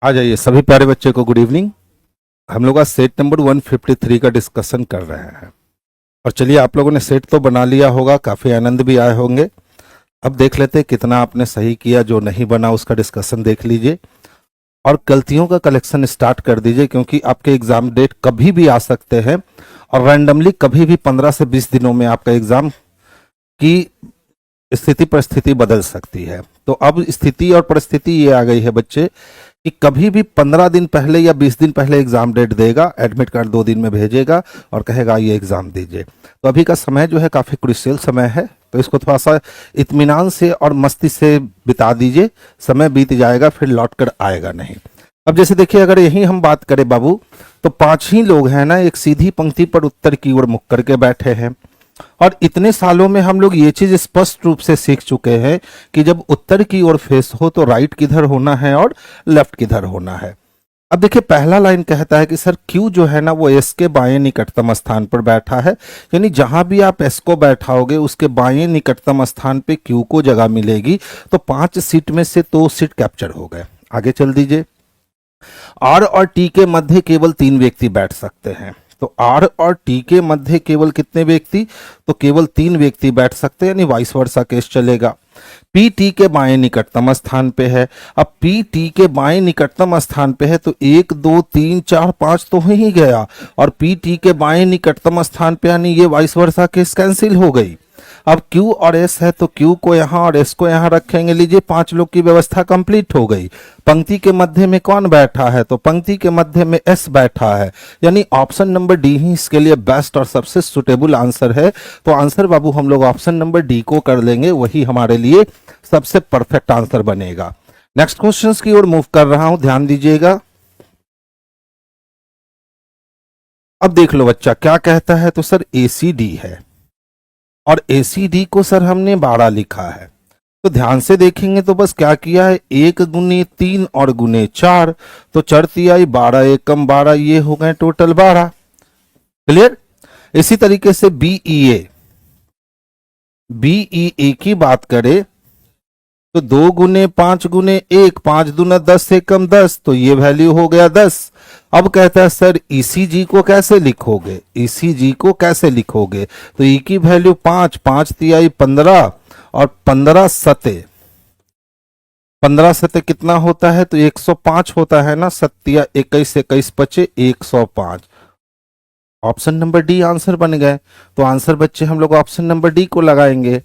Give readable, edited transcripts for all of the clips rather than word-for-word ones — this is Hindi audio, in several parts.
आ जाइए सभी प्यारे बच्चे को गुड इवनिंग। हम लोग आज सेट नंबर 153 का डिस्कशन कर रहे हैं। और चलिए, आप लोगों ने सेट तो बना लिया होगा, काफ़ी आनंद भी आए होंगे। अब देख लेते हैं कितना आपने सही किया, जो नहीं बना उसका डिस्कशन देख लीजिए और गलतियों का कलेक्शन स्टार्ट कर दीजिए, क्योंकि आपके एग्ज़ाम डेट कभी भी आ सकते हैं और रैंडमली कभी भी 15 से 20 दिनों में आपका एग्ज़ाम की स्थिति परिस्थिति बदल सकती है। तो अब स्थिति और परिस्थिति ये आ गई है बच्चे कि कभी भी 15 दिन पहले या 20 दिन पहले एग्जाम डेट देगा, एडमिट कार्ड 2 दिन में भेजेगा और कहेगा ये एग्जाम दीजिए। तो अभी का समय जो है काफ़ी क्रूशियल समय है, तो इसको थोड़ा सा इत्मीनान से और मस्ती से बिता दीजिए। समय बीत जाएगा, फिर लौट कर आएगा नहीं। अब जैसे देखिए, अगर यही हम बात करें बाबू, तो 5 ही लोग हैं ना, एक सीधी पंक्ति पर उत्तर की ओर मुख करके बैठे हैं। और इतने सालों में हम लोग ये चीज स्पष्ट रूप से सीख चुके हैं कि जब उत्तर की ओर फेस हो तो राइट किधर होना है और लेफ्ट किधर होना है। अब देखिए, पहला लाइन कहता है कि सर क्यू जो है ना वो एस के बाएं निकटतम स्थान पर बैठा है, यानी जहां भी आप एस को बैठाओगे उसके बाएं निकटतम स्थान पे क्यू को जगह मिलेगी। तो 5 सीट में से 2 सीट कैप्चर हो गए। आगे चल दीजिए। आर और टी के मध्य केवल 3 व्यक्ति बैठ सकते हैं। तो आर और टी के मध्य केवल कितने व्यक्ति? तो केवल 3 व्यक्ति बैठ सकते हैं, यानी वाइस वर्सा केस चलेगा। पी टी के बाएं निकटतम स्थान पे है। अब पी टी के बाएं निकटतम स्थान पे है तो 1 2 3 4 5 तो हो ही गया, और पी टी के बाएं निकटतम स्थान पे, यानी ये वाइस वर्सा केस कैंसिल हो गई। अब Q और S है तो Q को यहाँ और S को यहाँ रखेंगे। लीजिए, 5 लोग की व्यवस्था कंप्लीट हो गई। पंक्ति के मध्य में कौन बैठा है? तो पंक्ति के मध्य में S बैठा है, यानी ऑप्शन नंबर डी ही इसके लिए बेस्ट और सबसे सुटेबल आंसर है। तो आंसर बाबू हम लोग ऑप्शन नंबर डी को कर लेंगे, वही हमारे लिए सबसे परफेक्ट आंसर बनेगा। नेक्स्ट क्वेश्चन की ओर मूव कर रहा हूं, ध्यान दीजिएगा। अब देख लो बच्चा क्या कहता है। तो सर ACD है और ACD को सर हमने 12 लिखा है। तो ध्यान से देखेंगे तो बस क्या किया है, 1 गुने 3 और गुने 4, तो चढ़ती आई 12 एकम 12, ये हो गए टोटल 12। क्लियर। इसी तरीके से BEA की बात करें तो 2 गुने 5 गुने 1, 5 दूना 10 एकम 10, तो ये वैल्यू हो गया 10। अब कहता है सर ECG को कैसे लिखोगे? ECG को कैसे लिखोगे? तो E की वैल्यू 5, 5 तिहाई 15 और 15 सते, 15 सते कितना होता है? तो 105 होता है ना। सत्या 21 21 पचे 105। ऑप्शन नंबर डी आंसर बन गए। तो आंसर बच्चे हम लोग ऑप्शन नंबर डी को लगाएंगे।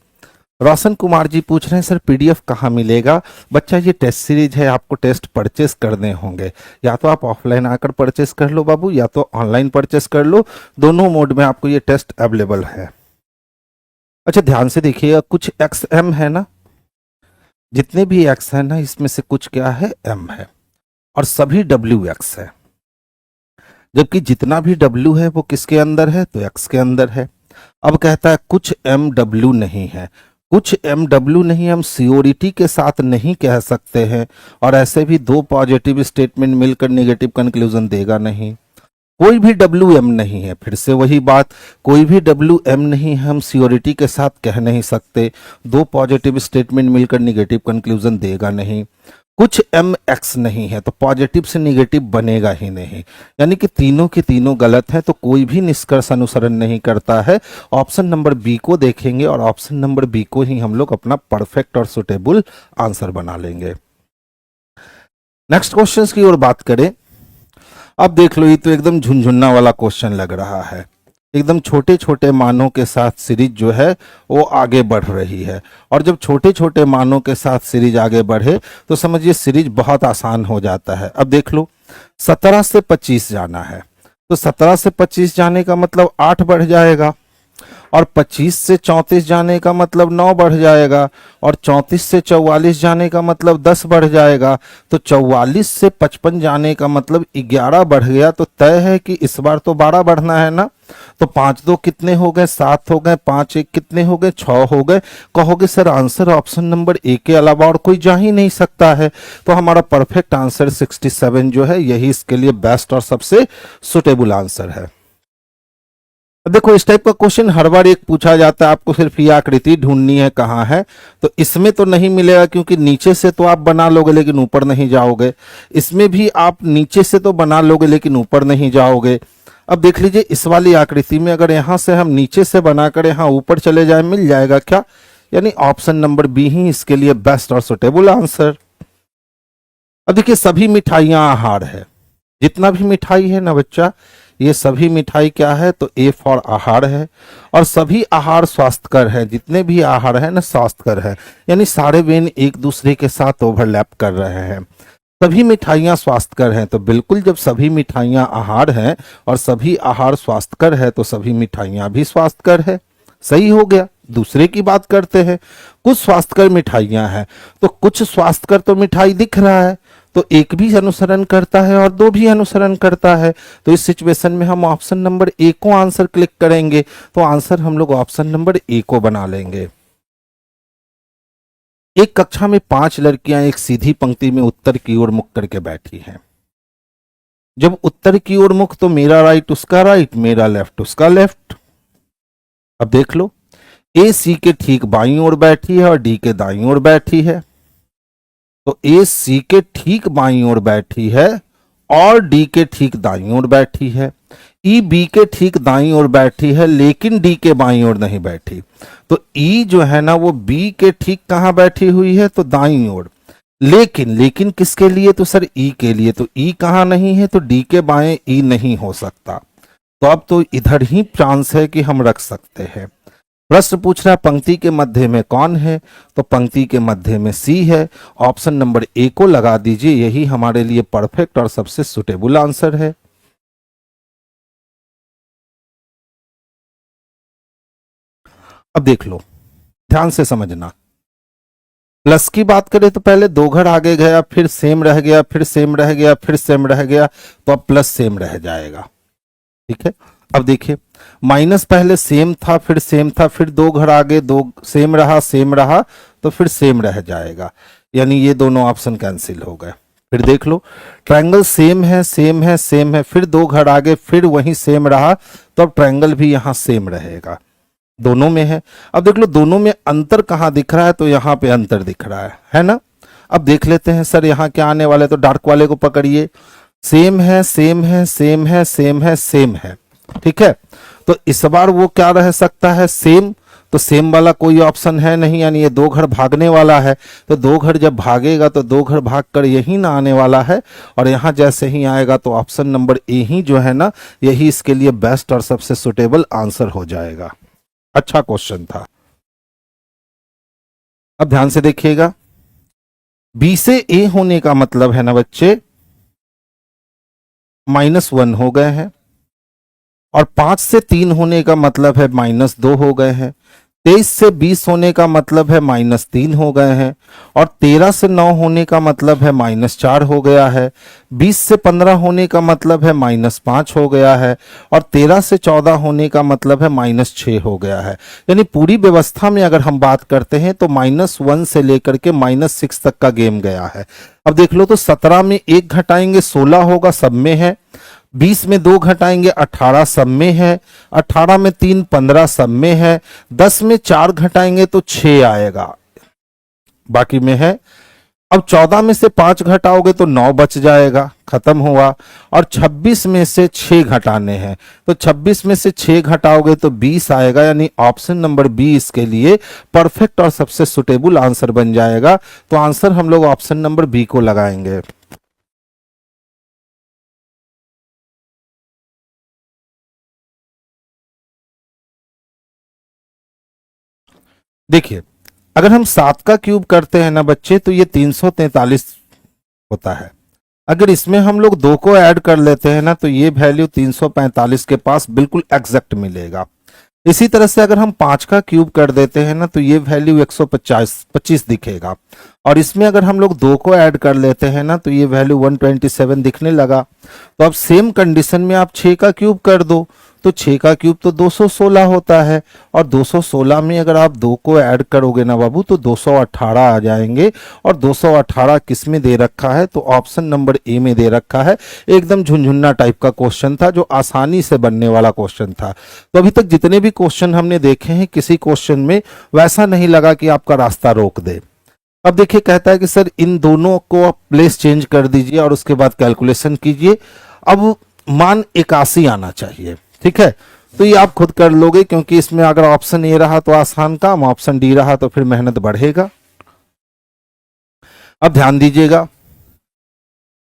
रोशन कुमार जी पूछ रहे हैं सर PDF कहाँ मिलेगा? बच्चा ये टेस्ट सीरीज है, आपको टेस्ट परचेस करने होंगे। या तो आप ऑफलाइन आकर परचेस कर लो बाबू, या तो ऑनलाइन परचेस कर लो। दोनों मोड में आपको ये टेस्ट अवेलेबल है। अच्छा ध्यान से देखिएगा, कुछ XM है ना, जितने भी X है ना इसमें से कुछ क्या है? M है, और सभी WX है। जबकि जितना भी W है वो किसके अंदर है? तो X के अंदर है। अब कहता है कुछ MW नहीं है। कुछ MW नहीं हम सियोरिटी के साथ नहीं कह सकते हैं, और ऐसे भी 2 पॉजिटिव स्टेटमेंट मिलकर नेगेटिव कंक्लूजन देगा नहीं। कोई भी WM नहीं है, फिर से वही बात, कोई भी WM नहीं हम सियोरिटी के साथ कह नहीं सकते। 2 पॉजिटिव स्टेटमेंट मिलकर नेगेटिव कंक्लूजन देगा नहीं। कुछ MX नहीं है तो पॉजिटिव से नेगेटिव बनेगा ही नहीं, यानी कि तीनों के तीनों गलत हैं, तो कोई भी निष्कर्ष अनुसरण नहीं करता है। ऑप्शन नंबर बी को देखेंगे और ऑप्शन नंबर बी को ही हम लोग अपना परफेक्ट और सुटेबल आंसर बना लेंगे। नेक्स्ट क्वेश्चन की ओर बात करें। अब देख लो, ये तो एकदम झुनझुन्ना वाला क्वेश्चन लग रहा है। एकदम छोटे छोटे मानों के साथ सीरीज जो है वो आगे बढ़ रही है, और जब छोटे छोटे मानों के साथ सीरीज आगे बढ़े तो समझिए सीरीज बहुत आसान हो जाता है। अब देख लो, 17 से 25 जाना है, तो 17 से 25 जाने का मतलब 8 बढ़ जाएगा, और 25 से 34 जाने का मतलब 9 बढ़ जाएगा, और 34 से 44 जाने का मतलब 10 बढ़ जाएगा। तो 44 से 55 जाने का मतलब 11 बढ़ गया। तो तय है कि इस बार तो 12 बढ़ना है ना। तो 5 2 कितने हो गए? 7 हो गए। 5 1 कितने हो गए? 6 हो गए। कहोगे sir answer option number A के अलावा और कोई जा ही नहीं सकता है। तो हमारा परफेक्ट आंसर 67 जो है, यही इसके लिए बेस्ट और सबसे सुटेबल आंसर है। अब देखो इस टाइप का क्वेश्चन हर बार एक पूछा जाता है, आपको सिर्फ ये आकृति ढूंढनी है कहाँ है। तो इसमें तो नहीं मिलेगा क्योंकि नीचे से तो आप बना लोगे लेकिन ऊपर नहीं जाओगे। इसमें भी आप नीचे से तो बना लोगे लेकिन ऊपर नहीं जाओगे। अब देख लीजिए इस वाली आकृति में अगर यहां से हम नीचे से बनाकर यहां ऊपर चले जाए मिल जाएगा क्या? यानी ऑप्शन नंबर बी ही इसके लिए बेस्ट और सुटेबल आंसर। अब देखिए सभी मिठाइयां आहार है, जितना भी मिठाई है ना बच्चा, ये सभी मिठाई क्या है? तो ए फॉर आहार है। और सभी आहार स्वास्थ्यकर है, जितने भी आहार है ना स्वास्थ्यकर है, यानी सारे वेन एक दूसरे के साथ ओवरलैप कर रहे हैं। सभी मिठाइयां स्वास्थ्यकर हैं, तो बिल्कुल जब सभी मिठाइयां आहार हैं और सभी आहार स्वास्थ्यकर है तो सभी मिठाइयां भी स्वास्थ्यकर है। सही हो गया। दूसरे की बात करते हैं, कुछ स्वास्थ्यकर मिठाइयां हैं, तो कुछ स्वास्थ्यकर तो मिठाई दिख रहा है, तो एक भी अनुसरण करता है और दो भी अनुसरण करता है। तो इस सिचुएशन में हम ऑप्शन नंबर ए को आंसर क्लिक करेंगे, तो आंसर हम लोग ऑप्शन नंबर ए को बना लेंगे। एक कक्षा में 5 लड़कियां एक सीधी पंक्ति में उत्तर की ओर मुख करके बैठी हैं। जब उत्तर की ओर मुख तो मेरा राइट उसका राइट, मेरा लेफ्ट उसका लेफ्ट। अब देख लो, ए सी के ठीक बाईं ओर बैठी है और डी के दाईं ओर बैठी है। तो ए सी के ठीक बाईं ओर बैठी है और डी के ठीक दाईं ओर बैठी है। ई बी के ठीक दाईं ओर बैठी है लेकिन डी के बाईं ओर नहीं बैठी। तो ई जो है ना वो बी के ठीक कहां बैठी हुई है? तो दाईं ओर। लेकिन किसके लिए? तो सर ई के लिए। तो ई कहां नहीं है? तो डी के बाएं ई नहीं हो सकता। तो अब तो इधर ही चांस है कि हम रख सकते हैं। प्रश्न पूछ रहा है पंक्ति के मध्य में कौन है? तो पंक्ति के मध्य में सी है। ऑप्शन नंबर ए को लगा दीजिए, यही हमारे लिए परफेक्ट और सबसे सुटेबल आंसर है। अब देख लो, ध्यान से समझना। प्लस की बात करें तो पहले 2 घर आगे गया, फिर सेम रह गया, फिर सेम रह गया, फिर सेम रह गया, तो अब प्लस सेम रह जाएगा। ठीक है। अब देखिए माइनस पहले सेम था, फिर सेम था, फिर 2 घर आगे 2 सेम रहा, तो फिर सेम रह जाएगा। यानी ये दोनों ऑप्शन कैंसिल हो गए। फिर देख लो, ट्रायंगल सेम है, सेम है, सेम है, फिर 2 घर आगे फिर वही सेम रहा, तो अब ट्रायंगल भी यहां सेम रहेगा। दोनों में है। अब देख लो दोनों में अंतर कहां दिख रहा है? तो यहां पे अंतर दिख रहा है ना। अब देख लेते हैं सर यहां क्या आने वाला है, तो डार्क वाले को पकड़िए। सेम है, सेम है, सेम है, सेम है, सेम है। ठीक है। तो इस बार वो क्या रह सकता है? सेम। तो सेम वाला कोई ऑप्शन है नहीं, यानी ये 2 घर भागने वाला है। तो 2 घर जब भागेगा तो 2 घर भाग कर यही ना आने वाला है, और यहां जैसे ही आएगा तो ऑप्शन नंबर ए ही जो है ना, यही इसके लिए बेस्ट और सबसे सुटेबल आंसर हो जाएगा। अच्छा क्वेश्चन था। अब ध्यान से देखिएगा, बी से ए होने का मतलब है ना बच्चे, -1 हो गए हैं, और 5 से 3 होने का मतलब है -2 हो गए हैं। 23 से 20 होने का मतलब है -3 हो गए हैं, और 13 से 9 होने का मतलब है -4 हो गया है। 20 से 15 होने का मतलब है -5 हो गया है, और 13 से 14 होने का मतलब है -6 हो गया है। यानी पूरी व्यवस्था में अगर हम बात करते हैं तो -1 से लेकर के -6 तक का गेम गया है। अब देख लो, तो 17 में 1 घटाएंगे 16 होगा, सब में है। 20 में 2 घटाएंगे 18 सब में है। 18 में 3 15 सब में है। 10 में 4 घटाएंगे तो 6 आएगा, बाकी में है। अब 14 में से 5 घटाओगे तो 9 बच जाएगा, खत्म हुआ। और 26 में से 6 घटाने हैं, तो 26 में से 6 घटाओगे तो 20 आएगा। यानी ऑप्शन नंबर बी इसके लिए परफेक्ट और सबसे सुटेबल आंसर बन जाएगा। तो आंसर हम लोग ऑप्शन नंबर बी को लगाएंगे। देखिए, अगर हम 7 का क्यूब करते हैं ना बच्चे, तो ये 343 होता है। अगर इसमें हम लोग 2 को ऐड कर लेते हैं ना, तो ये वैल्यू 345 के पास बिल्कुल एग्जैक्ट मिलेगा। इसी तरह से अगर हम 5 का क्यूब कर देते हैं ना, तो ये वैल्यू 125 दिखेगा। और इसमें अगर हम लोग 2 को ऐड कर लेते हैं ना, तो ये वैल्यू 127 दिखने लगा। तो अब सेम कंडीशन में आप 6 का क्यूब कर दो, तो 6 का क्यूब तो 216 होता है, और 216 में अगर आप 2 को ऐड करोगे ना बाबू तो 218 आ जाएंगे। और 218 किस में दे रखा है, तो ऑप्शन नंबर ए में दे रखा है। एकदम झुनझुन्ना टाइप का क्वेश्चन था, जो आसानी से बनने वाला क्वेश्चन था। तो अभी तक जितने भी क्वेश्चन हमने देखे हैं, किसी क्वेश्चन में वैसा नहीं लगा कि आपका रास्ता रोक दे। अब देखिए, कहता है कि सर इन दोनों को प्लेस चेंज कर दीजिए और उसके बाद कैलकुलेशन कीजिए। अब मान 81 आना चाहिए, ठीक है। तो ये आप खुद कर लोगे, क्योंकि इसमें अगर ऑप्शन ए रहा तो आसान काम, ऑप्शन डी रहा तो फिर मेहनत बढ़ेगा। अब ध्यान दीजिएगा,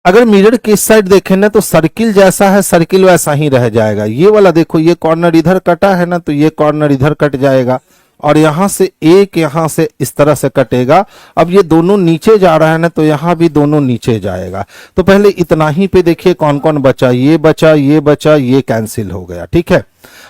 अगर मिरर के इस साइड देखें ना तो सर्किल जैसा है सर्किल वैसा ही रह जाएगा। ये वाला देखो, ये कॉर्नर इधर कटा है ना, तो ये कॉर्नर इधर कट जाएगा, और यहां से एक यहां से इस तरह से कटेगा। अब ये दोनों नीचे जा रहा है ना, तो यहां भी दोनों नीचे जाएगा। तो पहले इतना ही पे देखिए कौन कौन बचा, ये बचा, ये बचा, ये कैंसिल हो गया, ठीक है।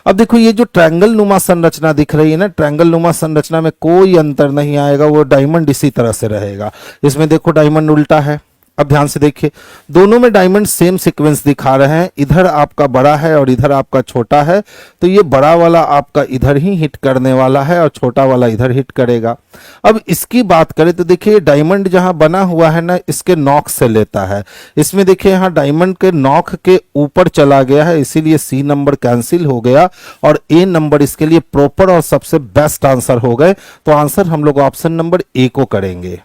अब देखो, ये जो ट्रायंगल नुमा संरचना दिख रही है ना, ट्रायंगल नुमा संरचना में कोई अंतर नहीं आएगा, वो डायमंड इसी तरह से रहेगा। इसमें देखो डायमंड उल्टा है। अब ध्यान से देखिए, दोनों में डायमंड सेम सीक्वेंस दिखा रहे हैं। इधर आपका बड़ा है और इधर आपका छोटा है, तो ये बड़ा वाला आपका इधर ही हिट करने वाला है और छोटा वाला इधर हिट करेगा। अब इसकी बात करें तो देखिए, डायमंड जहां बना हुआ है ना, इसके नॉक से लेता है। इसमें देखिए यहाँ डायमंड के नॉक के ऊपर चला गया है, इसीलिए सी नंबर कैंसिल हो गया और ए नंबर इसके लिए प्रॉपर और सबसे बेस्ट आंसर हो गए। तो आंसर हम लोग ऑप्शन नंबर ए को करेंगे।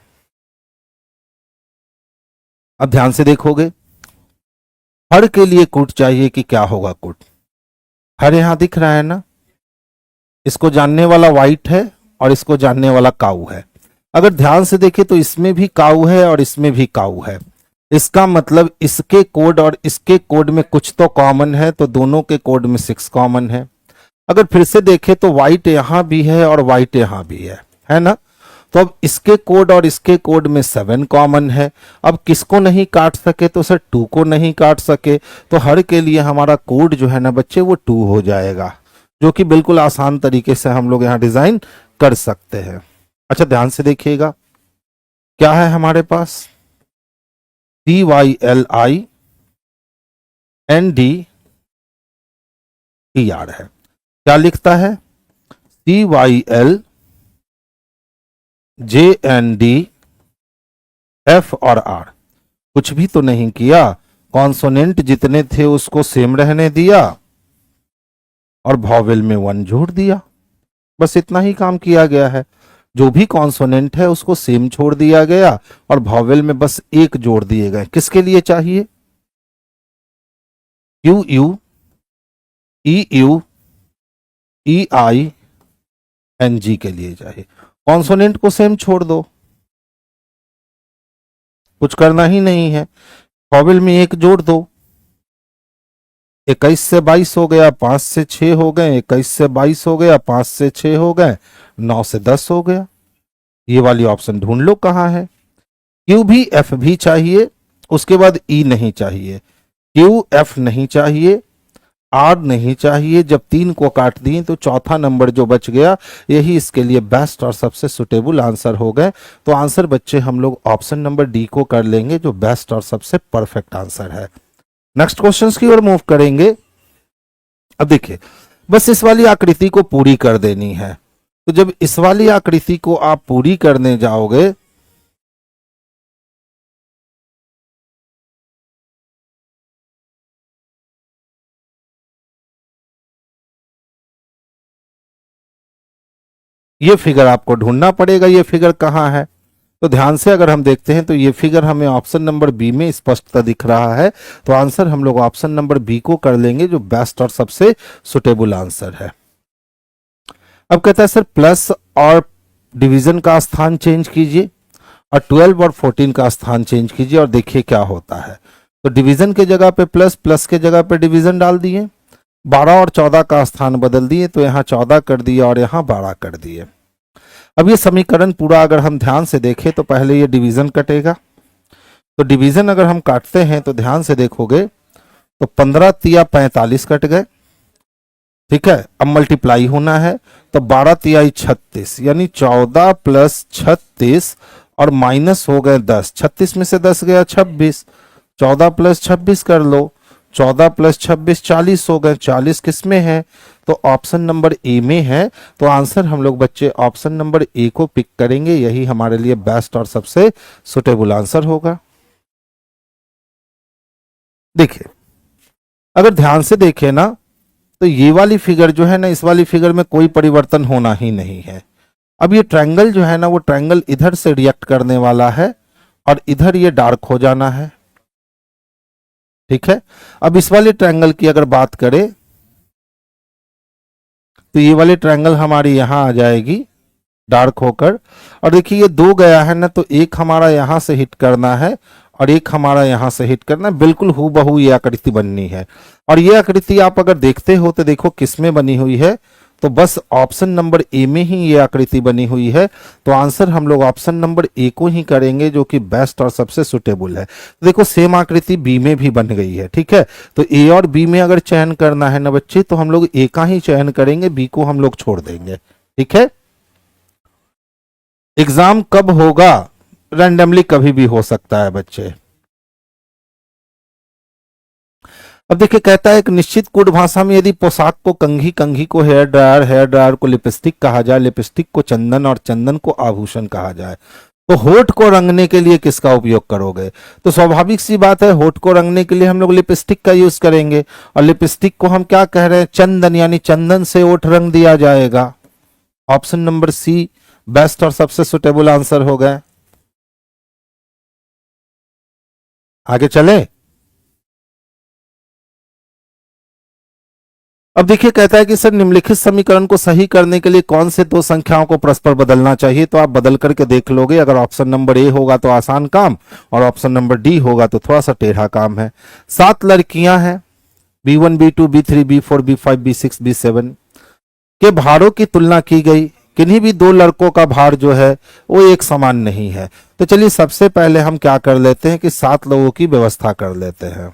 अब ध्यान से देखोगे, हर के लिए कुट चाहिए कि क्या होगा कुट। हर यहां दिख रहा है ना, इसको जानने वाला वाइट है और इसको जानने वाला काऊ है। अगर ध्यान से देखें तो इसमें भी काऊ है और इसमें भी काऊ है। इसका मतलब इसके कोड और इसके कोड में कुछ तो कॉमन है, तो दोनों के कोड में 6 कॉमन है। अगर फिर से देखें तो व्हाइट यहां भी है और व्हाइट यहां भी है ना। तो अब इसके कोड और इसके कोड में 7 कॉमन है। अब किसको नहीं काट सके, तो सर 2 को नहीं काट सके, तो हर के लिए हमारा कोड जो है ना बच्चे वो 2 हो जाएगा, जो कि बिल्कुल आसान तरीके से हम लोग यहां डिजाइन कर सकते हैं। अच्छा ध्यान से देखिएगा, क्या है हमारे पास, CYLI ND TR है। क्या लिखता है, CYL JND F और R। कुछ भी तो नहीं किया, कॉन्सोनेंट जितने थे उसको सेम रहने दिया और वॉवेल में 1 जोड़ दिया। बस इतना ही काम किया गया है। जो भी कॉन्सोनेंट है उसको सेम छोड़ दिया गया और वॉवेल में बस 1 जोड़ दिए गए। किसके लिए चाहिए, QU EU EI NG के लिए चाहिए। कॉन्सोनेंट को सेम छोड़ दो, कुछ करना ही नहीं है। वॉवेल में 1 जोड़ दो, 21 से 22 हो गया, 5 से 6 हो गए, 21 से 22 हो गया, 5 से 6 हो गए, 9 से 10 हो गया। ये वाली ऑप्शन ढूंढ लो कहां है। क्यू भी एफ भी चाहिए, उसके बाद ई नहीं चाहिए, क्यू एफ नहीं चाहिए, आर नहीं चाहिए। जब 3 को काट दिए तो चौथा नंबर जो बच गया यही इसके लिए बेस्ट और सबसे सुटेबल आंसर हो गए। तो आंसर बच्चे हम लोग ऑप्शन नंबर डी को कर लेंगे, जो बेस्ट और सबसे परफेक्ट आंसर है। नेक्स्ट क्वेश्चंस की ओर मूव करेंगे। अब देखिए, बस इस वाली आकृति को पूरी कर देनी है। तो जब इस वाली आकृति को आप पूरी करने जाओगे ये फिगर आपको ढूंढना पड़ेगा, ये फिगर कहां है। तो ध्यान से अगर हम देखते हैं तो ये फिगर हमें ऑप्शन नंबर बी में स्पष्टता दिख रहा है। तो आंसर हम लोग ऑप्शन नंबर बी को कर लेंगे, जो बेस्ट और सबसे सुटेबल आंसर है। अब कहता है सर प्लस और डिवीजन का स्थान चेंज कीजिए और 12 और 14 का स्थान चेंज कीजिए और देखिए क्या होता है। तो डिवीजन के जगह पे प्लस, प्लस के जगह पे डिवीजन डाल दिए, 12 और 14 का स्थान बदल दिए, तो यहां 14 कर दिया और यहां 12 कर दिए। अब ये समीकरण पूरा अगर हम ध्यान से देखें तो पहले ये डिवीजन कटेगा। तो डिवीजन अगर हम काटते हैं तो ध्यान से देखोगे तो 15 तिया 45 कट गए, ठीक है। अब मल्टीप्लाई होना है, तो 12 तियाई 36, यानी 14 प्लस 36 और माइनस हो गए 10। 36 में से 10 गया 26, 14 प्लस 26 कर लो 14 प्लस 26 40 हो गए, 40 किस में है? तो ऑप्शन नंबर ए में है। तो आंसर हम लोग बच्चे ऑप्शन नंबर ए को पिक करेंगे, यही हमारे लिए बेस्ट और सबसे सुटेबल आंसर होगा। देखिए अगर ध्यान से देखें ना, तो ये वाली फिगर जो है ना, इस वाली फिगर में कोई परिवर्तन होना ही नहीं है। अब ये ट्रायंगल जो है ना, वो ट्रायंगल इधर से रिएक्ट करने वाला है और इधर ये डार्क हो जाना है, ठीक है। अब इस वाले ट्रायंगल की अगर बात करें तो ये वाली ट्रायंगल हमारी यहां आ जाएगी डार्क होकर, और देखिए ये दो गया है ना, तो एक हमारा यहां से हिट करना है और एक हमारा यहां से हिट करना है, बिल्कुल हूबहू ये आकृति बननी है। और ये आकृति आप अगर देखते हो तो देखो किस में बनी हुई है, तो बस ऑप्शन नंबर ए में ही ये आकृति बनी हुई है। तो आंसर हम लोग ऑप्शन नंबर ए को ही करेंगे, जो कि बेस्ट और सबसे सुटेबल है। तो देखो सेम आकृति बी में भी बन गई है, ठीक है। तो ए और बी में अगर चयन करना है ना बच्चे, तो हम लोग ए का ही चयन करेंगे, बी को हम लोग छोड़ देंगे, ठीक है। एग्जाम कब होगा? रैंडमली कभी भी हो सकता है बच्चे। अब देखिए कहता है एक निश्चित कूट भाषा में यदि पोशाक को कंघी, कंघी को हेयर ड्रायर, हेयर ड्रायर को लिपस्टिक कहा जाए, लिपस्टिक को चंदन और चंदन को आभूषण कहा जाए, तो होठ को रंगने के लिए किसका उपयोग करोगे? तो स्वाभाविक सी बात है, होठ को रंगने के लिए हम लोग लिपस्टिक का यूज करेंगे, और लिपस्टिक को हम क्या कह रहे हैं? चंदन, यानी चंदन से होठ रंग दिया जाएगा। ऑप्शन नंबर सी बेस्ट और सबसे सुटेबल आंसर हो गए। आगे चले। अब देखिए कहता है कि सर निम्नलिखित समीकरण को सही करने के लिए कौन से दो संख्याओं को परस्पर बदलना चाहिए? तो आप बदल करके देख लोगे, अगर ऑप्शन नंबर ए होगा तो आसान काम, और ऑप्शन नंबर डी होगा तो थोड़ा सा टेढ़ा काम है। 7 लड़कियां हैं, B1 B2 B3 B4 B5 B6 B7 के भारों की तुलना की गई, किन्हीं भी दो लड़कों का भार जो है वो एक समान नहीं है। तो चलिए सबसे पहले हम क्या कर लेते हैं कि 7 लोगों की व्यवस्था कर लेते हैं,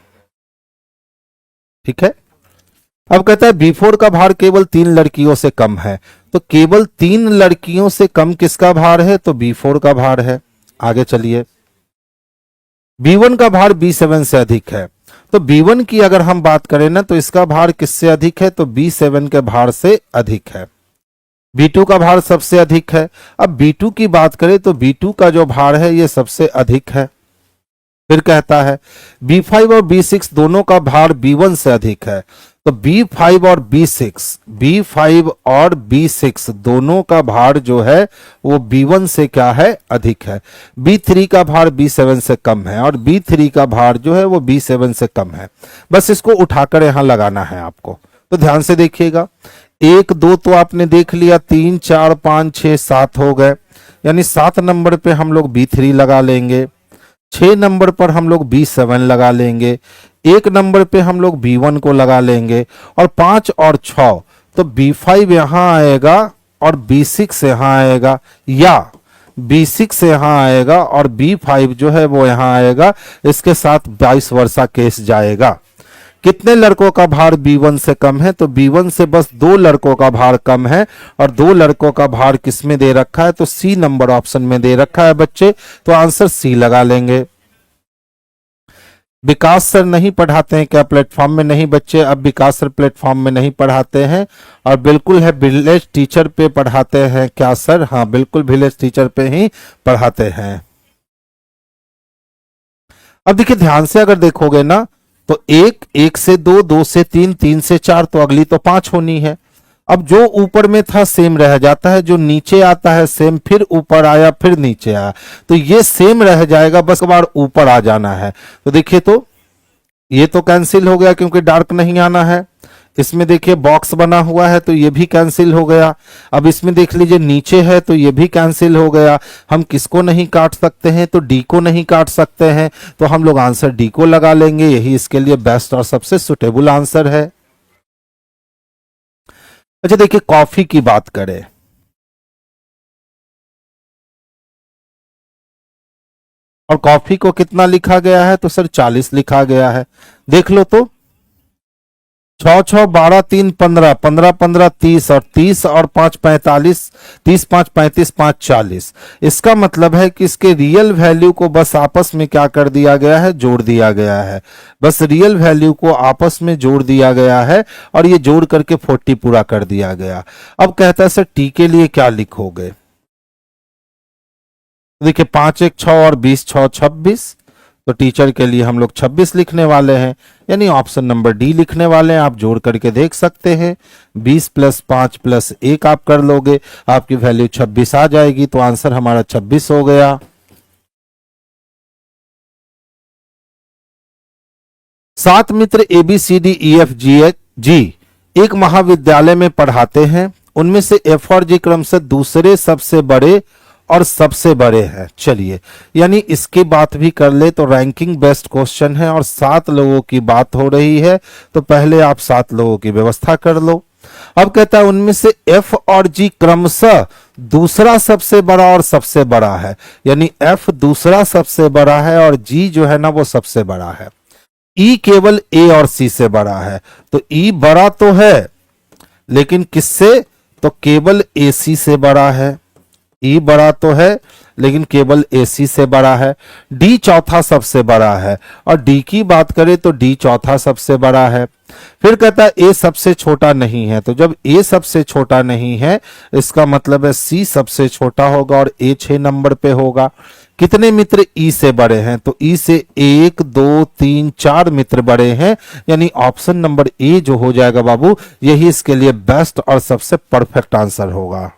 ठीक है। अब कहता है B4 का भार केवल 3 लड़कियों से कम है, तो केवल 3 लड़कियों से कम किसका भार है? तो B4 का भार है। आगे चलिए। B1 का भार B7 से अधिक है, तो B1 की अगर हम बात करें ना, तो इसका भार किससे अधिक है? तो B7 के भार से अधिक है। B2 का भार सबसे अधिक है। अब B2 की बात करें तो B2 का जो भार है ये सबसे अधिक है। फिर कहता है B5 और B6 दोनों का भार B1 से अधिक है, तो B5 और B6 दोनों का भार जो है वो B1 से क्या है? अधिक है। B3 का भार B7 से कम है, और B3 का भार जो है वो B7 से कम है। बस इसको उठाकर यहां लगाना है आपको, तो ध्यान से देखिएगा। 1 2 तो आपने देख लिया, 3 4 5 6 7 हो गए, यानी 7 नंबर पे हम लोग B3 लगा लेंगे, 6 नंबर पर हम लोग B7 लगा लेंगे, 1 नंबर पे हम लोग B1 को लगा लेंगे, और 5 और 6 तो B5 यहां आएगा और B6 यहां आएगा, या B6 यहां आएगा और B5 जो है वो यहां आएगा। इसके साथ 22 वर्षा केस जाएगा। कितने लड़कों का भार B1 से कम है? तो B1 से बस 2 लड़कों का भार कम है, और 2 लड़कों का भार किस में दे रखा है? तो सी नंबर ऑप्शन में दे रखा है बच्चे, तो आंसर सी लगा लेंगे। विकास सर नहीं पढ़ाते हैं क्या प्लेटफॉर्म में? नहीं बच्चे, अब विकास सर प्लेटफॉर्म में नहीं पढ़ाते हैं, और बिल्कुल है विलेज टीचर पे पढ़ाते हैं क्या सर? हाँ बिल्कुल विलेज टीचर पे ही पढ़ाते हैं। अब देखिए ध्यान से अगर देखोगे ना, तो 1 से 2 2 से 3 3 से 4, तो अगली तो 5 होनी है। अब जो ऊपर में था सेम रह जाता है, जो नीचे आता है सेम, फिर ऊपर आया फिर नीचे आया, तो ये सेम रह जाएगा, बस एक बार ऊपर आ जाना है। तो देखिए तो ये तो कैंसिल हो गया क्योंकि डार्क नहीं आना है। इसमें देखिए बॉक्स बना हुआ है तो ये भी कैंसिल हो गया। अब इसमें देख लीजिए नीचे है तो ये भी कैंसिल हो गया। हम किसको नहीं काट सकते हैं? तो डी को नहीं काट सकते हैं, तो हम लोग आंसर डी को लगा लेंगे, यही इसके लिए बेस्ट और सबसे सुटेबल आंसर है। अच्छा देखिए कॉफी की बात करें, और कॉफी को कितना लिखा गया है? तो सर 40 लिखा गया है। देख लो तो छः छः 12 3 15, 15 15 30 और 30 और 5 45, 30 5 35 5 40। इसका मतलब है कि इसके रियल वैल्यू को बस आपस में क्या कर दिया गया है, जोड़ दिया गया है। बस रियल वैल्यू को आपस में जोड़ दिया गया है और ये जोड़ करके 40 पूरा कर दिया गया। अब कहता है सर टी के लिए क्या लिखोगे? देखिए 5 1 6 और 20 6 26, तो टीचर के लिए हम लोग 26 लिखने वाले हैं, यानी ऑप्शन नंबर डी लिखने वाले हैं। आप जोड़ करके देख सकते हैं, 20 + 5 + 1 आप कर लोगे, आपकी वैल्यू 26 आ जाएगी। तो आंसर हमारा 26 हो गया। 7 मित्र ABCDEFG एक महाविद्यालय में पढ़ाते हैं। उनमें से F और G क्रमशः दूसरे सबसे बड़े और सबसे बड़े हैं। चलिए, यानी इसकी बात भी कर ले तो रैंकिंग बेस्ड क्वेश्चन है और 7 लोगों की बात हो रही है, तो पहले आप 7 लोगों की व्यवस्था कर लो। अब कहता है उनमें से F और G क्रमशः दूसरा सबसे बड़ा और सबसे बड़ा है, यानी F दूसरा सबसे बड़ा है और G जो है ना वो सबसे बड़ा है। E केवल A और C से बड़ा है, तो E बड़ा तो है लेकिन किससे? तो केवल AC से बड़ा है। ई बड़ा तो है लेकिन केवल AC से बड़ा है। डी चौथा सबसे बड़ा है और डी की बात करें तो डी चौथा सबसे बड़ा है। फिर कहता है ए सबसे छोटा नहीं है, तो जब ए सबसे छोटा नहीं है इसका मतलब है सी सबसे छोटा होगा और ए 6 नंबर पे होगा। कितने मित्र ई से बड़े हैं? तो ई से 1 2 3 4 मित्र बड़े हैं, यानी ऑप्शन नंबर ए जो हो जाएगा बाबू, यही इसके लिए बेस्ट और सबसे परफेक्ट आंसर होगा।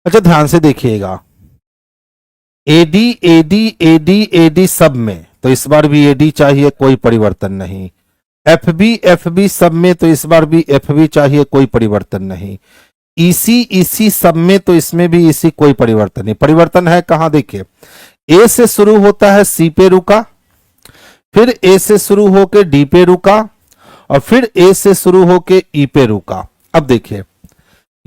अच्छा ध्यान से देखिएगा, एडी एडी एडी एडी सब में, तो इस बार भी एडी चाहिए, कोई परिवर्तन नहीं। एफ बी सब में, तो इस बार भी एफ बी चाहिए, कोई परिवर्तन नहीं। ईसी सब में, तो इसमें भी ईसी कोई परिवर्तन नहीं। परिवर्तन है कहां? देखिए, ए से शुरू होता है सी पे रुका, फिर ए से शुरू होके डी पे रुका और फिर ए से शुरू होके ई पे रुका। अब देखिए,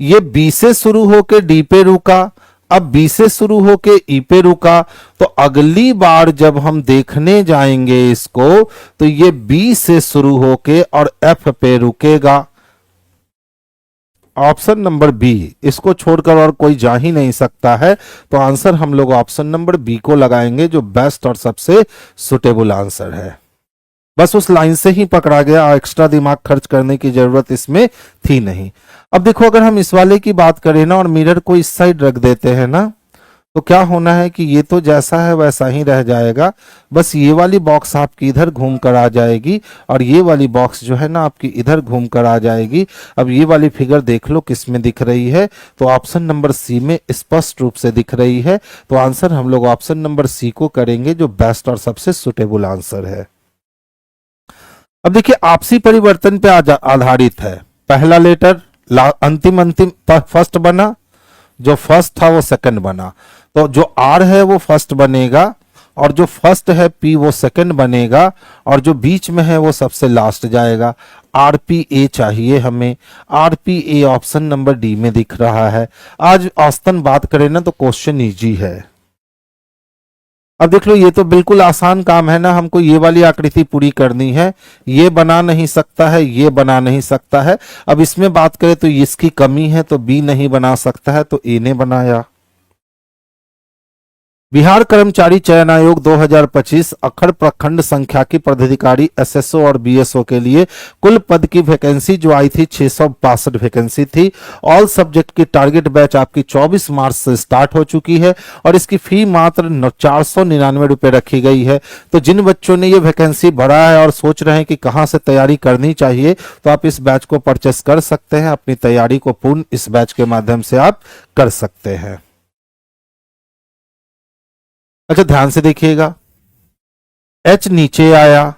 ये बी से शुरू होके डी पे रुका, अब बी से शुरू होके ई पे रुका, तो अगली बार जब हम देखने जाएंगे इसको तो ये बी से शुरू होके और एफ पे रुकेगा। ऑप्शन नंबर बी, इसको छोड़कर और कोई जा ही नहीं सकता है, तो आंसर हम लोग ऑप्शन नंबर बी को लगाएंगे जो बेस्ट और सबसे सुटेबल आंसर है। बस उस लाइन से ही पकड़ा गया, एक्स्ट्रा दिमाग खर्च करने की जरूरत इसमें थी नहीं। अब देखो, अगर हम इस वाले की बात करें ना और मिरर को इस साइड रख देते हैं ना, तो क्या होना है कि ये तो जैसा है वैसा ही रह जाएगा। बस ये वाली बॉक्स आपकी इधर घूम कर आ जाएगी और ये वाली बॉक्स जो है ना आपकी इधर घूम कर आ जाएगी। अब ये वाली फिगर देख लो किस में दिख रही है, तो ऑप्शन नंबर सी में स्पष्ट रूप से दिख रही है। तो आंसर हम लोग ऑप्शन नंबर सी को करेंगे जो बेस्ट और सबसे सुटेबल आंसर है। अब देखिए, आपसी परिवर्तन पे आधारित है। पहला लेटर अंतिम फर्स्ट बना, जो फर्स्ट था वो सेकंड बना, तो जो आर है वो फर्स्ट बनेगा और जो फर्स्ट है पी वो सेकंड बनेगा और जो बीच में है वो सबसे लास्ट जाएगा। RPA चाहिए हमें, RPA ऑप्शन नंबर डी में दिख रहा है। आज औसतन बात करें ना तो क्वेश्चन इजी है। अब देख लो, ये तो बिल्कुल आसान काम है ना, हमको ये वाली आकृति पूरी करनी है। ये बना नहीं सकता है, ये बना नहीं सकता है। अब इसमें बात करें तो इसकी कमी है, तो बी नहीं बना सकता है, तो ए ने बनाया। बिहार कर्मचारी चयन आयोग 2025 अखर प्रखंड संख्या की पदाधिकारी SSO और BSO के लिए कुल पद की वैकेंसी जो आई थी 662 वैकेंसी थी। ऑल सब्जेक्ट की टारगेट बैच आपकी 24 मार्च से स्टार्ट हो चुकी है और इसकी फी मात्र 499 रुपए रखी गई है। तो जिन बच्चों ने ये वैकेंसी भरा है और सोच रहे हैं कि कहां से तैयारी करनी चाहिए, तो आप इस बैच को परचेस कर सकते हैं। अपनी तैयारी को पूर्ण इस बैच के माध्यम से आप कर सकते हैं। अच्छा ध्यान से देखिएगा, H नीचे आया,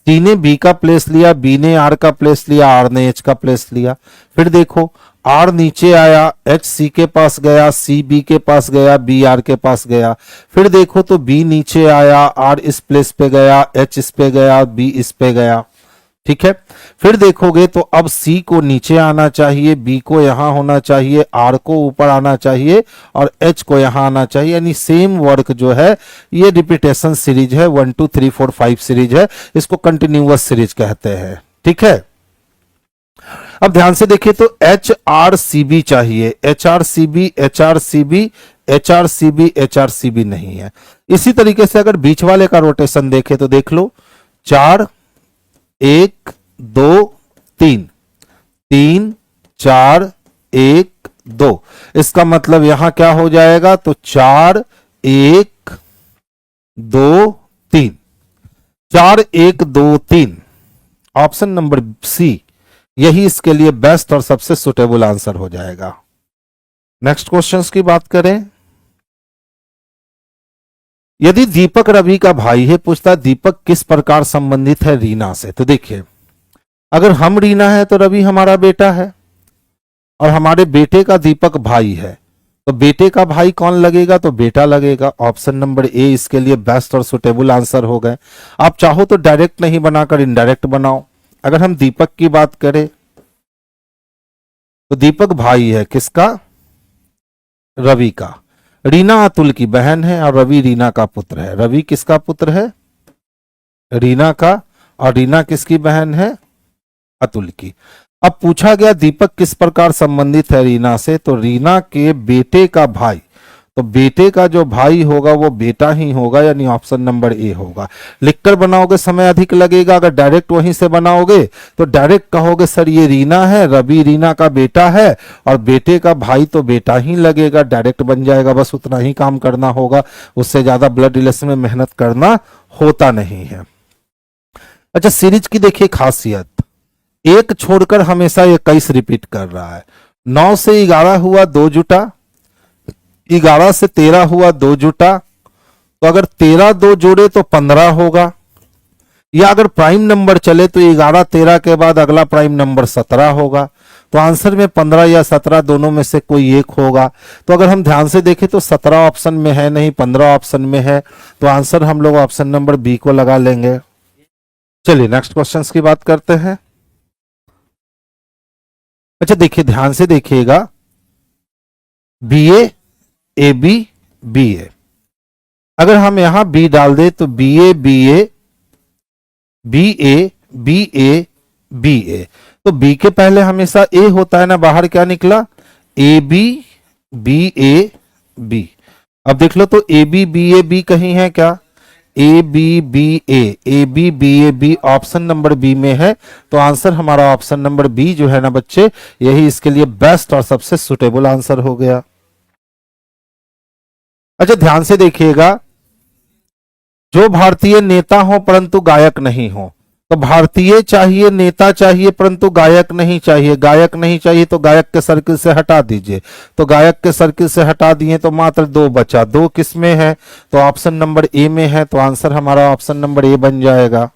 C ने B का प्लेस लिया, B ने R का प्लेस लिया, R ने H का प्लेस लिया। फिर देखो, R नीचे आया, H C के पास गया, C B के पास गया, B R के पास गया। फिर देखो तो B नीचे आया, R इस प्लेस पे गया, H इस पे गया, B इस पे गया। ठीक है। फिर देखोगे तो अब सी को नीचे आना चाहिए, बी को यहां होना चाहिए, आर को ऊपर आना चाहिए और एच को यहां आना चाहिए, यानी सेम वर्क जो है ये रिपीटेशन सीरीज है, 1 2 3 4 5 सीरीज है, इसको कंटिन्यूअस सीरीज कहते हैं। ठीक है। अब ध्यान से देखिए तो एच आर सी बी चाहिए, H R C B, H R C B, H R C B, H R C B नहीं है। इसी तरीके से अगर बीच वाले का रोटेशन देखे तो देख लो, 4 1 2 3, 3 4 1 2, इसका मतलब यहां क्या हो जाएगा, तो 4 1 2 3, 4 1 2 3, ऑप्शन नंबर सी यही इसके लिए बेस्ट और सबसे सुटेबल आंसर हो जाएगा। नेक्स्ट क्वेश्चंस की बात करें, यदि दीपक रवि का भाई है, पूछता दीपक किस प्रकार संबंधित है रीना से। तो देखिए, अगर हम रीना है तो रवि हमारा बेटा है और हमारे बेटे का दीपक भाई है, तो बेटे का भाई कौन लगेगा, तो बेटा लगेगा। ऑप्शन नंबर ए इसके लिए बेस्ट और सुटेबल आंसर हो गए। आप चाहो तो डायरेक्ट नहीं बनाकर इनडायरेक्ट बनाओ। अगर हम दीपक की बात करें तो दीपक भाई है किसका, रवि का। रीना अतुल की बहन है और रवि रीना का पुत्र है। रवि किसका पुत्र है, रीना का, और रीना किसकी बहन है, अतुल की। अब पूछा गया दीपक किस प्रकार संबंधित है रीना से, तो रीना के बेटे का भाई, तो बेटे का जो भाई होगा वो बेटा ही होगा, यानी ऑप्शन नंबर ए होगा। लिखकर बनाओगे समय अधिक लगेगा, अगर डायरेक्ट वहीं से बनाओगे तो डायरेक्ट कहोगे सर ये रीना है, रवि रीना का बेटा है और बेटे का भाई तो बेटा ही लगेगा, डायरेक्ट बन जाएगा। बस उतना ही काम करना होगा, उससे ज्यादा ब्लड रिलेशन में मेहनत करना होता नहीं है। अच्छा, सीरीज की देखिए खासियत, एक छोड़कर हमेशा 21 रिपीट कर रहा है। 9 से 11 हुआ 2 जुटा, 11 से 13 हुआ 2 जुटा, तो अगर 13 2 जोड़े तो 15 होगा, या अगर प्राइम नंबर चले तो 11 13 के बाद अगला प्राइम नंबर 17 होगा। तो आंसर में 15 या 17 दोनों में से कोई एक होगा। तो अगर हम ध्यान से देखें तो 17 ऑप्शन में है नहीं, 15 ऑप्शन में है, तो आंसर हम लोग ऑप्शन नंबर बी को लगा लेंगे। चलिए नेक्स्ट क्वेश्चंस की बात करते हैं। अच्छा देखिए, ध्यान से देखिएगा, B A B B A, अगर हम यहां बी डाल दे तो B A B A B A B A B A, तो बी के पहले हमेशा ए होता है ना, बाहर क्या निकला, A B B A B. अब देख लो तो A B B A B कहीं है क्या, A B B A B B A B option number B में है, तो आंसर हमारा ऑप्शन नंबर बी जो है ना बच्चे, यही इसके लिए बेस्ट और सबसे सुटेबल आंसर हो गया। अच्छा ध्यान से देखिएगा, जो भारतीय नेता हो परंतु गायक नहीं हो, तो भारतीय चाहिए, नेता चाहिए परंतु गायक नहीं चाहिए, गायक नहीं चाहिए तो गायक के सर्किल से हटा दीजिए, तो गायक के सर्किल से हटा दिए तो मात्र 2 बचा, 2 किस में है, तो ऑप्शन नंबर ए में है, तो आंसर हमारा ऑप्शन नंबर ए बन जाएगा।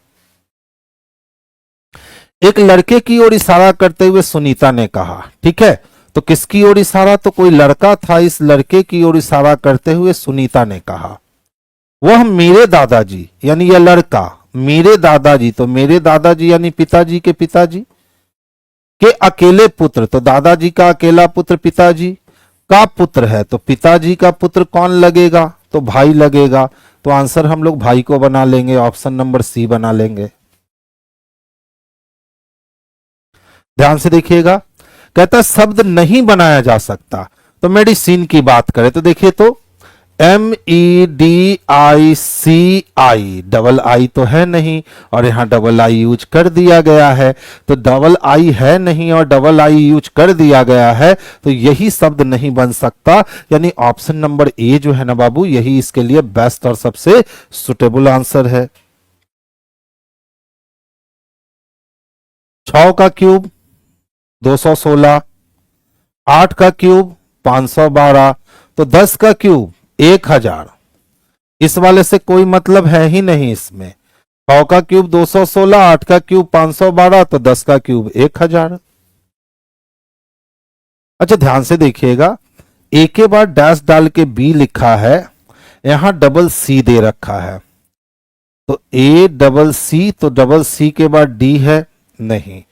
एक लड़के की ओर इशारा करते हुए सुनीता ने कहा, ठीक है, तो किसकी ओर इशारा, तो कोई लड़का था, इस लड़के की ओर इशारा करते हुए सुनीता ने कहा, वह मेरे दादाजी, यानी यह लड़का मेरे दादाजी, तो मेरे दादाजी यानी पिताजी के पिताजी के अकेले पुत्र, तो दादाजी का अकेला पुत्र पिताजी का पुत्र है, तो पिताजी का पुत्र कौन लगेगा, तो भाई लगेगा, तो आंसर हम लोग भाई को बना लेंगे, ऑप्शन नंबर सी बना लेंगे। ध्यान से देखिएगा, कहता शब्द नहीं बनाया जा सकता, तो मेडिसिन की बात करें तो देखिए तो MEDICI, डबल आई तो है नहीं और यहां डबल आई यूज कर दिया गया है, तो डबल आई है नहीं और डबल आई यूज कर दिया गया है, तो यही शब्द नहीं बन सकता, यानी ऑप्शन नंबर ए जो है ना बाबू, यही इसके लिए बेस्ट और सबसे सुटेबल आंसर है। 6 का क्यूब 216, 8 का क्यूब 512, तो 10 का क्यूब 1000, इस वाले से कोई मतलब है ही नहीं इसमें। 6 का क्यूब 216, 8 का क्यूब 512, तो 10 का क्यूब 1000। अच्छा ध्यान से देखिएगा, ए के बाद डैश डाल के बी लिखा है, यहां डबल सी दे रखा है, तो ए डबल सी, तो डबल सी के बाद डी है, नहीं,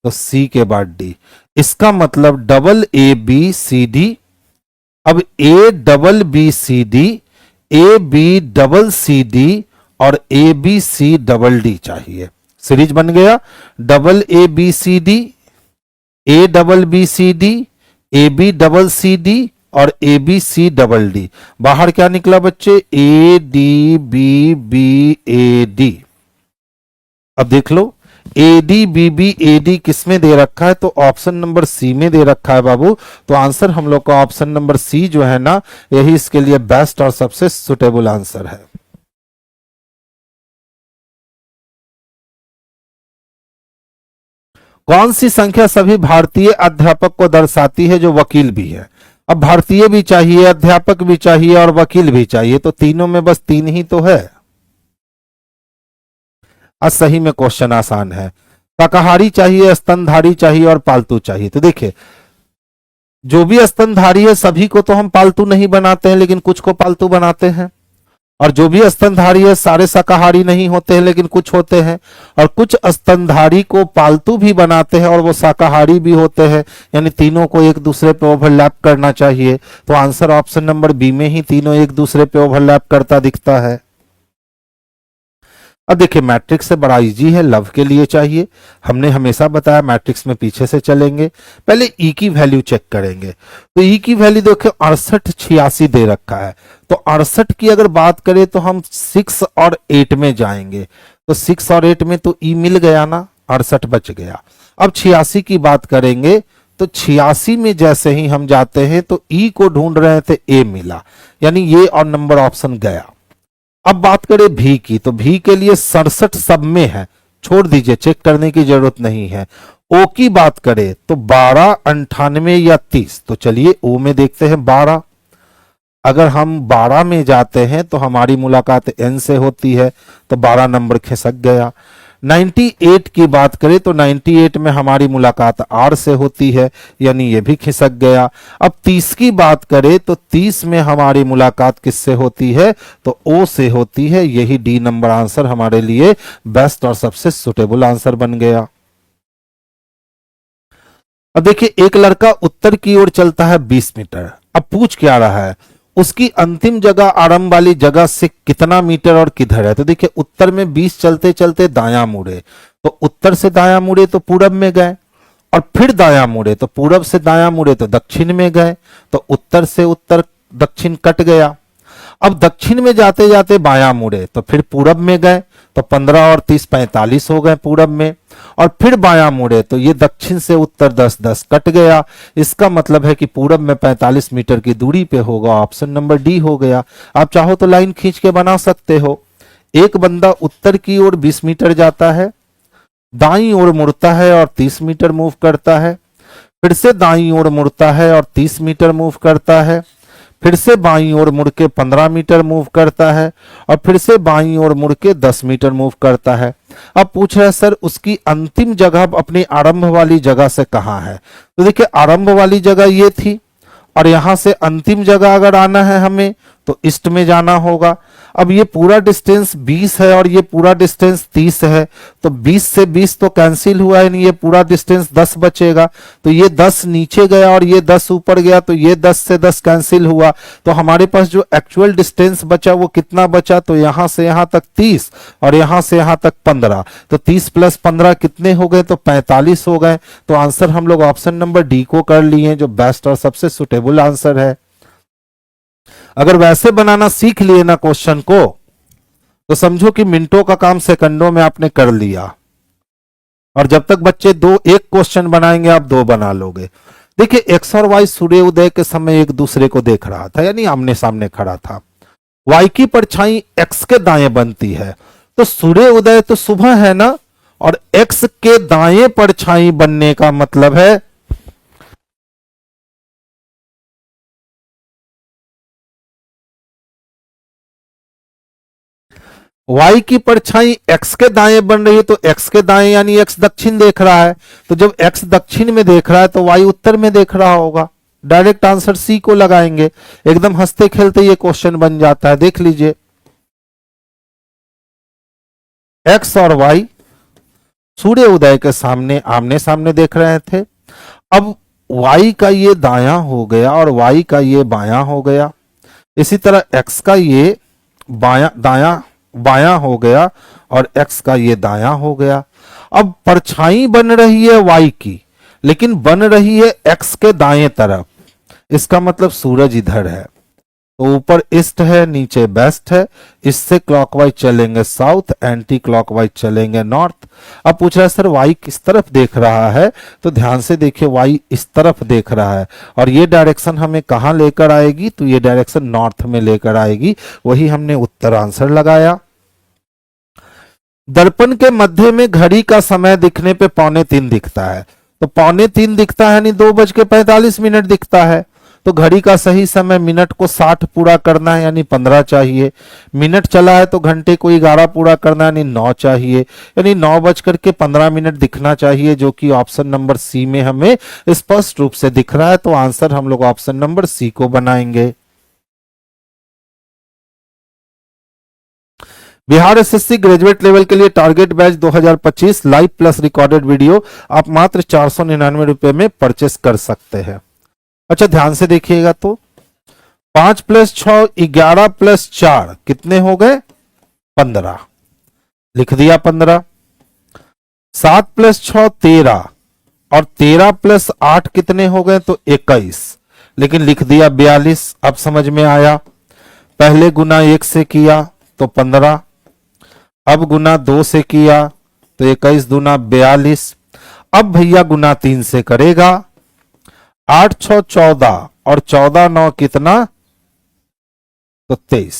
तो सी के बाद डी। इसका मतलब double A B C D. अब A double B C D, A B double C D और A B C double D चाहिए। सीरीज बन गया double A B C D, A double B C D, A B double C D और A B C double D. बाहर क्या निकला बच्चे? A D B B A D. अब देख लो A D B B A D किस में दे रखा है? तो ऑप्शन नंबर सी में दे रखा है बाबू। तो आंसर हम लोग का ऑप्शन नंबर सी जो है ना, यही इसके लिए बेस्ट और सबसे सुटेबल आंसर है। कौन सी संख्या सभी भारतीय अध्यापक को दर्शाती है जो वकील भी है? अब भारतीय भी चाहिए, अध्यापक भी चाहिए और वकील भी चाहिए, तो तीनों में बस तीन ही तो है। आज सही में क्वेश्चन आसान है। शाकाहारी चाहिए, स्तनधारी चाहिए और पालतू चाहिए। तो देखिए जो भी स्तनधारी है सभी को तो हम पालतू नहीं बनाते हैं, लेकिन कुछ को पालतू बनाते हैं। और जो भी स्तनधारी है सारे शाकाहारी नहीं होते हैं, लेकिन कुछ होते हैं। और कुछ स्तनधारी को पालतू भी बनाते हैं और वो शाकाहारी भी होते हैं। यानी तीनों को एक दूसरे पे ओवरलैप करना चाहिए। तो आंसर ऑप्शन नंबर बी में ही तीनों एक दूसरे पे ओवरलैप करता दिखता है। अब देखिए मैट्रिक्स से बड़ा इजी है, लव के लिए चाहिए। हमने हमेशा बताया मैट्रिक्स में पीछे से चलेंगे, पहले ई की वैल्यू चेक करेंगे। तो ई की वैल्यू देखो 68 86 दे रखा है। तो 68 की अगर बात करें तो हम 6 और 8 में जाएंगे। तो 6 और 8 में तो ई मिल गया ना, 68 बच गया। अब 86 की बात करेंगे तो 86 में जैसे ही हम जाते हैं तो ई को ढूंढ रहे थे, ए मिला, यानी ये और नंबर ऑप्शन गया। अब बात करें भी की, तो भी के लिए 67 सब में है, छोड़ दीजिए, चेक करने की जरूरत नहीं है। ओ की बात करें तो 12 98 या 30। तो चलिए ओ में देखते हैं 12। अगर हम 12 में जाते हैं तो हमारी मुलाकात एन से होती है, तो 12 नंबर खिसक गया। 98 की बात करें तो 98 में हमारी मुलाकात आर से होती है, यानी ये भी खिसक गया। अब 30 की बात करें तो 30 में हमारी मुलाकात किससे होती है? तो ओ से होती है। यही डी नंबर आंसर हमारे लिए बेस्ट और सबसे सुटेबल आंसर बन गया। अब देखिए एक लड़का उत्तर की ओर चलता है 20 मीटर। अब पूछ क्या रहा है? उसकी अंतिम जगह आरंभ वाली जगह से कितना मीटर और किधर है? तो देखिए उत्तर में 20 चलते चलते दायां मुड़े, तो उत्तर से दायां मुड़े तो पूरब में गए, और फिर दायां मुड़े तो पूरब से दायां मुड़े तो दक्षिण में गए। तो उत्तर से उत्तर दक्षिण कट गया। अब दक्षिण में जाते जाते बायां मुड़े तो फिर पूरब में गए, तो 15 और 30 45 हो गए पूरब में। और फिर बायां मुड़े तो ये दक्षिण से उत्तर 10 10 कट गया। इसका मतलब है कि पूरब में 45 मीटर की दूरी पे होगा। ऑप्शन नंबर डी हो गया। आप चाहो तो लाइन खींच के बना सकते हो। एक बंदा उत्तर की ओर 20 मीटर जाता है, दाईं ओर मुड़ता है और 30 मीटर मूव करता है, फिर से दाईं ओर मुड़ता है और 30 मीटर मूव करता है, फिर से बाईं ओर मुड़ के 15 मीटर मूव करता है, और फिर से बाईं ओर मुड़ के 10 मीटर मूव करता है। अब पूछ रहा है सर उसकी अंतिम जगह अपनी आरंभ वाली जगह से कहां है? तो देखिए आरंभ वाली जगह ये थी, और यहां से अंतिम जगह अगर आना है हमें तो ईस्ट में जाना होगा। अब ये पूरा डिस्टेंस 20 है और ये पूरा डिस्टेंस 30 है, तो 20 से 20 तो कैंसिल हुआ है, नहीं ये पूरा डिस्टेंस 10 बचेगा। तो ये 10 नीचे गया और ये 10 ऊपर गया, तो ये 10 से 10 कैंसिल हुआ। तो हमारे पास जो एक्चुअल डिस्टेंस बचा वो कितना बचा? तो यहां से यहां तक 30 और यहां से यहां तक 15। तो 30 प्लस 15 कितने हो गए? तो 45 हो गए। तो आंसर हम लोग ऑप्शन नंबर डी को कर लिए, जो बेस्ट और सबसे सुटेबल आंसर है। अगर वैसे बनाना सीख लिए ना क्वेश्चन को, तो समझो कि मिनटों का काम सेकंडों में आपने कर लिया। और जब तक बच्चे एक क्वेश्चन बनाएंगे आप 2 बना लोगे। देखिए एक्स और वाई सूर्य उदय के समय एक दूसरे को देख रहा था, यानी आमने सामने खड़ा था। वाई की परछाई एक्स के दाएं बनती है, तो सूर्य उदय तो सुबह है ना, और एक्स के दाएं परछाई बनने का मतलब है y की परछाई x के दाएं बन रही है, तो x के दाएं यानी x दक्षिण देख रहा है। तो जब x दक्षिण में देख रहा है तो y उत्तर में देख रहा होगा। डायरेक्ट आंसर सी को लगाएंगे। एकदम हंसते खेलते ये क्वेश्चन बन जाता है। देख लीजिए x और y सूर्य उदय के सामने आमने सामने देख रहे थे। अब y का ये दायां हो गया और y का ये बायां हो गया, इसी तरह x का ये दायां बायां हो गया और x का ये दायां हो गया। अब परछाई बन रही है y की, लेकिन बन रही है x के दाएं तरफ, इसका मतलब सूरज इधर है, तो ऊपर ईस्ट है नीचे वेस्ट है, इससे क्लॉकवाइज चलेंगे साउथ, एंटी क्लॉकवाइज चलेंगे नॉर्थ। अब पूछ रहा है सर वाई किस तरफ देख रहा है, तो ध्यान से देखिए वाई इस तरफ देख रहा है और ये डायरेक्शन हमें कहां लेकर आएगी, तो ये डायरेक्शन नॉर्थ में लेकर आएगी, वही हमने उत्तर आंसर लगाया। दर्पण के मध्य में घड़ी का समय दिखने पे 2:45 दिखता है, तो 2:45 दिखता है यानी 2:45 दिखता है, तो घड़ी का सही समय मिनट को 60 पूरा करना है यानी 15 चाहिए। मिनट चला है तो घंटे को 11 पूरा करना है यानी 9 चाहिए, यानी 9:15 दिखना चाहिए, जो कि ऑप्शन नंबर सी में हमें स्पष्ट रूप से दिख रहा है। तो आंसर हम लोग ऑप्शन नंबर सी को बनाएंगे। बिहार एसएससी ग्रेजुएट लेवल के लिए target batch 2025 live plus recorded video आप मात्र 499 रुपए में परचेस कर सकते हैं। अच्छा ध्यान से देखिएगा, तो 5 + 6 11 + 4 कितने हो गए 15, लिख दिया 15। 7 + 6 13 और 13 + 8 कितने हो गए तो 21, लेकिन लिख दिया 42। अब समझ में आया, पहले गुना 1 से किया तो 15, अब गुना 2 से किया तो 21 दूना 42, अब भैया गुना 3 से करेगा, 8 × 6 14 और 14 9 कितना तो 23,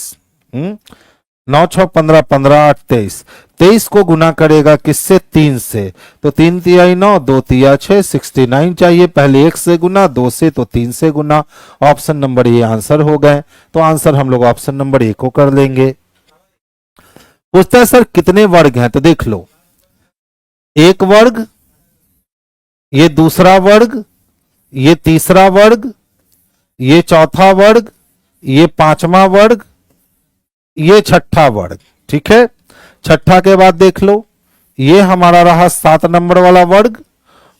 9 × 6 15 15 8 23, 23 को गुना करेगा किससे 3 से, तो 3 तिहाई 9 2 तिया 6 69 चाहिए, पहले 1 से गुना 2 से तो 3 से गुना, ऑप्शन नंबर ए आंसर हो गए। तो आंसर हम लोग ऑप्शन नंबर ए को कर लेंगे। पूछता है सर कितने वर्ग हैं, तो देख लो, एक वर्ग, ये दूसरा वर्ग, ये तीसरा वर्ग, ये चौथा वर्ग, ये पांचवा वर्ग, ये छठा वर्ग, ठीक है। छठा के बाद देख लो, ये हमारा रहा 7 नंबर वाला वर्ग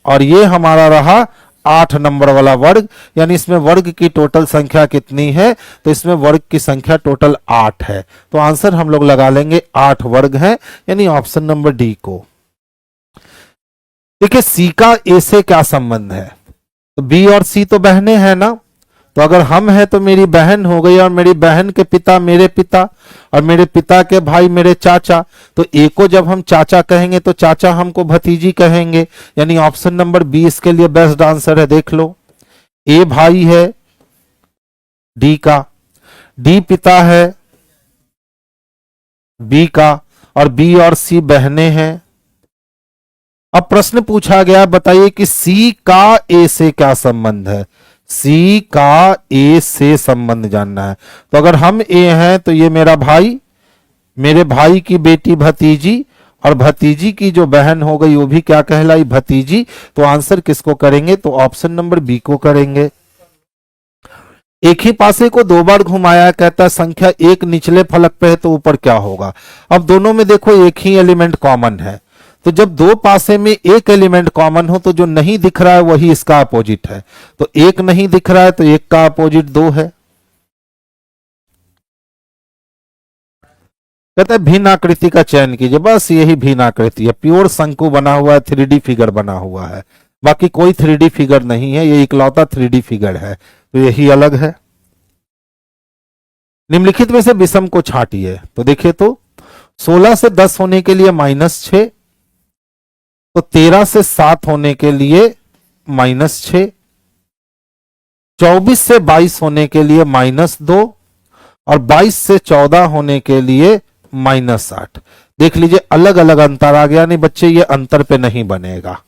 और ये हमारा रहा 8 नंबर वाला वर्ग, यानी इसमें वर्ग की टोटल संख्या कितनी है, तो इसमें वर्ग की संख्या टोटल 8 है, तो आंसर हम लोग लगा लेंगे 8 वर्ग हैं, यानी ऑप्शन नंबर डी को। देखिए सी का ए से क्या संबंध है, तो बी और सी तो बहनें हैं ना, तो अगर हम हैं तो मेरी बहन हो गई और मेरी बहन के पिता मेरे पिता और मेरे पिता के भाई मेरे चाचा, तो ए को जब हम चाचा कहेंगे तो चाचा हमको भतीजी कहेंगे, यानी ऑप्शन नंबर बी इसके लिए बेस्ट आंसर है। देख लो, ए भाई है डी का, डी पिता है बी का और बी और सी बहनें हैं। अब प्रश्न पूछा गया, बताइए कि सी का ए से क्या संबंध है, सी का ए से संबंध जानना है। तो अगर हम ए हैं तो ये मेरा भाई, मेरे भाई की बेटी भतीजी और भतीजी की जो बहन हो गई वो भी क्या कहलाई भतीजी, तो आंसर किसको करेंगे, तो ऑप्शन नंबर बी को करेंगे। एक ही पासे को 2 बार घुमाया, कहता है संख्या 1 निचले फलक पे है तो ऊपर क्या होगा। अब दोनों में देखो एक ही एलिमेंट कॉमन है, तो जब 2 पासे में एक एलिमेंट कॉमन हो तो जो नहीं दिख रहा है वही इसका अपोजिट है, तो 1 नहीं दिख रहा है तो 1 का अपोजिट 2 है। कहता है भिन्न आकृति का चयन कीजिए, बस यही भिन्न आकृति है, प्योर शंकु बना हुआ है, 3D फिगर बना हुआ है, बाकी कोई 3D फिगर नहीं है, ये इकलौता 3D फिगर है, तो यही अलग है। निम्नलिखित में से विषम को छांटिए, तो देखिए तो 16 से 10 होने के लिए -6, तो 13 से 7 होने के लिए -6, 24 से 22 होने के लिए -2 और 22 से 14 होने के लिए -8। देख लीजिए अलग अलग अंतर आ गया, नहीं बच्चे ये अंतर पे नहीं बनेगा,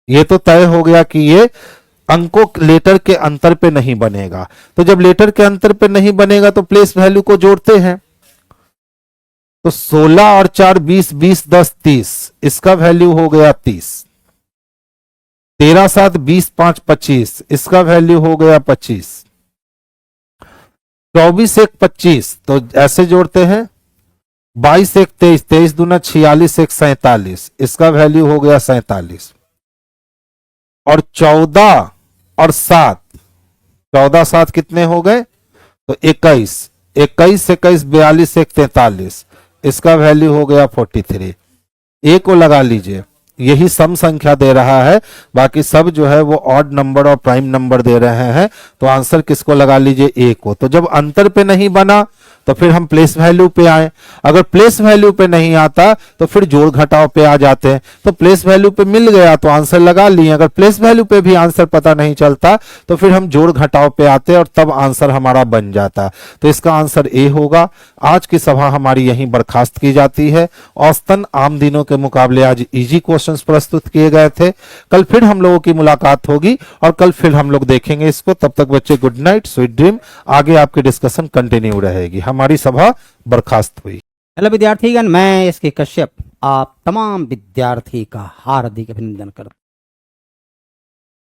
ये तो तय हो गया कि ये अंकों लेटर के अंतर पे नहीं बनेगा। तो जब लेटर के अंतर पे नहीं बनेगा तो प्लेस वैल्यू को जोड़ते हैं, तो 16 और 4 20, 20 10 30, इसका वैल्यू हो गया 30, 13 7 20 5 25, इसका वैल्यू हो गया 25, 24 1 25, तो ऐसे जोड़ते हैं 22 एक 23, 23 दूना 46 एक 47, इसका वैल्यू हो गया 47। और 14 और 7, 14 7 कितने हो गए? तो 21, 21 21 42 एक 43, इसका वैल्यू हो गया 43। ए को लगा लीजिए, यही सम संख्या दे रहा है, बाकी सब जो है वो ऑड नंबर और प्राइम नंबर दे रहे हैं। तो आंसर किसको लगा लीजिए? ए को। तो जब अंतर पे नहीं बना तो फिर हम प्लेस वैल्यू पे आए, अगर प्लेस वैल्यू पे नहीं आता तो फिर जोड़ घटाव पे आ जाते हैं। तो प्लेस वैल्यू पे मिल गया तो आंसर लगा लिए, अगर प्लेस वैल्यू पे भी आंसर पता नहीं चलता तो फिर हम जोड़ घटाव पे आते और तब आंसर हमारा बन जाता। तो इसका आंसर ए होगा। आज की सभा हमारी यहीं बर्खास्त की जाती है। औसतन आम दिनों के मुकाबले आज इजी क्वेश्चंस प्रस्तुत किए गए थे। कल फिर हम लोगों की मुलाकात होगी और कल फिर हम लोग देखेंगे इसको। तब तक बच्चे गुड नाइट, स्वीट ड्रीम। आगे आपकी डिस्कशन कंटिन्यू रहेगी। हमारी सभा बर्खास्त हुई। हेलो विद्यार्थीगण, मैं इसके कश्यप आप तमाम विद्यार्थी का हार्दिक अभिनंदन करता हूं।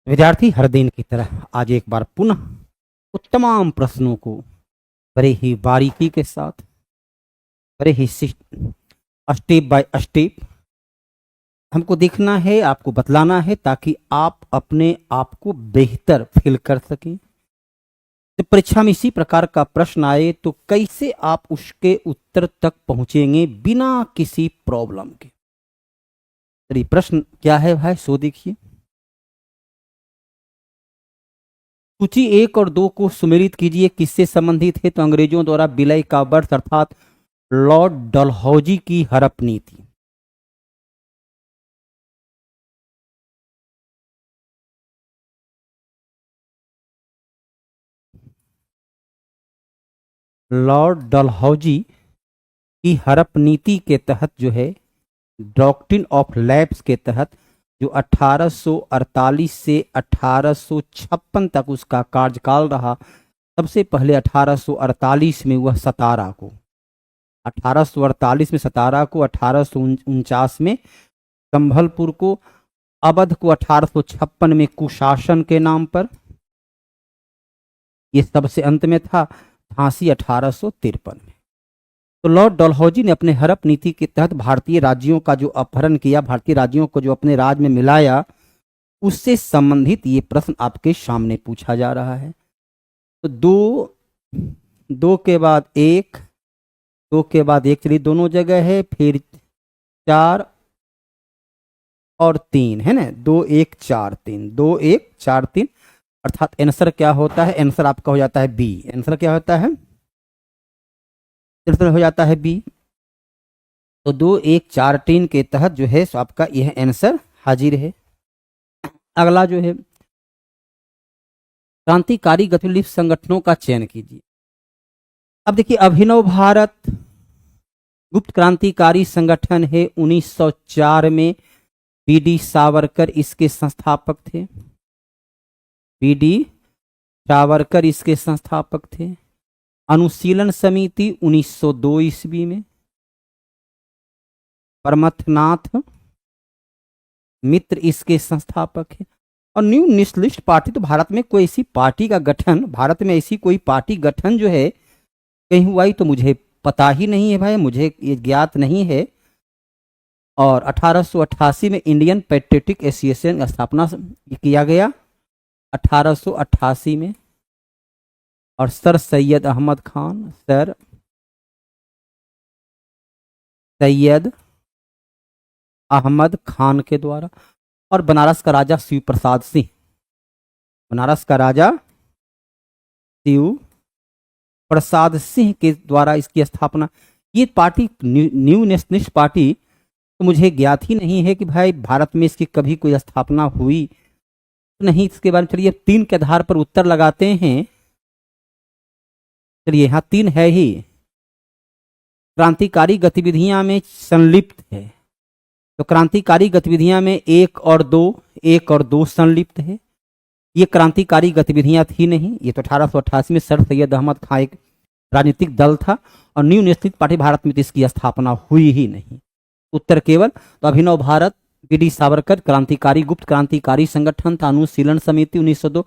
विद्यार्थी हर दिन की तरह आज एक बार पुनः उन तमाम प्रश्नों को बड़े ही बारीकी के साथ, बड़े ही स्टेप बाय स्टेप हमको देखना है, आपको बतलाना है, ताकि आप अपने आप को बेहतर फील कर सकें। जब परीक्षा में इसी प्रकार का प्रश्न आए तो कैसे आप उसके उत्तर तक पहुंचेंगे बिना किसी प्रॉब्लम के। चलिए प्रश्न क्या है भाई, सो देखिए। सूची 1 और 2 को सुमेलित कीजिए, किससे संबंधित है? तो अंग्रेजों द्वारा विलय का वर्ष अर्थात लॉर्ड डलहौजी की हड़प नीति। लॉर्ड डलहौजी की हड़प नीति के तहत जो है, डॉक्ट्रिन ऑफ लैप्स के तहत जो 1848 से 1856 तक उसका कार्यकाल रहा। सबसे पहले 1848 में वह सतारा को, 1848 में सतारा को, 1849 में संभलपुर को, अवध को 1856 में कुशासन के नाम पर, ये सबसे अंत में था झांसी 1853 में। तो लॉर्ड डलहौजी ने अपने हड़प नीति के तहत भारतीय राज्यों का जो अपहरण किया, भारतीय राज्यों को जो अपने राज्य में मिलाया, उससे संबंधित ये प्रश्न आपके सामने पूछा जा रहा है। तो दो के बाद एक, 2 के बाद 1, चलिए दोनों जगह है, फिर 4 और 3 है ना, 2 1 4 3, 2 1 4 3, अर्थात आंसर क्या होता है? आंसर आपका हो जाता है बी। आंसर क्या होता है? आंसर हो जाता है बी। तो 2 1 4 3 के तहत जो है सो आपका यह आंसर हाजिर है। अगला जो है, क्रांतिकारी गतिविधि संगठनों का चयन कीजिए। अब देखिए, अभिनव भारत गुप्त क्रांतिकारी संगठन है। 1904 में बीडी सावरकर इसके संस्थापक थे। बीडी सावरकर इसके संस्थापक थे। अनुशीलन समिति 1902 ईस्वी में। परमथनाथ मित्र इसके संस्थापक है। और न्यू नेशनलिस्ट पार्टी, तो भारत में कोई ऐसी पार्टी का गठन, भारत में ऐसी कोई पार्टी गठन जो है कहीं हुआ ही तो मुझे पता ही नहीं है भाई, मुझे ये ज्ञात नहीं है। और 1888 में इंडियन पेट्रियोटिक एसोसिएशन का स्थापना किया गया 1888 में। और सर सैयद अहमद खान, सर सैयद अहमद खान के द्वारा। और बनारस का राजा शिव प्रसाद सिंह, बनारस का राजा शिव प्रसाद सिंह के द्वारा इसकी स्थापना। ये पार्टी न्यू नेशनलिस्ट पार्टी, तो मुझे ज्ञात ही नहीं है कि भाई भारत में इसकी कभी कोई स्थापना हुई नहीं। इसके बारे में चलिए 3 के आधार पर उत्तर लगाते हैं। चलिए यहाँ 3 है ही। क्रांतिकारी गतिविधियां में संलिप्त है, तो क्रांतिकारी गतिविधियां में 1 और 2 संलिप्त है। ये क्रांतिकारी गतिविधियां थी नहीं। ये तो 1888 में सर सैयद अहमद खान एक राजनीतिक दल था, और न्यू नेशनलिस्ट पार्टी भारत में तो इसकी स्थापना हुई ही नहीं। उत्तर केवल तो अभिनव भारत, बीडी सावरकर क्रांतिकारी गुप्त क्रांतिकारी संगठन था। अनुशीलन समिति 1902।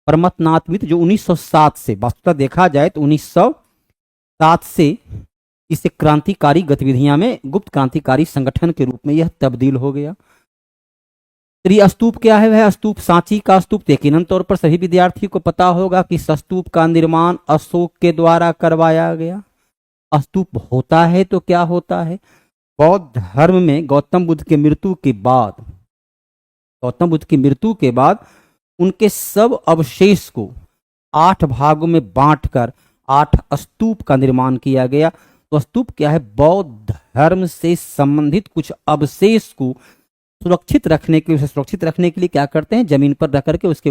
परमथनाथ मित्र जो 1907 से, वस्तुतः देखा जाए तो 1907 से इससे क्रांतिकारी गतिविधियां में गुप्त क्रांतिकारी संगठन के रूप में यह तब्दील हो गया। तो ये स्तूप क्या है? वह स्तूप सांची का स्तूप। यकीनन तौर पर सभी विद्यार्थियों को पता होगा कि इस स्तूप का निर्माण अशोक के द्वारा करवाया गया। स्तूप होता है तो क्या होता है? बौद्ध धर्म में गौतम बुद्ध की मृत्यु के बाद उनके सब अवशेष को 8 भागों में बांटकर 8 स्तूप का निर्माण किया गया। तो स्तूप क्या है? बौद्ध धर्म से संबंधित कुछ अवशेष को सुरक्षित रखने के लिए, सुरक्षित रखने के लिए क्या करते हैं? जमीन पर रख करके उसके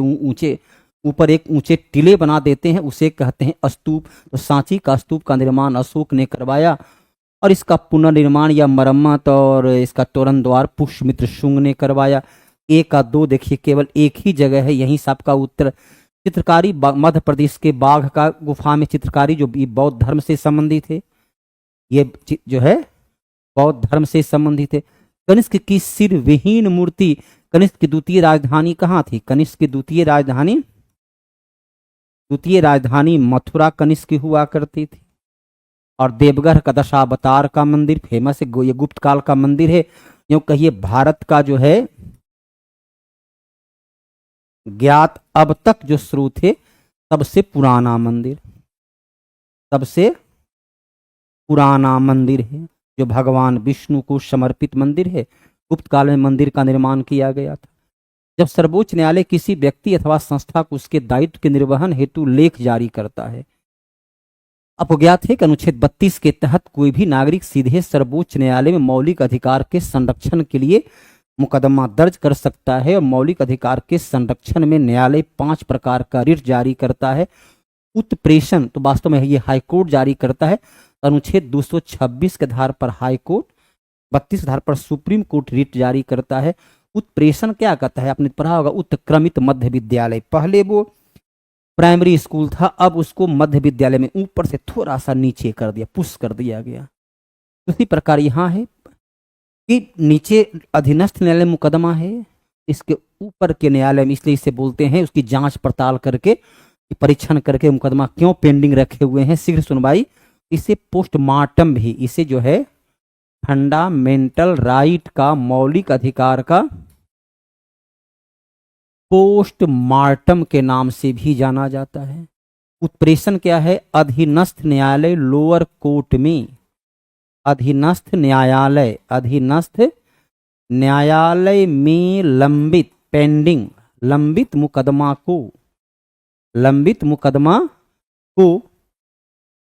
ऊपर एक ऊंचे टीले बना देते हैं, उसे कहते हैं स्तूप। तो सांची का स्तूप का निर्माण अशोक ने करवाया और इसका पुनर्निर्माण या मरम्मत और इसका तोरण द्वार पुष्यमित्र शुंग ने करवाया। 1 का 2 देखिए, केवल एक ही जगह है, यहीं सबका उत्तर। चित्रकारी मध्य प्रदेश के बाघ का गुफा में चित्रकारी, जो बौद्ध धर्म से संबंधित है, ये जो है बौद्ध धर्म से संबंधित है। कनिष्क की सिर विहीन मूर्ति। कनिष्क की द्वितीय राजधानी कहाँ थी? कनिष्क की द्वितीय राजधानी मथुरा कनिष्क की हुआ करती थी। और देवगढ़ का दशावतार का मंदिर फेमस है, ये गुप्त काल का मंदिर है। यूं कहिए भारत का जो है ज्ञात अब तक जो स्रोत है सबसे पुराना मंदिर है, जो भगवान विष्णु को समर्पित मंदिर है। गुप्त काल में मंदिर का निर्माण किया गया था। जब सर्वोच्च न्यायालय किसी व्यक्ति अथवा संस्था को उसके दायित्व के निर्वहन हेतु लेख जारी करता है, आपको ज्ञात है कि अनुच्छेद 32 के तहत कोई भी नागरिक सीधे सर्वोच्च न्यायालय में मौलिक अधिकार के संरक्षण के लिए मुकदमा दर्ज कर सकता है। और मौलिक अधिकार के संरक्षण में न्यायालय 5 प्रकार का रिट जारी करता है। उत्प्रेषण तो वास्तव में ये हाईकोर्ट जारी करता है। अनुच्छेद 226 के आधार पर हाईकोर्ट, 32 के आधार पर सुप्रीम कोर्ट रिट जारी करता है। उत्प्रेषण क्या कहता है? आपने पढ़ा होगा, उत्क्रमित मध्य विद्यालय। पहले वो प्राइमरी स्कूल था, अब उसको मध्य विद्यालय में ऊपर से थोड़ा सा नीचे कर दिया, पुश कर दिया गया। उसी प्रकार यहाँ है कि नीचे अधीनस्थ न्यायालय मुकदमा है, इसके ऊपर के न्यायालय में, इसलिए इसे बोलते हैं, उसकी जांच पड़ताल करके, परीक्षण करके मुकदमा क्यों पेंडिंग रखे हुए हैं, शीघ्र सुनवाई। इसे पोस्टमार्टम भी, इसे जो है फंडामेंटल राइट का, मौलिक अधिकार का पोस्टमार्टम के नाम से भी जाना जाता है। उत्प्रेषण क्या है? अधीनस्थ न्यायालय लोअर कोर्ट में, अधीनस्थ न्यायालय में लंबित, पेंडिंग, लंबित मुकदमा को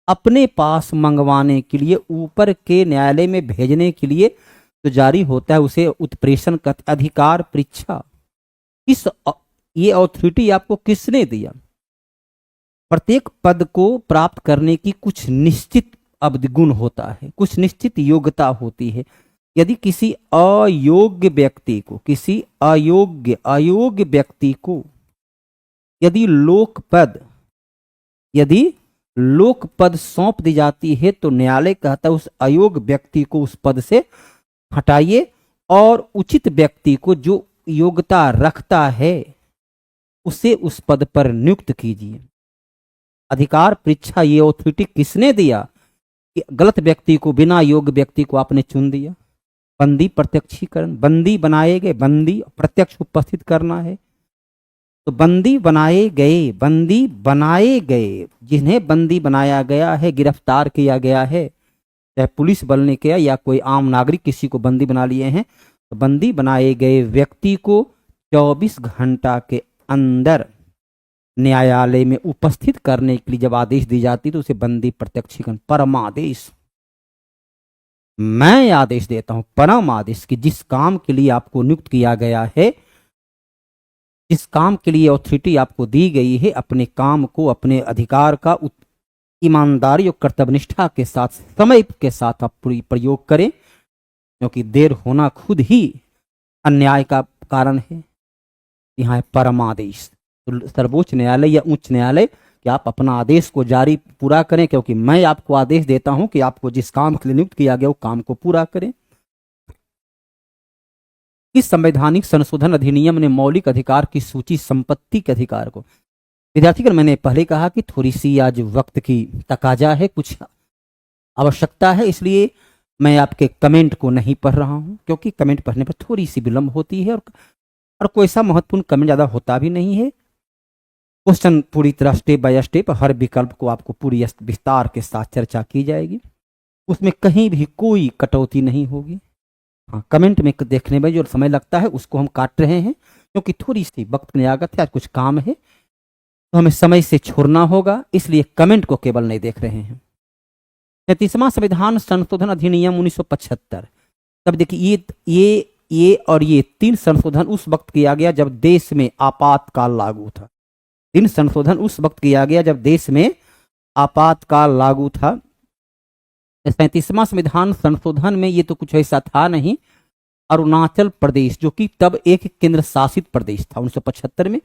अपने पास मंगवाने के लिए, ऊपर के न्यायालय में भेजने के लिए जो जारी होता है उसे उत्प्रेषण का अधिकार परीक्षा। ये अथॉरिटी आपको किसने दिया? प्रत्येक पद को प्राप्त करने की कुछ निश्चित अवधिगुण होता है, कुछ निश्चित योग्यता होती है। यदि किसी अयोग्य व्यक्ति को यदि लोक पद सौंप दी जाती है तो न्यायालय कहता है उस अयोग्य व्यक्ति को उस पद से हटाइए और उचित व्यक्ति को जो योग्यता रखता है उसे उस पद पर नियुक्त कीजिए। अधिकार परीक्षा ये अथॉरिटी किसने दिया? कि गलत व्यक्ति को, बिना योग्य व्यक्ति को आपने चुन दिया। बंदी प्रत्यक्षीकरण, बंदी बनाए गए, बंदी प्रत्यक्ष उपस्थित करना है तो बंदी बनाए गए, जिन्हें बंदी बनाया गया है, गिरफ्तार किया गया है, चाहे पुलिस बल ने किया या कोई आम नागरिक किसी को बंदी बना लिए हैं, तो बंदी बनाए गए व्यक्ति को 24 घंटा के अंदर न्यायालय में उपस्थित करने के लिए जब आदेश दी जाती तो उसे बंदी प्रत्यक्षीकरण, परमादेश। मैं आदेश देता हूं, परम आदेश, कि जिस काम के लिए आपको नियुक्त किया गया है, जिस काम के लिए अथॉरिटी आपको दी गई है, अपने काम को, अपने अधिकार का ईमानदारी और कर्तव्यनिष्ठा के साथ, समय के साथ आप प्रयोग करें, क्योंकि देर होना खुद ही अन्याय का कारण है। यहाँ है परमादेश। तो सर्वोच्च न्यायालय या उच्च न्यायालय कि आप अपना आदेश को जारी पूरा करें, क्योंकि मैं आपको आदेश देता हूं कि आपको जिस काम के लिए नियुक्त किया गया वो काम को पूरा करें। इस संवैधानिक संशोधन अधिनियम ने मौलिक अधिकार की सूची संपत्ति के अधिकार को, विद्यार्थीगण मैंने पहले कहा कि थोड़ी सी आज वक्त की तकाजा है, कुछ आवश्यकता है, इसलिए मैं आपके कमेंट को नहीं पढ़ रहा हूं, क्योंकि कमेंट पढ़ने पर थोड़ी सी विलंब होती है और कोई सा महत्वपूर्ण कमेंट ज़्यादा होता भी नहीं है। क्वेश्चन पूरी तरह स्टेप बाय स्टेप हर विकल्प को आपको पूरी विस्तार के साथ चर्चा की जाएगी, उसमें कहीं भी कोई कटौती नहीं होगी। हाँ, कमेंट में देखने में जो समय लगता है उसको हम काट रहे हैं, क्योंकि थोड़ी सी वक्त में आगत है, आज कुछ काम है तो हमें समय से छोड़ना होगा, इसलिए कमेंट को केवल नहीं देख रहे हैं। 33वां संविधान संशोधन अधिनियम 1975। तब देखिए ये और ये 3 संशोधन उस वक्त किया गया जब देश में आपातकाल लागू था। 3 संशोधन उस वक्त किया गया जब देश में आपातकाल लागू था। 37वां संविधान संशोधन में ये तो कुछ ऐसा था नहीं। अरुणाचल प्रदेश, जो कि तब एक केंद्र शासित प्रदेश था 1975 में,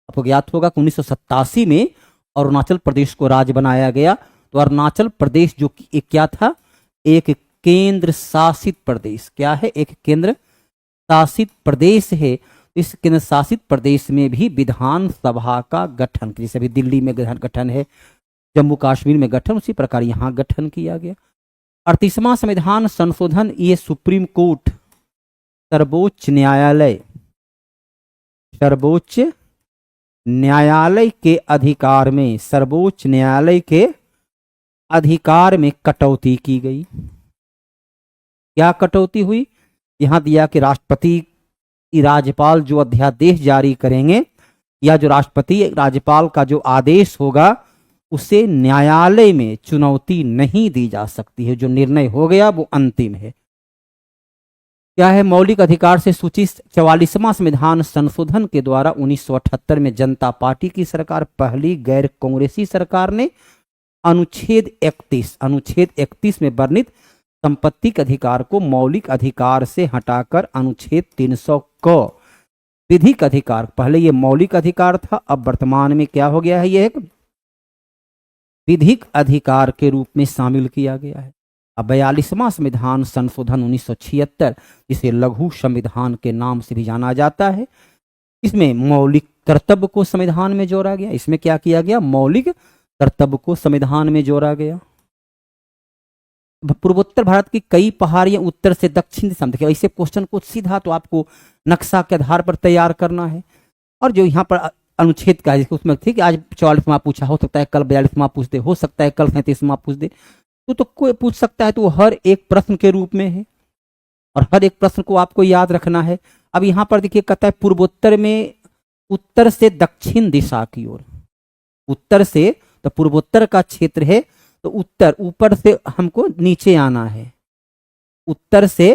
आपको ज्ञात होगा कि 1987 में अरुणाचल प्रदेश को राज्य बनाया गया। तो अरुणाचल प्रदेश जो कि एक क्या था, एक केंद्र शासित प्रदेश। क्या है? एक केंद्र शासित प्रदेश है। इस केंद्र शासित प्रदेश में भी विधानसभा का गठन, जैसे अभी दिल्ली में गठन है, जम्मू कश्मीर में गठन, उसी प्रकार यहाँ गठन किया गया। 38वां संविधान संशोधन, ये सुप्रीम कोर्ट, सर्वोच्च न्यायालय के अधिकार में, सर्वोच्च न्यायालय के अधिकार में कटौती की गई। क्या कटौती हुई? यहां दिया कि राष्ट्रपति, राज्यपाल जो अध्यादेश जारी करेंगे या जो राष्ट्रपति राज्यपाल का जो आदेश होगा उसे न्यायालय में चुनौती नहीं दी जा सकती है। जो निर्णय हो गया वो अंतिम है। क्या है? मौलिक अधिकार से सूचित 44वां संविधान संशोधन के द्वारा 1978 में जनता पार्टी की सरकार, पहली गैर कांग्रेसी सरकार ने अनुच्छेद 31 में वर्णित संपत्ति के अधिकार को मौलिक अधिकार से हटाकर अनुच्छेद 300 को विधिक अधिकार, पहले ये मौलिक अधिकार था, अब वर्तमान में क्या हो गया है, ये एक विधिक अधिकार के रूप में शामिल किया गया है। अब 42वां संविधान संशोधन 1976, जिसे लघु संविधान के नाम से भी जाना जाता है, इसमें मौलिक कर्तव्य को संविधान में जोड़ा गया। इसमें क्या किया गया? मौलिक कर्तव्य को संविधान में जोड़ा गया। पूर्वोत्तर भारत की कई पहाड़ियां उत्तर से दक्षिण दिशा में, देखिए ऐसे क्वेश्चन को सीधा तो आपको नक्शा के आधार पर तैयार करना है। और जो यहाँ पर अनुच्छेद का है, उसमें थी कि आज 44वां पूछा, हो सकता है कल 42वां पूछ दे, हो सकता है कल 37वां पूछ दे, तो कोई पूछ सकता है। तो वो हर एक प्रश्न के रूप में है और हर एक प्रश्न को आपको याद रखना है। अब यहाँ पर देखिए कहता है पूर्वोत्तर में उत्तर से दक्षिण दिशा की ओर, उत्तर से तो पूर्वोत्तर का क्षेत्र है, तो उत्तर ऊपर से हमको नीचे आना है, उत्तर से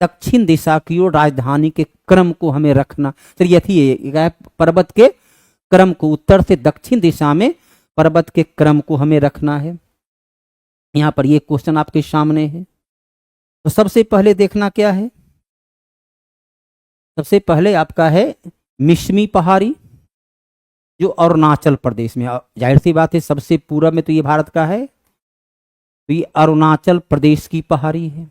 दक्षिण दिशा की ओर राजधानी के क्रम को हमें रखना। चलिए यही पर्वत के क्रम को, उत्तर से दक्षिण दिशा में पर्वत के क्रम को हमें रखना है। यहाँ पर ये क्वेश्चन आपके सामने है। तो सबसे पहले देखना क्या है, सबसे पहले आपका है मिश्मी पहाड़ी, जो अरुणाचल प्रदेश में, जाहिर सी बात है सबसे पूर्व में तो ये भारत का है, तो ये अरुणाचल प्रदेश की पहाड़ी है।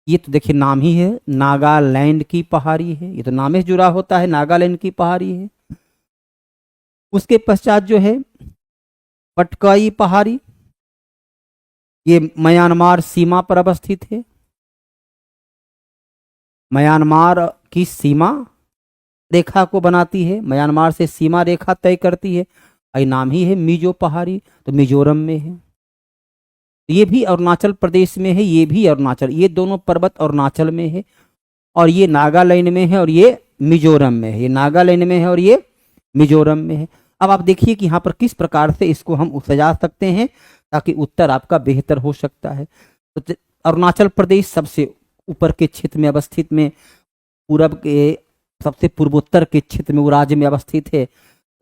ये तो देखिए नाम ही है, नागालैंड की पहाड़ी है, ये तो नाम से जुड़ा होता है, नागालैंड की पहाड़ी है। उसके पश्चात जो है पटकाई पहाड़ी, ये म्यांमार सीमा पर अवस्थित है, म्यांमार की सीमा रेखा को बनाती है, म्यांमार से सीमा रेखा तय करती है। ये नाम ही है मिजो पहाड़ी, तो मिजोरम में है। ये भी अरुणाचल प्रदेश में है, ये भी अरुणाचल, ये दोनों पर्वत अरुणाचल में है, और ये नागालैंड में है और ये मिजोरम में है, ये नागालैंड में है और ये मिजोरम में है। अब आप देखिए कि यहाँ पर किस प्रकार से इसको हम सजा सकते हैं ताकि उत्तर आपका बेहतर हो सकता है। तो अरुणाचल प्रदेश सबसे ऊपर के क्षेत्र में अवस्थित में, पूरब के सबसे पूर्वोत्तर के क्षेत्र में वो राज्य में अवस्थित है।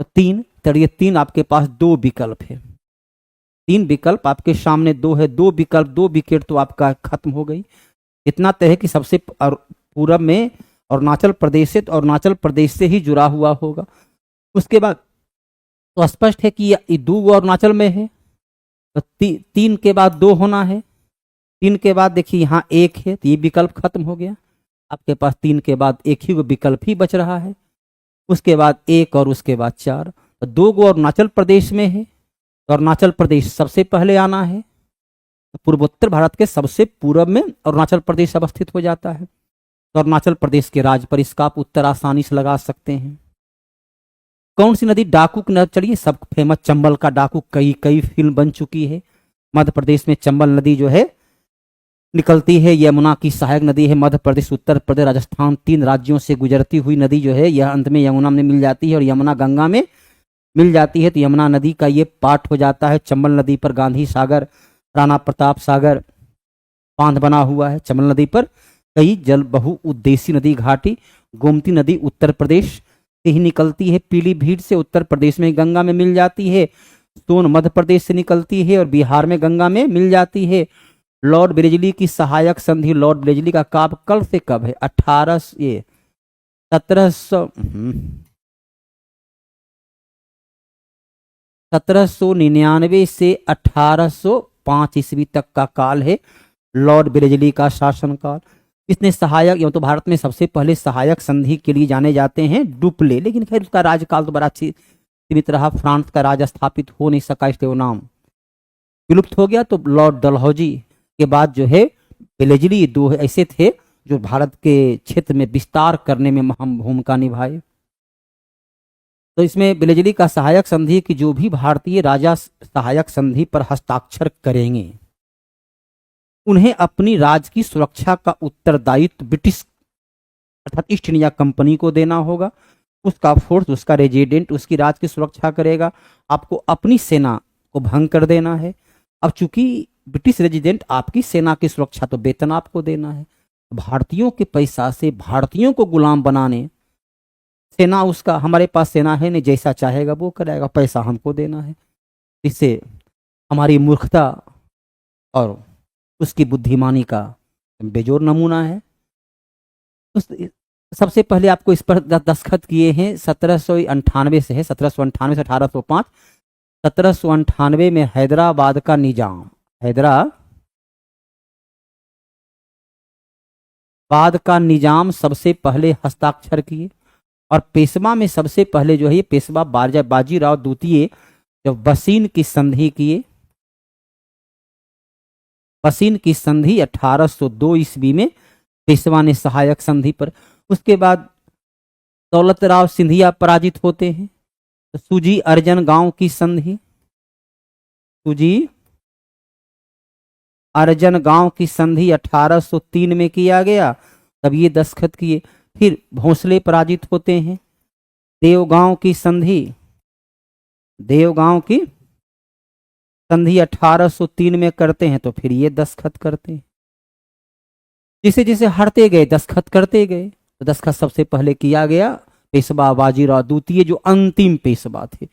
तो तीन आपके पास 2 विकल्प है, 3 विकल्प आपके सामने 2 है, 2 विकल्प 2 विकेट तो आपका खत्म हो गई। इतना तय है कि सबसे पूरब में अरुणाचल प्रदेश है, तो अरुणाचल प्रदेश से ही जुड़ा हुआ होगा। उसके बाद तो स्पष्ट है कि ये 2 अरुणाचल में है, तो 3 के बाद 2 होना है, 3 के बाद देखिए यहाँ 1 है, तो ये विकल्प खत्म हो गया। आपके पास 3 के बाद एक ही विकल्प ही बच रहा है, उसके बाद 1 और उसके बाद 4। तो 2 अरुणाचल प्रदेश में है, तो अरुणाचल प्रदेश सबसे पहले आना है। पूर्वोत्तर भारत के सबसे पूर्व में अरुणाचल प्रदेश अवस्थित हो जाता है। तो अरुणाचल प्रदेश के राज्य पर इसका आप उत्तर आसानी से लगा सकते हैं। कौन सी नदी डाकू की नदी? चलिए, सब फेमस चंबल का डाकू, कई कई फिल्म बन चुकी है। मध्य प्रदेश में चंबल नदी जो है निकलती है, यमुना की सहायक नदी है। मध्य प्रदेश, उत्तर प्रदेश, राजस्थान, 3 राज्यों से गुजरती हुई नदी जो है यह अंत में यमुना में मिल जाती है और यमुना गंगा में मिल जाती है। तो यमुना नदी का ये पार्ट हो जाता है। चंबल नदी पर गांधी सागर, राणा प्रताप सागर बांध बना हुआ है। चंबल नदी पर कई जल बहुउद्देशीय नदी घाटी। गोमती नदी उत्तर प्रदेश से ही निकलती है, पीलीभीत से उत्तर प्रदेश में गंगा में मिल जाती है। सोन मध्य प्रदेश से निकलती है और बिहार में गंगा में मिल जाती है। लॉर्ड ब्लेजली की सहायक संधि, लॉर्ड ब्लेजली का काव्य कब से कब है? 1799 से 1805 ईस्वी तक का काल है लॉर्ड ब्लेजली का शासनकाल। इसने सहायक, यूं तो भारत में सबसे पहले सहायक संधि के लिए जाने जाते हैं डुप्ले, लेकिन खैर उसका राज्यकाल तो बड़ा सीमित रहा। फ्रांस का राज स्थापित हो नहीं सका, इसलिए वो नाम विलुप्त हो गया। तो लॉर्ड डलहौजी के बाद जो है ब्लेजली 2 ऐसे थे जो भारत के क्षेत्र में विस्तार करने में अहम भूमिका निभाए। तो इसमें ब्लेजली का सहायक संधि की जो भी भारतीय राजा सहायक संधि पर हस्ताक्षर करेंगे उन्हें अपनी राज्य की सुरक्षा का उत्तरदायित्व ब्रिटिश अर्थात ईस्ट इंडिया कंपनी को देना होगा। उसका फोर्स, उसका रेजिडेंट उसकी राज्य की सुरक्षा करेगा। आपको अपनी सेना को भंग कर देना है। अब चूंकि ब्रिटिश रेजिडेंट आपकी सेना की सुरक्षा, तो वेतन आपको देना है। भारतीयों के पैसा से भारतीयों को गुलाम बनाने, सेना उसका, हमारे पास सेना है नहीं, जैसा चाहेगा वो करेगा, पैसा हमको देना है। इससे हमारी मूर्खता और उसकी बुद्धिमानी का बेजोर नमूना है। सबसे पहले आपको इस पर दस्तखत किए हैं 1798 से है, 1798 से 1805। 1798 में हैदराबाद का निजाम, हैदराबाद का निजाम सबसे पहले हस्ताक्षर किए। और पेशवा में सबसे पहले जो है ये पेशवा बाजीराव द्वितीय जब बसीन की संधि किए, बसीन की संधि 1802 ईस्वी में पेशवा ने सहायक संधि पर। उसके बाद दौलतराव सिंधिया पराजित होते हैं। तो सूजी अर्जन गांव की संधि, सूजी अर्जन गांव की संधि 1803 में किया गया, तब ये दस्तखत किए। फिर भोसले पराजित होते हैं। देवगांव की संधि, देवगांव की संधि 1803 में करते हैं, तो फिर ये दस्तखत करते हैं। जिसे जिसे हटते गए दस्तखत करते गए। तो दस्तखत सबसे पहले किया गया पेशवा बाजीराव द्वितीय, जो अंतिम पेशवा थे।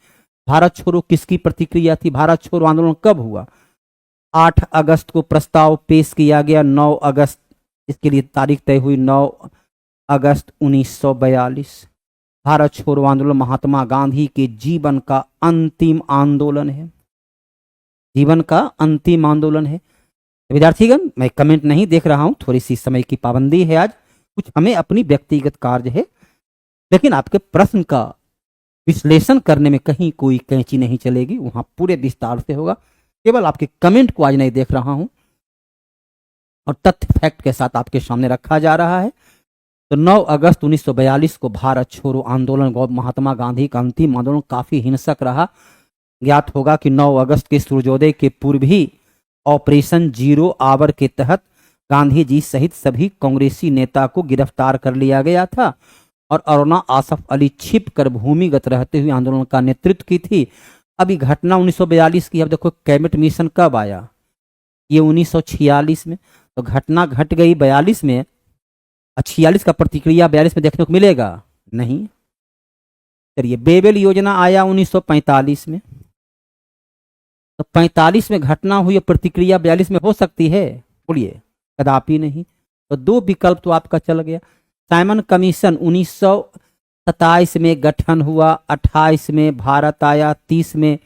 भारत छोड़ो किसकी प्रतिक्रिया थी? भारत छोड़ो आंदोलन कब हुआ? 8 अगस्त को प्रस्ताव पेश किया गया। 9 अगस्त इसके लिए तारीख तय हुई, 9 अगस्त 1942। भारत छोड़ो आंदोलन महात्मा गांधी के जीवन का अंतिम आंदोलन है, जीवन का अंतिम आंदोलन है। विद्यार्थीगण, मैं कमेंट नहीं देख रहा हूं, थोड़ी सी समय की पाबंदी है आज, कुछ हमें अपनी व्यक्तिगत कार्य है, लेकिन आपके प्रश्न का विश्लेषण करने में कहीं कोई कैंची नहीं चलेगी, वहां पूरे विस्तार से होगा। केवल आपके कमेंट को आज नहीं देख रहा हूं और तथ्य फैक्ट के साथ आपके सामने रखा जा रहा है। तो 9 अगस्त 1942 को भारत छोड़ो आंदोलन, महात्मा गांधी का अंतिम आंदोलन काफी हिंसक रहा। ज्ञात होगा कि 9 अगस्त के सूर्योदय के पूर्व ही ऑपरेशन जीरो आवर के तहत गांधी जी सहित सभी कांग्रेसी नेता को गिरफ्तार कर लिया गया था और अरुणा आसफ अली छिप कर भूमिगत रहते हुए आंदोलन का नेतृत्व की थी। अभी घटना 1942 की, अब देखो कैबिनेट मिशन कब आया? ये 1946 में। तो घटना घट गई 42 में, 46 का प्रतिक्रिया 42 में देखने को मिलेगा नहीं। चलिए, बेबेल योजना आया 1945 में, तो 45 में घटना हुई, प्रतिक्रिया 42 में हो सकती है? बोलिए, कदापि नहीं। तो 2 विकल्प तो आपका चल गया। साइमन कमीशन 1927 में गठन हुआ, 28 में भारत आया, 30 में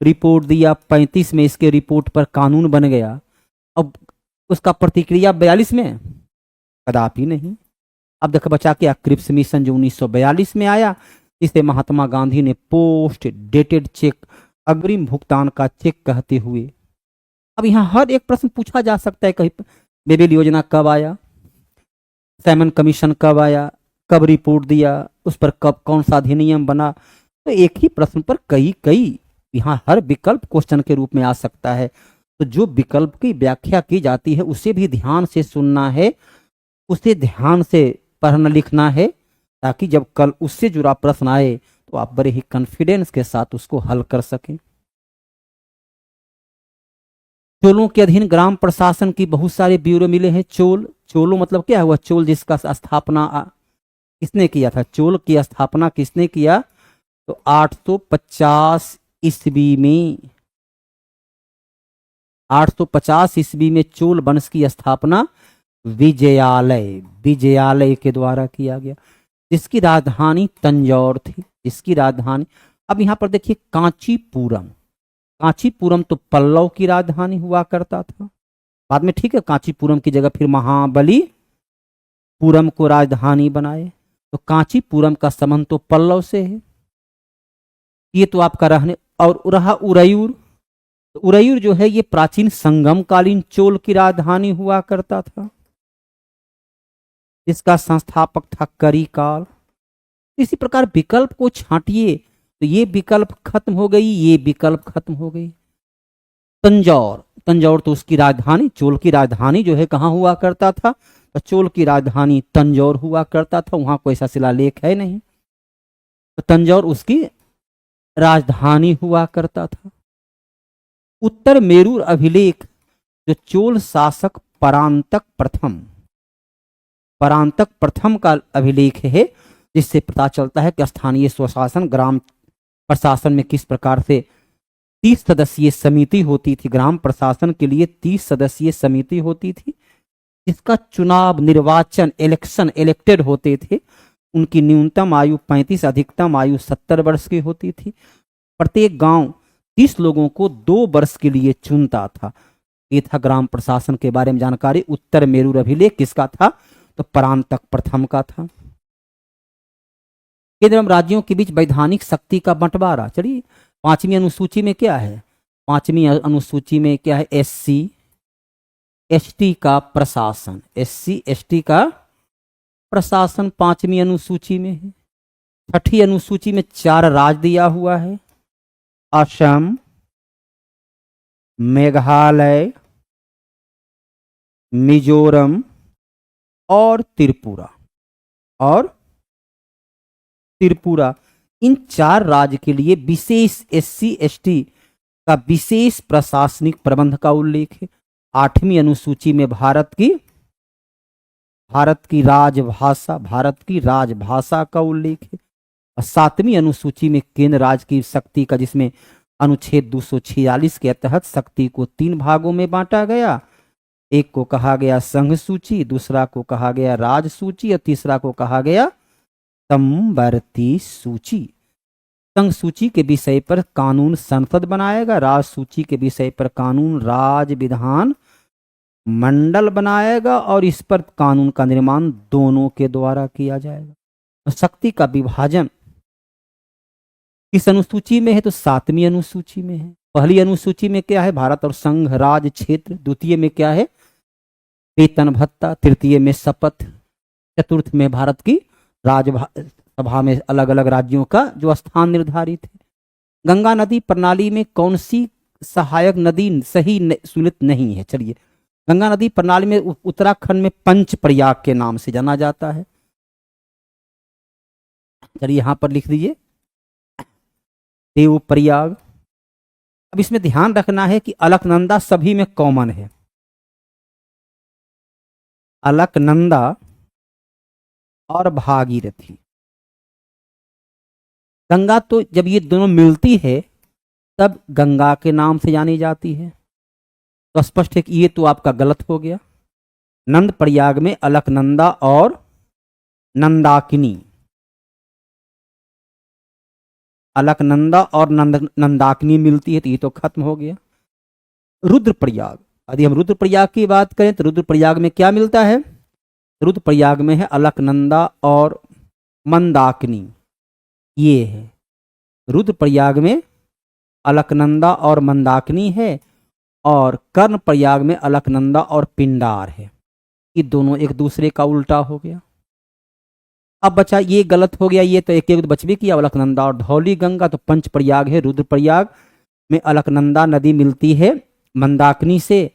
रिपोर्ट दिया, 35 में इसके रिपोर्ट पर कानून बन गया। अब उसका प्रतिक्रिया 42 में? कदापि नहीं। अब देखो बचा क्या, क्रिप्स मिशन जो 1942 में आया, इसे महात्मा गांधी ने पोस्ट डेटेड चेक, अग्रिम भुगतान का चेक कहते हुए अब यहाँ हर एक प्रश्न पूछा जा सकता है, कहीं बेबेल योजना कब आया, सैमन कमीशन कब आया, कब रिपोर्ट दिया, उस पर कब कौन सा अधिनियम बना। तो एक ही प्रश्न पर कई कई यहाँ हर विकल्प क्वेश्चन के रूप में आ सकता है। तो जो विकल्प की व्याख्या की जाती है उसे भी ध्यान से सुनना है, उसे ध्यान से पढ़ना लिखना है, ताकि जब कल उससे जुड़ा प्रश्न आए तो आप बड़े ही कॉन्फिडेंस के साथ उसको हल कर सकें। चोलों के अधीन ग्राम प्रशासन की बहुत सारे ब्यूरो मिले हैं। चोलो मतलब क्या हुआ? चोल जिसका स्थापना किसने किया था? चोल की स्थापना किसने किया? तो 850 ईस्वी में, 850 ईस्वी में चोल वंश की स्थापना विजयालय के द्वारा किया गया, जिसकी राजधानी तंजौर थी, जिसकी राजधानी। अब यहाँ पर देखिए कांचीपुरम, कांचीपुरम तो पल्लव की राजधानी हुआ करता था, बाद में ठीक है कांचीपुरम की जगह फिर महाबलीपुरम को राजधानी बनाए। तो कांचीपुरम का संबंध तो पल्लव से है, ये तो आपका रहने। और रहा उरयूर, तो उरयूर जो है ये प्राचीन संगमकालीन चोल की राजधानी हुआ करता था, इसका संस्थापक था करिकाल। इसी प्रकार विकल्प को छांटिए तो ये विकल्प खत्म हो गई, ये विकल्प खत्म हो गई। तंजौर, तंजौर तो उसकी राजधानी, चोल की राजधानी जो है कहाँ हुआ करता था? तो चोल की राजधानी तंजौर हुआ करता था, वहां कोई ऐसा शिलालेख है नहीं, तो तंजौर उसकी राजधानी हुआ करता था। उत्तर मेरूर अभिलेख जो चोल शासक परांतक प्रथम का अभिलेख है, जिससे पता चलता है कि स्थानीय स्वशासन ग्राम प्रशासन में किस प्रकार से 30 सदस्यीय समिति होती थी। ग्राम प्रशासन के लिए 30 सदस्यीय समिति होती थी, जिसका चुनाव, निर्वाचन, इलेक्टेड होते थे। उनकी न्यूनतम आयु 35, अधिकतम आयु 70 वर्ष की होती थी। प्रत्येक गांव 30 लोगों को 2 वर्ष के लिए चुनता था। ये था ग्राम प्रशासन के बारे में जानकारी। उत्तर मेरूर अभिलेख किसका था? तो परांतक प्रथम का था। केंद्र एवं राज्यों के बीच वैधानिक शक्ति का बंटवारा। चलिए 5वीं अनुसूची में क्या है? 5वीं अनुसूची में क्या है? SC ST का प्रशासन, SC ST का प्रशासन 5वीं अनुसूची में है। 6ठी अनुसूची में 4 राज्य दिया हुआ है, असम, मेघालय, मिजोरम और त्रिपुरा। इन 4 राज्य के लिए विशेष SC ST का विशेष प्रशासनिक प्रबंध का उल्लेख है। 8वीं अनुसूची में भारत की राजभाषा का उल्लेख है। और 7वीं अनुसूची में केंद्र राज्य की शक्ति का, जिसमें अनुच्छेद 246 के तहत शक्ति को 3 भागों में बांटा गया। एक को कहा गया संघ सूची, दूसरा को कहा गया राज सूची और तीसरा को कहा गया समवर्ती सूची। संघ सूची के विषय पर कानून संसद बनाएगा, राज सूची के विषय पर कानून राज विधान मंडल बनाएगा, और इस पर कानून का निर्माण दोनों के द्वारा किया जाएगा। शक्ति का विभाजन किस अनुसूची में है? तो 7वीं अनुसूची में है। पहली अनुसूची में क्या है? भारत और संघ राज क्षेत्र। द्वितीय में क्या है? वेतन भत्ता। तृतीय में शपथ। चतुर्थ में भारत की राज्यसभा में अलग अलग राज्यों का जो स्थान निर्धारित है। गंगा नदी प्रणाली में कौन सी सहायक नदी सही सुलित नहीं है? चलिए, गंगा नदी प्रणाली में उत्तराखंड में पंचप्रयाग के नाम से जाना जाता है। चलिए यहां पर लिख दीजिए देवप्रयाग। अब इसमें ध्यान रखना है कि अलकनंदा सभी में कॉमन है। अलकनंदा और भागीरथी, गंगा तो जब ये दोनों मिलती है तब गंगा के नाम से जानी जाती है। तो स्पष्ट है कि ये तो आपका गलत हो गया। नंद प्रयाग में अलकनंदा और नंदाकिनी, अलकनंदा और नंदाकिनी मिलती है, तो ये तो खत्म हो गया। रुद्रप्रयाग, यदि हम रुद्रप्रयाग की बात करें तो रुद्रप्रयाग में क्या मिलता है? रुद्रप्रयाग में है अलकनंदा और मंदाकिनी, ये है रुद्रप्रयाग में अलकनंदा और मंदाकिनी है। और कर्ण प्रयाग में अलकनंदा और पिंडार है। ये दोनों एक दूसरे का उल्टा हो गया। अब बचा ये गलत हो गया, ये तो एक एक बच भी किया, अलकनंदा और धौली गंगा। तो पंच प्रयाग है, रुद्र प्रयाग में अलकनंदा नदी मिलती है मंदाकिनी से,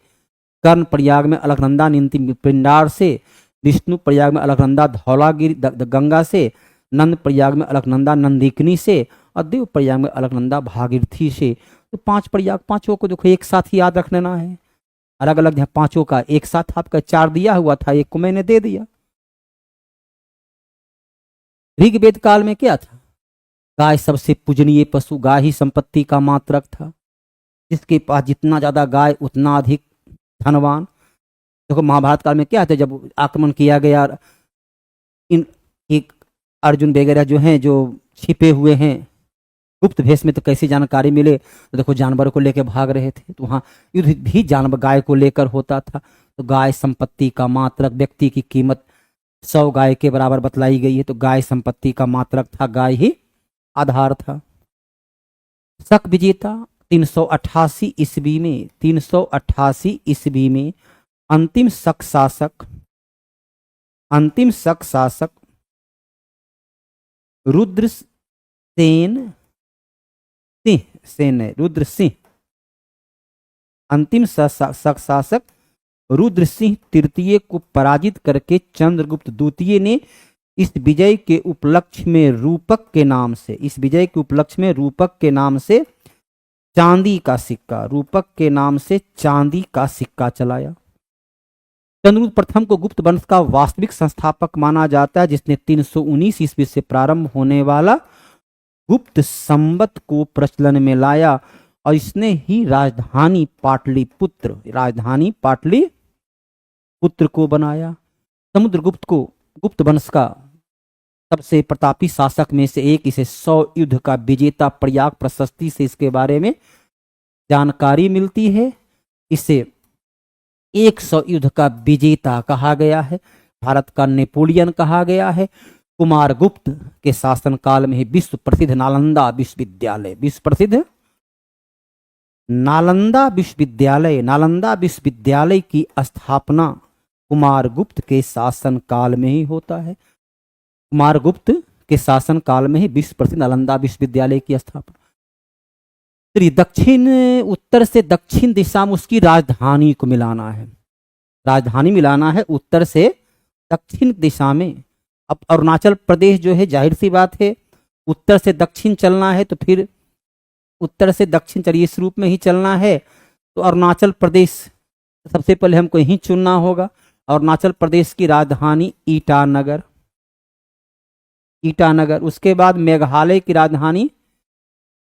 कर्ण प्रयाग में अलकनंदा मिलती पिंडार से, विष्णु प्रयाग में अलकनंदा धौलागिरी गंगा से, नंद प्रयाग में अलकनंदा नंदिकनी से, और देव प्रयाग में अलकनंदा भागीरथी से। तो पांच प्रयाग, पांचों को देखो एक साथ ही याद रख लेना है। अलग अलग यहाँ पांचों का एक साथ आपका 4 दिया हुआ था, एक को मैंने दे दिया। ऋग्वेद काल में क्या था? गाय सबसे पूजनीय पशु, गाय ही संपत्ति का मात्रक था। जिसके पास जितना ज्यादा गाय उतना अधिक धनवान। देखो महाभारत काल में क्या था, जब आक्रमण किया गया, इन एक अर्जुन वगैरह जो हैं, जो छिपे हुए हैं गुप्त भेष में, तो कैसी जानकारी मिले? तो देखो जानवर को लेकर भाग रहे थे, तो वहाँ युद्ध भी जानवर गाय को लेकर होता था। तो गाय संपत्ति का मात्रक, व्यक्ति की कीमत 100 गाय के बराबर बतलाई गई है। तो गाय संपत्ति का मात्रक था, गाय ही आधार था। शक विजेता 388 ईस्वी में, 388 ईस्वी में अंतिम शक शासक रुद्र सिंह, अंतिम शक शासक रुद्र सिंह तृतीय को पराजित करके चंद्रगुप्त द्वितीय ने इस विजय के उपलक्ष्य में रूपक के नाम से चांदी का सिक्का चलाया। चंद्रगुप्त प्रथम को गुप्त वंश का वास्तविक संस्थापक माना जाता है, जिसने 319 ईस्वी से प्रारंभ होने वाला गुप्त संवत को प्रचलन में लाया, और इसने ही राजधानी पाटलिपुत्र को बनाया। समुद्रगुप्त को गुप्त वंश का सबसे प्रतापी शासक में से एक, इसे 100 युद्ध का विजेता प्रयाग प्रशस्ति से इसके बारे में जानकारी मिलती है। इसे 100 युद्ध का विजेता कहा गया है, भारत का नेपोलियन कहा गया है। कुमार गुप्त के शासनकाल में ही विश्व प्रसिद्ध नालंदा विश्वविद्यालय की स्थापना कुमार गुप्त के शासनकाल में ही होता है। कुमार गुप्त के शासनकाल में ही विश्व प्रसिद्ध नालंदा विश्वविद्यालय की स्थापना। उत्तर से दक्षिण दिशा में उसकी राजधानी को मिलाना है, उत्तर से दक्षिण दिशा में। अब अरुणाचल प्रदेश जो है, जाहिर सी बात है उत्तर से दक्षिण चलना है, तो फिर उत्तर से दक्षिण चलिए इस रूप में ही चलना है। तो अरुणाचल प्रदेश सबसे पहले हमको यहीं चुनना होगा। अरुणाचल प्रदेश की राजधानी ईटानगर, उसके बाद मेघालय की राजधानी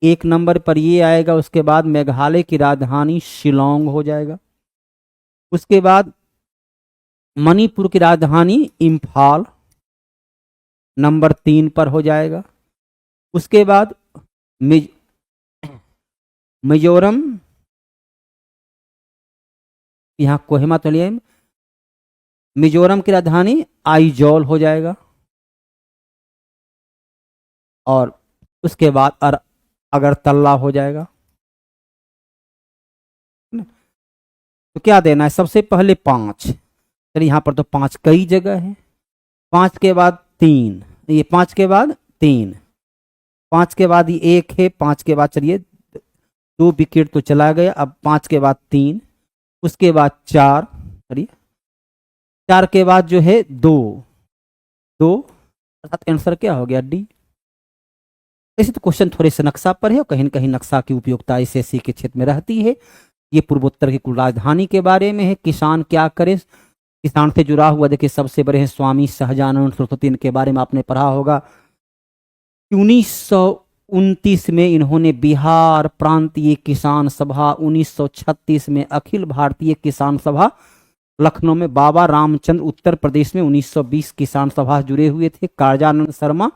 1 नंबर पर ये आएगा। उसके बाद मेघालय की राजधानी शिलोंग हो जाएगा। उसके बाद मणिपुर की राजधानी इम्फाल नंबर 3 पर हो जाएगा। उसके बाद मिजोरम, यहाँ कोहिमा तो लिए, मिजोरम की राजधानी आइजॉल हो जाएगा। और उसके बाद अगरतला हो जाएगा। तो क्या देना है? सबसे पहले 5, चलिए यहाँ पर तो 5 कई जगह है। 5 के बाद 3, ये 5 के बाद 3, 5 के बाद ये 1 है, 5 के बाद चलिए 2 विकेट तो चला गया। अब 5 के बाद 3, उसके बाद 4, चलिए 4 के बाद जो है 2, अर्थात आंसर क्या हो गया? डी। ऐसे तो क्वेश्चन थोड़े से नक्शा पर है, और कहीं न कहीं नक्शा की उपयोगिता एसएससी के क्षेत्र में रहती है। ये पूर्वोत्तर की कुल राजधानी के बारे में है। किसान क्या करे, किसान से जुड़ा हुआ देखिए सबसे बड़े हैं स्वामी सहजानंद सरस्वती, इनके बारे में आपने पढ़ा होगा। 1929 में इन्होंने बिहार प्रांतीय किसान सभा, 1936 में अखिल भारतीय किसान सभा लखनऊ में, बाबा रामचंद्र उत्तर प्रदेश में 1920 किसान सभा जुड़े हुए थे। कारजानंद शर्मा,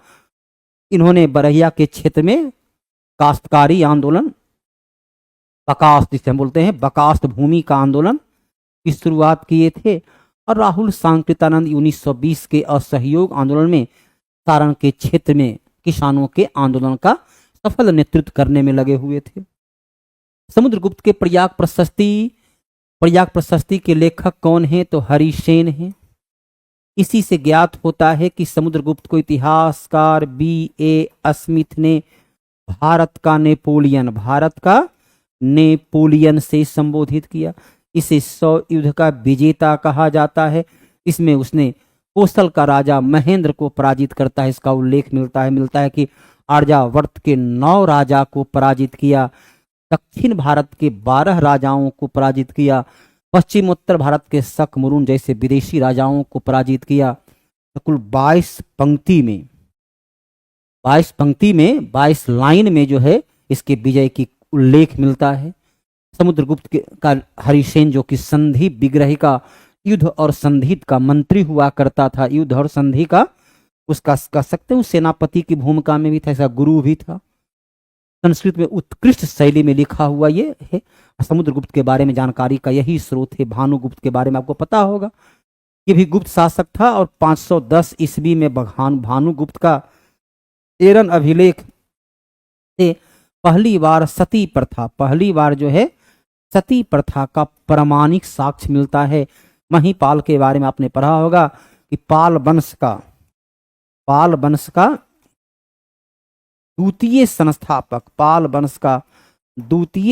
इन्होंने बरहिया के क्षेत्र में काश्तकारी आंदोलन, बकास्त जिसे हम बोलते हैं, बकास्त भूमि का आंदोलन की शुरुआत किए थे। और राहुल सांकृतानंद 1920 के असहयोग आंदोलन में सारण के क्षेत्र में किसानों के आंदोलन का सफल नेतृत्व करने में लगे हुए थे। समुद्रगुप्त के प्रयाग प्रशस्ति प्रयाग प्रशस्ति के लेखक कौन हैं? तो हरिसेन हैं। इसी से ज्ञात होता है कि समुद्रगुप्त को इतिहासकार B.A. स्मिथ ने भारत का नेपोलियन से संबोधित किया। इसे 100 युद्ध का विजेता कहा जाता है। इसमें उसने कौशल का राजा महेंद्र को पराजित करता है, इसका उल्लेख मिलता है कि आर्यावर्त के 9 राजा को पराजित किया, दक्षिण भारत के 12 राजाओं को पराजित किया, पश्चिमोत्तर भारत के शक मुरुन जैसे विदेशी राजाओं को पराजित किया। तो कुल 22 पंक्ति में 22 लाइन में जो है इसके विजय की उल्लेख मिलता है। समुद्रगुप्त का हरिसेन जो कि संधि विग्रही का, युद्ध और संधि का मंत्री हुआ करता था, युद्ध और संधि का उसका कह सकते हैं सेनापति की भूमिका में भी था, ऐसा गुरु भी था। संस्कृत में उत्कृष्ट शैली में लिखा हुआ ये है। समुद्रगुप्त के बारे में जानकारी का यही स्रोत है। भानुगुप्त के बारे में आपको पता होगा, ये भी गुप्त शासक था और 510 ईस्वी में भानुगुप्त का एरन अभिलेख से पहली बार सती प्रथा का प्रामाणिक साक्ष्य मिलता है। महीपाल के बारे में आपने पढ़ा होगा कि पाल वंश का द्वितीय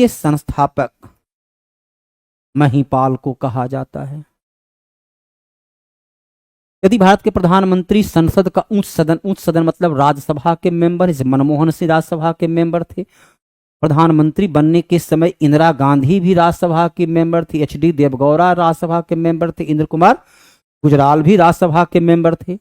संस्थापक महीपाल को कहा जाता है। यदि भारत के प्रधानमंत्री संसद का उच्च सदन मतलब राज्यसभा के मेंबर, जैसे मनमोहन सिंह राज्यसभा के मेंबर थे, प्रधानमंत्री बनने के समय इंदिरा गांधी भी राज्यसभा की मेंबर थी, HD देवगौड़ा राज्यसभा के मेंबर थे, इंद्र कुमार गुजराल भी राज्यसभा के मेंबर थे।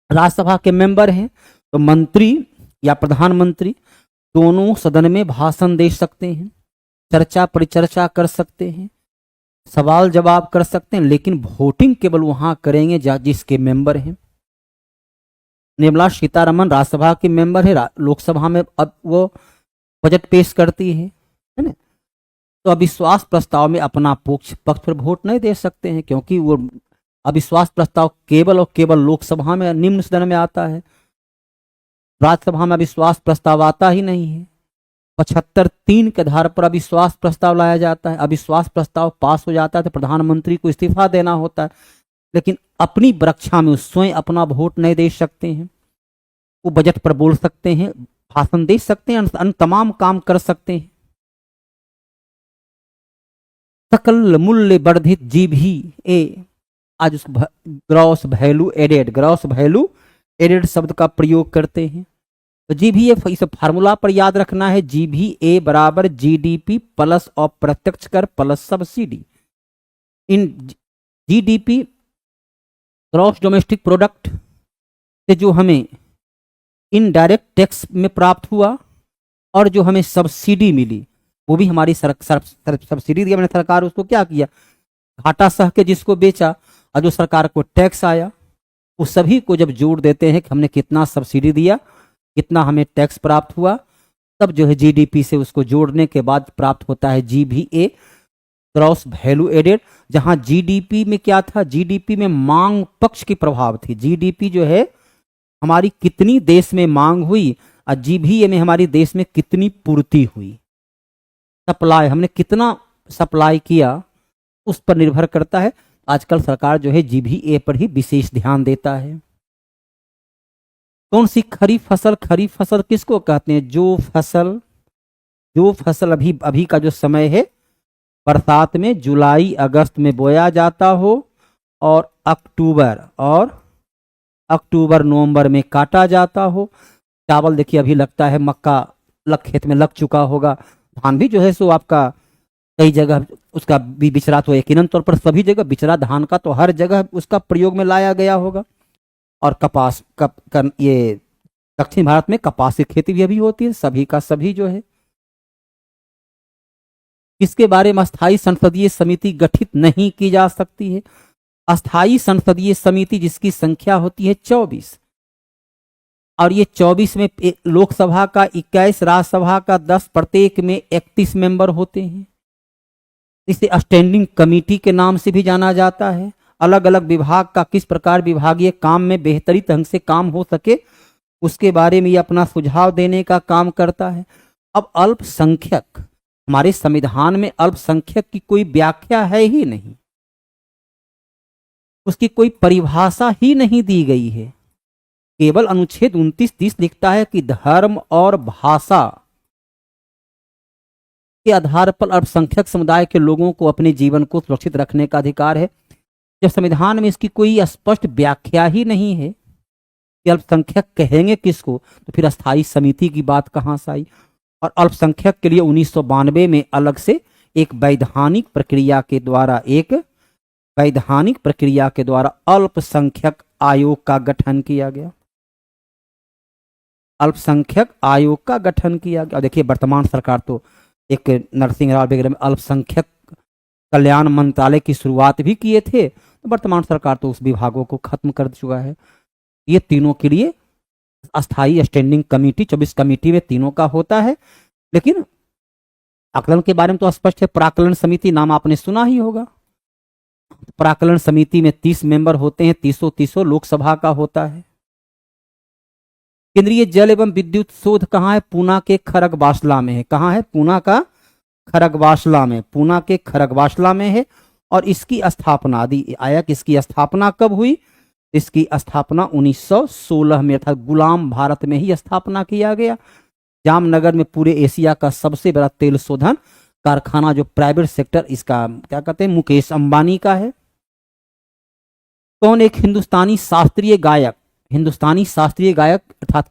राज्यसभा के मेंबर हैं तो मंत्री या प्रधानमंत्री दोनों सदन में भाषण दे सकते हैं, चर्चा परिचर्चा कर सकते हैं, सवाल जवाब कर सकते हैं, लेकिन वोटिंग केवल वहां करेंगे जिसके मेंबर हैं। निर्मला सीतारमन राज्यसभा की मेंबर है, लोकसभा में अब वो बजट पेश करती है ना, तो अविश्वास प्रस्ताव में अपना पक्ष पर वोट नहीं दे सकते हैं, क्योंकि वो अविश्वास प्रस्ताव केवल और केवल लोकसभा में निम्न सदन में आता है, राज्यसभा में अविश्वास प्रस्ताव आता ही नहीं है। 75-3 के आधार पर अविश्वास प्रस्ताव लाया जाता है, अविश्वास प्रस्ताव पास हो जाता है तो प्रधानमंत्री को इस्तीफा देना होता है, लेकिन अपनी रक्षा में स्वयं अपना वोट नहीं दे सकते हैं। वो बजट पर बोल सकते हैं, भाषण दे सकते हैं, अन्य तमाम काम कर सकते हैं। सकल मूल्य वर्धित GVA, आज उस ग्रॉस वैल्यू एडेड शब्द का प्रयोग करते हैं। तो GVA इस फार्मूला पर याद रखना है, GVA बराबर GDP प्लस अप्रत्यक्ष कर प्लस सब्सिडी। इन GDP ग्रॉस डोमेस्टिक प्रोडक्ट से जो हमें इनडायरेक्ट टैक्स में प्राप्त हुआ और जो हमें सब्सिडी मिली, वो भी हमारी सब्सिडी दिया मैंने, सरकार उसको क्या किया, घाटा सह के जिसको बेचा, और जो सरकार को टैक्स आया उस सभी को जब जोड़ देते हैं कि हमने कितना सब्सिडी दिया, कितना हमें टैक्स प्राप्त हुआ, तब जो है GDP से उसको जोड़ने के बाद प्राप्त होता है GVA ग्रॉस वैल्यू एडेड। जहां GDP में क्या था, GDP में मांग पक्ष की प्रभाव थी। GDP जो है हमारी कितनी देश में मांग हुई और GVA में हमारी देश में कितनी पूर्ति हुई, सप्लाई हमने कितना सप्लाई किया, उस पर निर्भर करता है। आजकल सरकार जो है GVA पर ही विशेष ध्यान देता है। कौन सी खरीफ फसल किसको कहते हैं, जो फसल अभी का जो समय है बरसात में जुलाई अगस्त में बोया जाता हो और अक्टूबर नवंबर में काटा जाता हो। चावल देखिए अभी लगता है, मक्का खेत में लग चुका होगा, धान भी जो है सो आपका कई जगह उसका भी बिचरा, तो यकीनन तौर पर सभी जगह बिचरा धान का तो हर जगह उसका प्रयोग में लाया गया होगा। और कपास ये दक्षिण भारत में कपास की खेती भी अभी होती है, सभी का सभी जो है। इसके बारे में अस्थायी संसदीय समिति गठित नहीं की जा सकती है। अस्थायी संसदीय समिति जिसकी संख्या होती है 24, और ये 24 में लोकसभा का 21, राज्यसभा का 10, प्रत्येक में 31 मेंबर होते हैं। इसे स्टैंडिंग कमेटी के नाम से भी जाना जाता है। अलग अलग विभाग का किस प्रकार विभागीय काम में बेहतरी ढंग से काम हो सके उसके बारे में ये अपना सुझाव देने का काम करता है। अब अल्पसंख्यक, हमारे संविधान में अल्पसंख्यक की कोई व्याख्या है ही नहीं, उसकी कोई परिभाषा ही नहीं दी गई है। केवल अनुच्छेद 29-30 लिखता है कि धर्म और भाषा के आधार पर अल्पसंख्यक समुदाय के लोगों को अपने जीवन को सुरक्षित रखने का अधिकार है। जब संविधान में इसकी कोई स्पष्ट व्याख्या ही नहीं है कि अल्पसंख्यक कहेंगे किसको, तो फिर अस्थायी समिति की बात कहां से आई। और अल्पसंख्यक के लिए 1992 में अलग से एक वैधानिक प्रक्रिया के द्वारा अल्पसंख्यक आयोग का गठन किया गया। अल्पसंख्यक आयोग का गठन किया गया। देखिए वर्तमान सरकार तो एक नरसिंह राव वगैरह में अल्पसंख्यक कल्याण मंत्रालय की शुरुआत भी किए थे, तो वर्तमान सरकार तो उस विभागों को खत्म कर चुका है। ये तीनों के लिए अस्थाई स्टैंडिंग कमेटी 24 कमेटी में तीनों का होता है। लेकिन आकलन के बारे में तो स्पष्ट है, प्राकलन समिति नाम आपने सुना ही होगा। प्राकलन समिति में 30 मेंबर होते हैं, 30 लोकसभा का होता है। केंद्रीय जल एवं विद्युत शोध कहाँ है? पूना के खरगवासला में है। कहाँ है? पूना का खरगवासला में, पूना के खरगवासला में है। और इसकी स्थापना आदि आया कि इसकी स्थापना कब हुई? इसकी स्थापना 1916 में, अर्थात गुलाम भारत में ही स्थापना किया गया। जामनगर में पूरे एशिया का सबसे बड़ा तेल शोधन कारखाना जो प्राइवेट सेक्टर, इसका क्या कहते हैं, मुकेश अंबानी का है। कौन? एक हिंदुस्तानी शास्त्रीय गायक अर्थात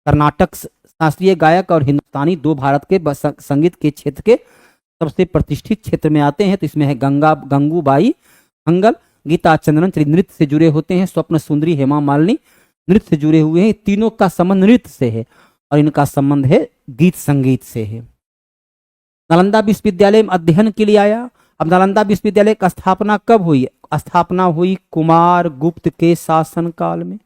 कर्नाटक शास्त्रीय गायक और हिंदुस्तानी, दो भारत के संगीत के क्षेत्र के सबसे प्रतिष्ठित क्षेत्र में आते हैं। तो इसमें है गंगूबाई हंगल, गीता चंद्रन नृत्य से जुड़े होते हैं, स्वप्न सुंदरी, हेमा मालिनी नृत्य से जुड़े हुए हैं। तीनों का संबंध नृत्य से है और इनका संबंध है गीत संगीत से है। नालंदा विश्वविद्यालय में अध्ययन के लिए आया। अब नालंदा विश्वविद्यालय की स्थापना कब हुई? स्थापना हुई कुमार गुप्त के शासनकाल में।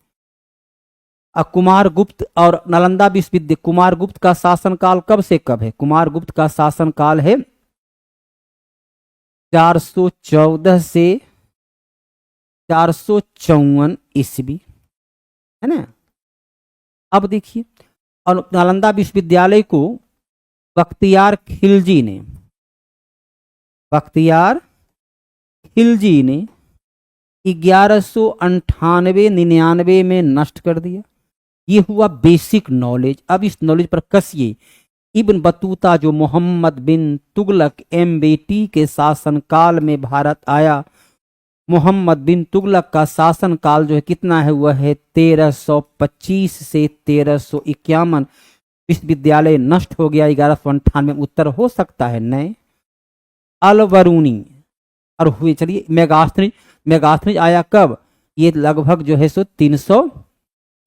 अब कुमार गुप्त और नालंदा विश्वविद्यालय, कुमार गुप्त का शासनकाल कब से कब है? कुमार गुप्त का शासनकाल है 414 से 454 ईस्वी, है ना। अब देखिए, और नालंदा विश्वविद्यालय को बख्तियार खिलजी ने 1198-99 में नष्ट कर दिया। ये हुआ बेसिक नॉलेज। अब इस नॉलेज पर कसिए। इब्न बतूता जो मोहम्मद बिन तुगलक MBT के शासनकाल में भारत आया, मोहम्मद बिन तुगलक का शासनकाल जो है कितना है? वह है 1325 से 1351। विश्वविद्यालय नष्ट हो गया 1198 में। उत्तर हो सकता है नहीं। अलबरूनी और हुए, चलिए मेगास्थनीज आया कब? ये लगभग जो है सो 300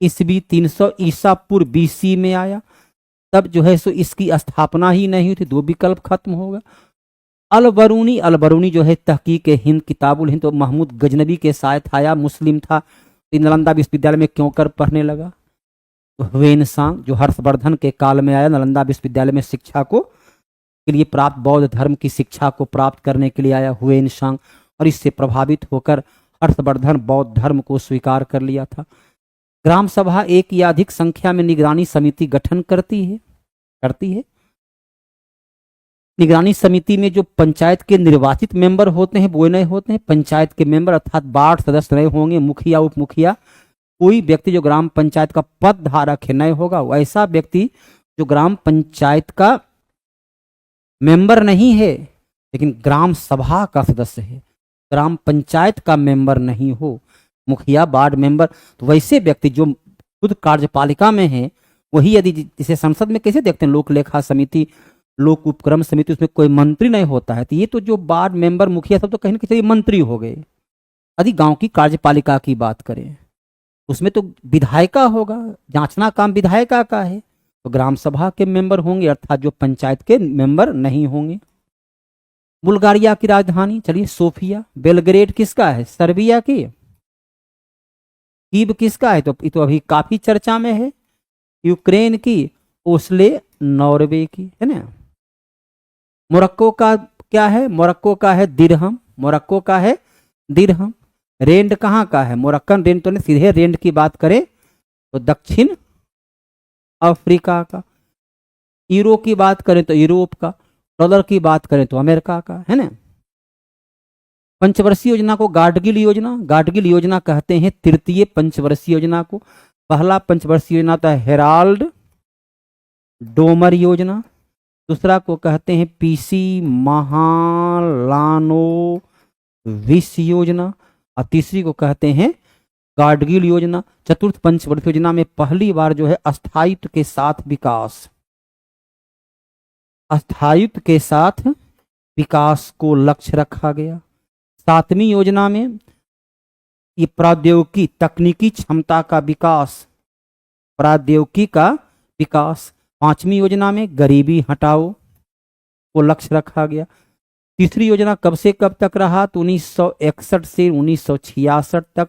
ईस्वी, 300 ईसा पूर्व BC में आया। तब जो है सो इसकी स्थापना ही नहीं हुई थी, दो विकल्प खत्म होगा। अलबरूनी जो है तहकीक हिंद, किताबुल हिंद, तो महमूद गजनबी के साथ आया, मुस्लिम था। नालंदा विश्वविद्यालय में क्यों कर पढ़ने लगा? तो ह्वेनसांग जो हर्षवर्धन के काल में आया, नालंदा विश्वविद्यालय में शिक्षा को के लिए प्राप्त, बौद्ध धर्म की शिक्षा को प्राप्त करने के लिए आया ह्वेनसांग, और इससे प्रभावित होकर हर्षवर्धन बौद्ध धर्म को स्वीकार कर लिया था। ग्राम सभा एक या अधिक संख्या में निगरानी समिति गठन करती है। निगरानी समिति में जो पंचायत के निर्वाचित मेंबर होते हैं वो नए होते हैं। पंचायत के मेंबर अर्थात 12 सदस्य नए होंगे, मुखिया उप मुखिया। कोई व्यक्ति जो ग्राम पंचायत का पद धारक है नए होगा। वैसा व्यक्ति जो ग्राम पंचायत का मेंबर नहीं है लेकिन ग्राम सभा का सदस्य है, ग्राम पंचायत का मेंबर नहीं हो, मुखिया वार्ड मेंबर, तो वैसे व्यक्ति जो खुद कार्यपालिका में है वही, यदि जिसे संसद में कैसे देखते हैं लोक लेखा समिति, लोक उपक्रम समिति, उसमें कोई मंत्री नहीं होता है, तो ये तो जो वार्ड मेंबर मुखिया सब तो कहीं ना कहीं मंत्री हो गए। यदि गांव की कार्यपालिका की बात करें उसमें तो विधायिका होगा, जांचना काम विधायिका का है, तो ग्राम सभा के मेंबर होंगे अर्थात जो पंचायत के मेंबर नहीं होंगे। बुल्गारिया की राजधानी, चलिए सोफिया। बेलग्रेड किसका है? सर्बिया की। कीव किसका है? तो ये तो अभी काफी चर्चा में है। यूक्रेन की। ओस्ले नॉर्वे की, है ना। मोरक्को का क्या है? मोरक्को का है दिरहम। मोरक्को का है दिरहम। रेंड कहाँ का है? मोरक्कन रेंड तो नहीं, सीधे रेंड की बात करें तो दक्षिण अफ्रीका का, यूरो की बात करें तो यूरोप का, डॉलर की बात करें तो अमेरिका का, है ना। पंचवर्षीय योजना को गाडगिल योजना कहते हैं। तृतीय पंचवर्षीय योजना को, पहला पंचवर्षीय योजना था हेराल्ड डोमर योजना, दूसरा को कहते हैं पीसी महालानोविस योजना, और तीसरी को कहते हैं गाडगिल योजना। चतुर्थ पंचवर्षीय योजना में पहली बार जो है स्थायित्व के साथ विकास को लक्ष्य रखा गया। सातवीं योजना में ये प्रौद्योगिकी तकनीकी क्षमता का विकास, प्रौद्योगिकी का विकास। पांचवी योजना में गरीबी हटाओ को लक्ष्य रखा गया। तीसरी योजना कब से कब तक रहा तो 1961 से 1966 तक।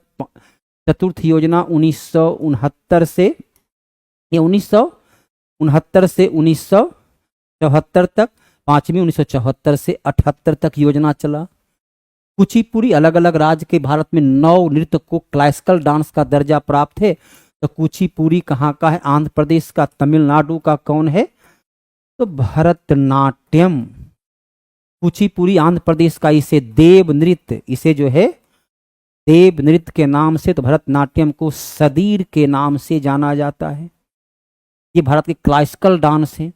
चतुर्थ योजना 1969 से 1974 तक। पांचवी 1974 से 78 तक योजना चला। कुचिपुड़ी अलग अलग राज्य के भारत में 9 नृत्य को क्लासिकल डांस का दर्जा प्राप्त है। तो कुचिपुड़ी कहाँ का है? आंध्र प्रदेश का। तमिलनाडु का कौन है? तो भरतनाट्यम। कुचिपुड़ी आंध्र प्रदेश का। इसे देव नृत्य के नाम से, तो भरतनाट्यम को सदीर के नाम से जाना जाता है। ये भारत के क्लासिकल डांस है।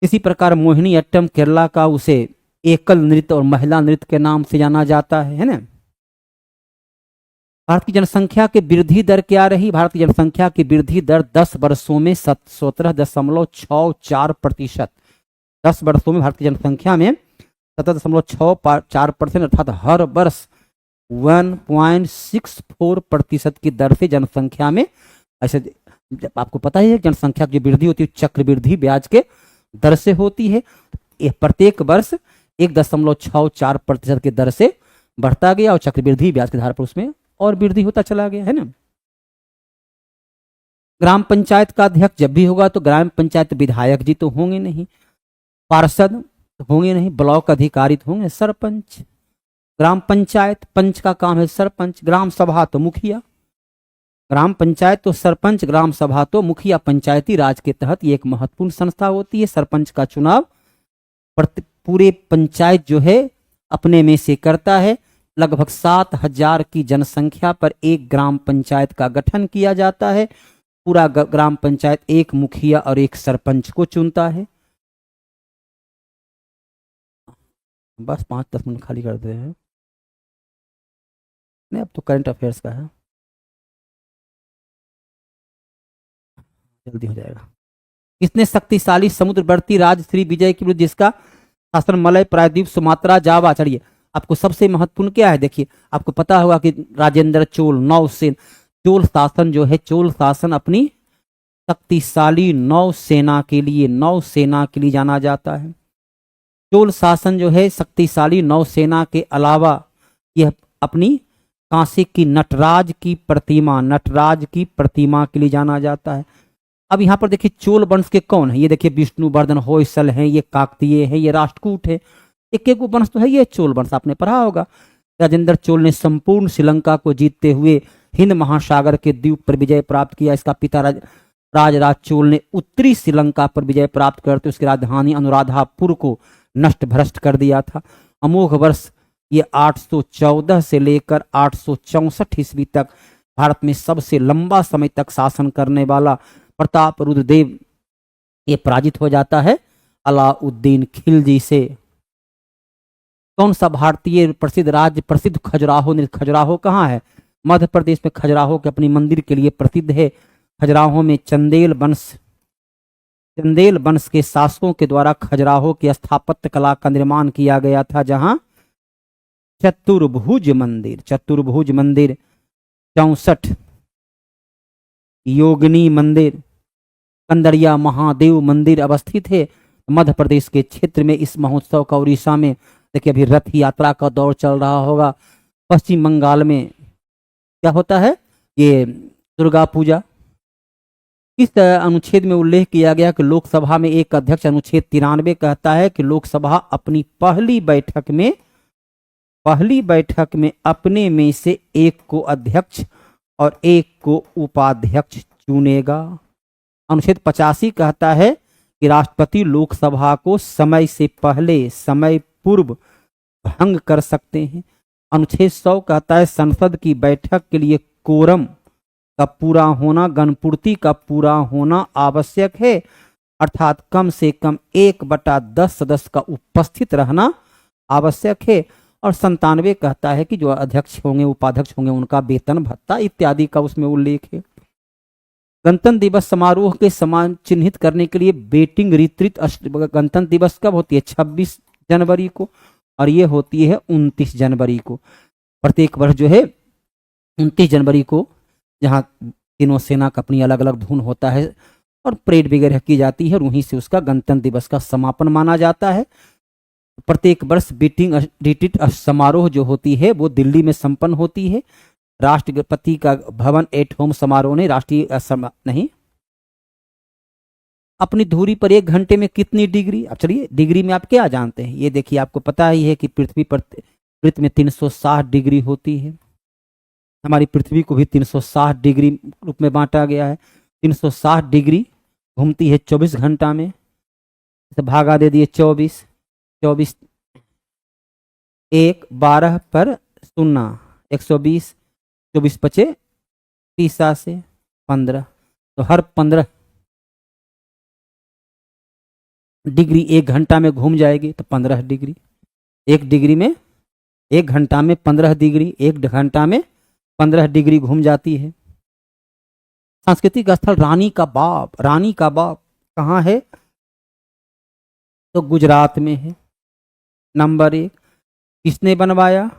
इसी प्रकार मोहिनीअट्टम केरला का, उसे एकल नृत्य और महिला नृत्य के नाम से जाना जाता है ना। भारत की जनसंख्या की वृद्धि दर क्या रही? भारत की जनसंख्या की वृद्धि दर 10 वर्षों में 17.64%। 10 वर्षों में भारत की जनसंख्या में 17.64%, अर्थात हर वर्ष 1.64% की दर से जनसंख्या में, ऐसे आपको पता ही है जनसंख्या की वृद्धि होती है चक्रवृद्धि ब्याज के दर से होती है। प्रत्येक वर्ष 1.64% की दर से बढ़ता गया और चक्रवृद्धि ब्याज के आधार पर उसमें और वृद्धि होता चला गया, है ना। ग्राम पंचायत का अध्यक्ष जब भी होगा तो ग्राम पंचायत विधायक जी तो होंगे नहीं, पार्षद होंगे नहीं, ब्लॉक अधिकारी तो होंगे, सरपंच। ग्राम पंचायत, पंच का काम है सरपंच। ग्राम सभा तो मुखिया। ग्राम पंचायत तो सरपंच, ग्राम सभा तो मुखिया। पंचायती राज के तहत ये एक महत्वपूर्ण संस्था होती है। सरपंच का चुनाव पूरे पंचायत जो है अपने में से करता है। लगभग 7000 की जनसंख्या पर एक ग्राम पंचायत का गठन किया जाता है। पूरा ग्राम पंचायत एक मुखिया और एक सरपंच को चुनता है। बस 5-10 मिनट खाली कर दे हैं। नहीं, अब तो करंट अफेयर्स का है, जल्दी हो जाएगा। किसने शक्तिशाली समुद्रवर्ती राज्य श्री विजय के विरुद्ध जिसका शासन मलय, प्रायद्वीप, सुमात्रा, जावा, चढ़िए। आपको सबसे महत्वपूर्ण क्या है? देखिए, आपको पता होगा कि राजेंद्र चोल नौसेना, चोल शासन जो है, चोल शासन अपनी शक्तिशाली नौसेना के लिए जाना जाता है। चोल शासन जो है शक्तिशाली नौसेना के अलावा यह अपनी कांसे की नटराज की प्रतिमा के लिए जाना जाता है। अब यहाँ पर देखिए चोल वंश के कौन है? ये देखिए विष्णुवर्धन होयसल हैं, ये काकतीय है, ये राष्ट्रकूट है। एक वंश तो है ये चोल वंश, आपने पढ़ा होगा। राजेंद्र चोल ने संपूर्ण श्रीलंका को जीतते हुए हिंद महासागर के द्वीप पर विजय प्राप्त किया। इसका पिता राजराज चोल ने उत्तरी श्रीलंका पर विजय प्राप्त करते उसकी राजधानी अनुराधापुर को नष्ट भ्रष्ट कर दिया था। अमोघ वर्ष ये 814 से लेकर 864 ईस्वी तक भारत में सबसे लंबा समय तक शासन करने वाला प्रताप रुद्रदेव ये पराजित हो जाता है अलाउद्दीन खिलजी से। कौन सा भारतीय प्रसिद्ध राज्य प्रसिद्ध खजुराहो कहाँ है? मध्य प्रदेश में खजुराहो के अपनी मंदिर के लिए प्रसिद्ध है। खजुराहो में चंदेल वंश के शासकों के द्वारा खजुराहो की स्थापत्य कला का निर्माण किया गया था, जहां चतुर्भुज मंदिर 64, योगिनी मंदिर, कंदरिया महादेव मंदिर अवस्थित है। मध्य प्रदेश के क्षेत्र में इस महोत्सव का उड़ीसा में देखिए अभी रथ यात्रा का दौर चल रहा होगा। पश्चिम बंगाल में क्या होता है? ये दुर्गा पूजा। इस अनुच्छेद में उल्लेख किया गया कि लोकसभा में एक अध्यक्ष, अनुच्छेद 93 कहता है कि लोकसभा अपनी पहली बैठक में अपने में से एक को अध्यक्ष और एक को उपाध्यक्ष चुनेगा। अनुच्छेद 85 कहता है कि राष्ट्रपति लोकसभा को समय से पहले, समय पूर्व भंग कर सकते हैं। अनुच्छेद 100 कहता है संसद की बैठक के लिए कोरम का पूरा होना, गणपूर्ति का पूरा होना आवश्यक है, अर्थात कम से कम 1/10 सदस्य का उपस्थित रहना आवश्यक है। और 97 कहता है कि जो अध्यक्ष होंगे, उपाध्यक्ष होंगे, उनका वेतन भत्ता इत्यादि का उसमें उल्लेख है। गणतंत्र दिवस समारोह के समान चिन्हित करने के लिए बेटिंग रिट्रीट, गणतंत्र दिवस कब होती है? 26 जनवरी को, और ये होती है 29 जनवरी को। प्रत्येक वर्ष जो है 29 जनवरी को, जहाँ तीनों सेना का अपनी अलग अलग धुन होता है और परेड वगैरह की जाती है, और वहीं से उसका गणतंत्र दिवस का समापन माना जाता है। प्रत्येक वर्ष बेटिंग रिट्रीट समारोह जो होती है वो दिल्ली में संपन्न होती है। राष्ट्रपति का भवन एट होम समारोह ने राष्ट्रीय नहीं, अपनी धुरी पर 1 घंटे में कितनी डिग्री? अब चलिए डिग्री में आप क्या जानते हैं? ये देखिए, आपको पता ही है कि पृथ्वी में 360 डिग्री होती है। हमारी पृथ्वी को भी 360 डिग्री रूप में बांटा गया है। 360 डिग्री घूमती है 24 घंटा में, तो भागा दे दिए 24, 1 12 पर 0, 120, 24 बचे 30 से 15, तो हर 15 डिग्री 1 घंटा में घूम जाएगी, तो 15 डिग्री। 1 डिग्री में 1 घंटा में 15 डिग्री, 1 घंटा में 15 डिग्री घूम जाती है। सांस्कृतिक स्थल रानी का बाग, रानी का बाग कहाँ है? तो गुजरात में है। नंबर 1, किसने बनवाया?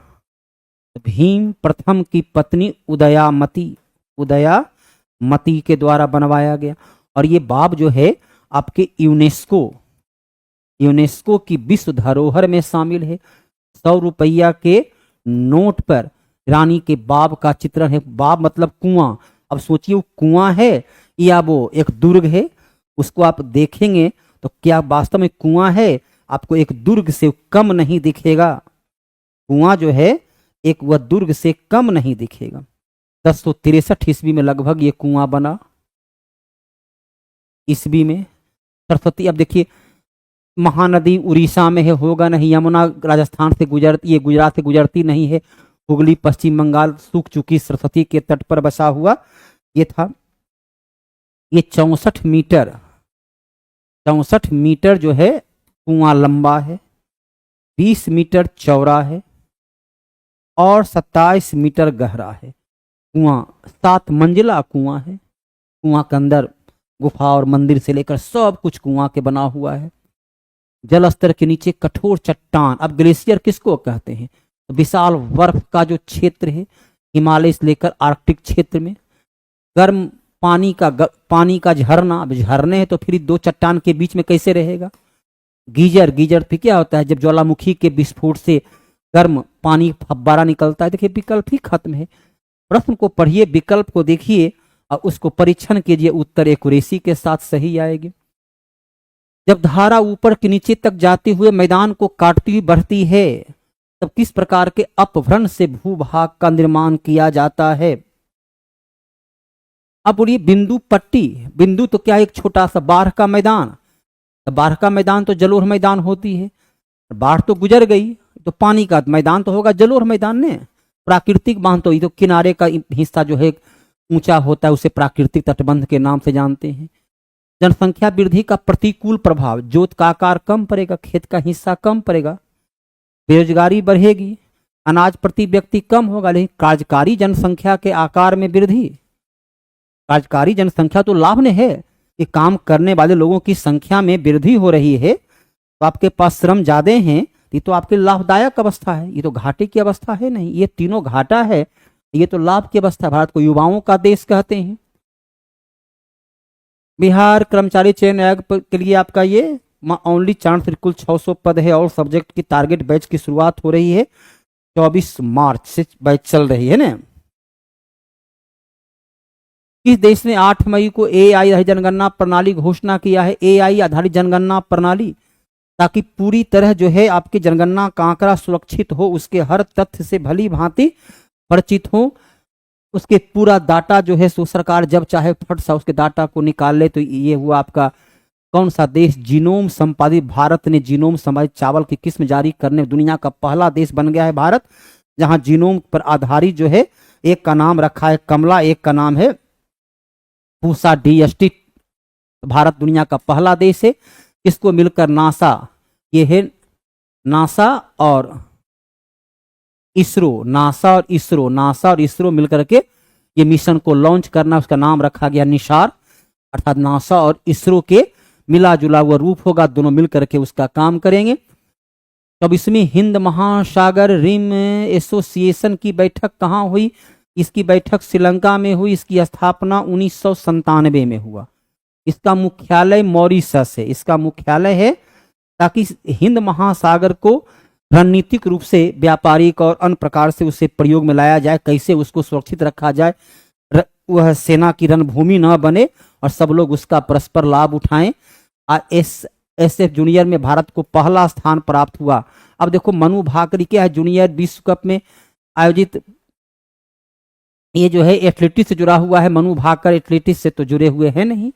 भीम प्रथम की पत्नी उदयामती के द्वारा बनवाया गया। और ये बाग जो है आपके यूनेस्को की विश्व धरोहर में शामिल है। 100 रुपया के नोट पर रानी के बाग का चित्रण है। बाग मतलब कुआं। अब सोचिए, वो कुआं है या वो एक दुर्ग है? उसको आप देखेंगे तो क्या वास्तव में कुआं है? आपको एक दुर्ग से कम नहीं दिखेगा। कुआं जो है एक वह दुर्ग से कम नहीं दिखेगा। 1063 ईस्वी में लगभग ये कुआं बना। ईस्वी में सरस्वती, अब देखिए, महानदी उड़ीसा में है, होगा नहीं। यमुना राजस्थान से गुजरती, ये गुजरात से गुजरती नहीं है। हुगली पश्चिम बंगाल सूख चुकी सरस्वती के तट पर बसा हुआ ये था। ये 64 मीटर जो है कुआं लंबा है, 20 मीटर चौड़ा है और 27 मीटर गहरा है। कुआं 7 मंजिला कुआं है। कुआं के अंदर गुफा और मंदिर से लेकर सब कुछ कुआं के बना हुआ है। जल स्तर के नीचे कठोर चट्टान। अब ग्लेशियर किसको कहते हैं? तो विशाल बर्फ का जो क्षेत्र है, हिमालय से लेकर आर्कटिक क्षेत्र में गर्म पानी का झरना। अब झरने हैं तो फिर 2 चट्टान के बीच में कैसे रहेगा? गीजर फिर क्या होता है? जब ज्वालामुखी के विस्फोट से गर्म पानी फव्वारा निकलता है। देखिए, विकल्प ही खत्म है। प्रश्न को पढ़िए, विकल्प को देखिए और उसको परीक्षण कीजिए, उत्तर एक्यूरेसी के साथ सही आएगी। जब धारा ऊपर के नीचे तक जाते हुए मैदान को काटती हुई बढ़ती है, तब किस प्रकार के अपभ्रंश से भूभाग का निर्माण किया जाता है? अब बोलिए, बिंदु पट्टी। बिंदु तो क्या, एक छोटा सा बाढ़ का मैदान। तो बाढ़ का मैदान तो जलोढ़ मैदान होती है। बाढ़ तो गुजर गई तो पानी का मैदान तो होगा जलोढ़ मैदान ने। प्राकृतिक बांध तो ये तो किनारे का हिस्सा जो है ऊंचा होता है, उसे प्राकृतिक तटबंध के नाम से जानते हैं। जनसंख्या वृद्धि का प्रतिकूल प्रभाव, जोत का आकार कम पड़ेगा, खेत का हिस्सा कम पड़ेगा, बेरोजगारी बढ़ेगी, अनाज प्रति व्यक्ति कम होगा। लेकिन कार्यकारी जनसंख्या के आकार में वृद्धि, कार्यकारी जनसंख्या तो लाभ ने है कि काम करने वाले लोगों की संख्या में वृद्धि हो रही है, तो आपके पास श्रम ज्यादा हैं, ये तो आपके लाभदायक अवस्था है। ये तो घाटे की अवस्था है नहीं, ये तीनों घाटा है, ये तो लाभ की अवस्था। भारत को युवाओं का देश कहते हैं। बिहार कर्मचारी चयन आयोग के लिए आपका ये ओनली चांस, कुल 600 पद है और सब्जेक्ट की टारगेट बैच की शुरुआत हो रही है 24 मार्च से बैच चल रही है ना। इस देश ने 8 मई को AI आधारित जनगणना प्रणाली घोषणा किया है। AI आधारित जनगणना प्रणाली, ताकि पूरी तरह जो है आपकी जनगणना का आंकड़ा सुरक्षित हो, उसके हर तथ्य से भली भांति परिचित हो। उसके पूरा डाटा जो है सो सरकार जब चाहे फट सा उसके डाटा को निकाल ले। तो ये हुआ आपका कौन सा देश जीनोम संपादित, भारत ने जीनोम संपादित चावल की किस्म जारी करने दुनिया का पहला देश बन गया है भारत, जहां जीनोम पर आधारित जो है, एक का नाम रखा है कमला, एक का नाम है पूसा DST। भारत दुनिया का पहला देश है। इसको मिलकर नासा, ये है नासा और इसरो, नासा और इसरो मिलकर के ये मिशन को लॉन्च करना, उसका नाम रखा गया निशार, अर्थात नासा और इसरो के मिला जुला हुआ रूप होगा, दोनों मिलकर के उसका काम करेंगे। तब इसमें हिंद महासागर रिम एसोसिएशन की बैठक कहाँ हुई? इसकी बैठक श्रीलंका में हुई। इसकी स्थापना 1997 में हुआ। इसका मुख्यालय मॉरिशस है, इसका मुख्यालय है, ताकि हिंद महासागर को रणनीतिक रूप से व्यापारिक और अन्य प्रकार से उसे प्रयोग में लाया जाए, कैसे उसको सुरक्षित रखा जाए, वह सेना की रणभूमि न बने और सब लोग उसका परस्पर लाभ उठाएं। SF जूनियर में भारत को पहला स्थान प्राप्त हुआ। अब देखो मनु भाकरी क्या है, जूनियर विश्व कप में आयोजित ये जो है एथलेटिक्स से जुड़ा हुआ है। मनु भाकर एथलेटिक्स से तो जुड़े हुए हैं नहीं।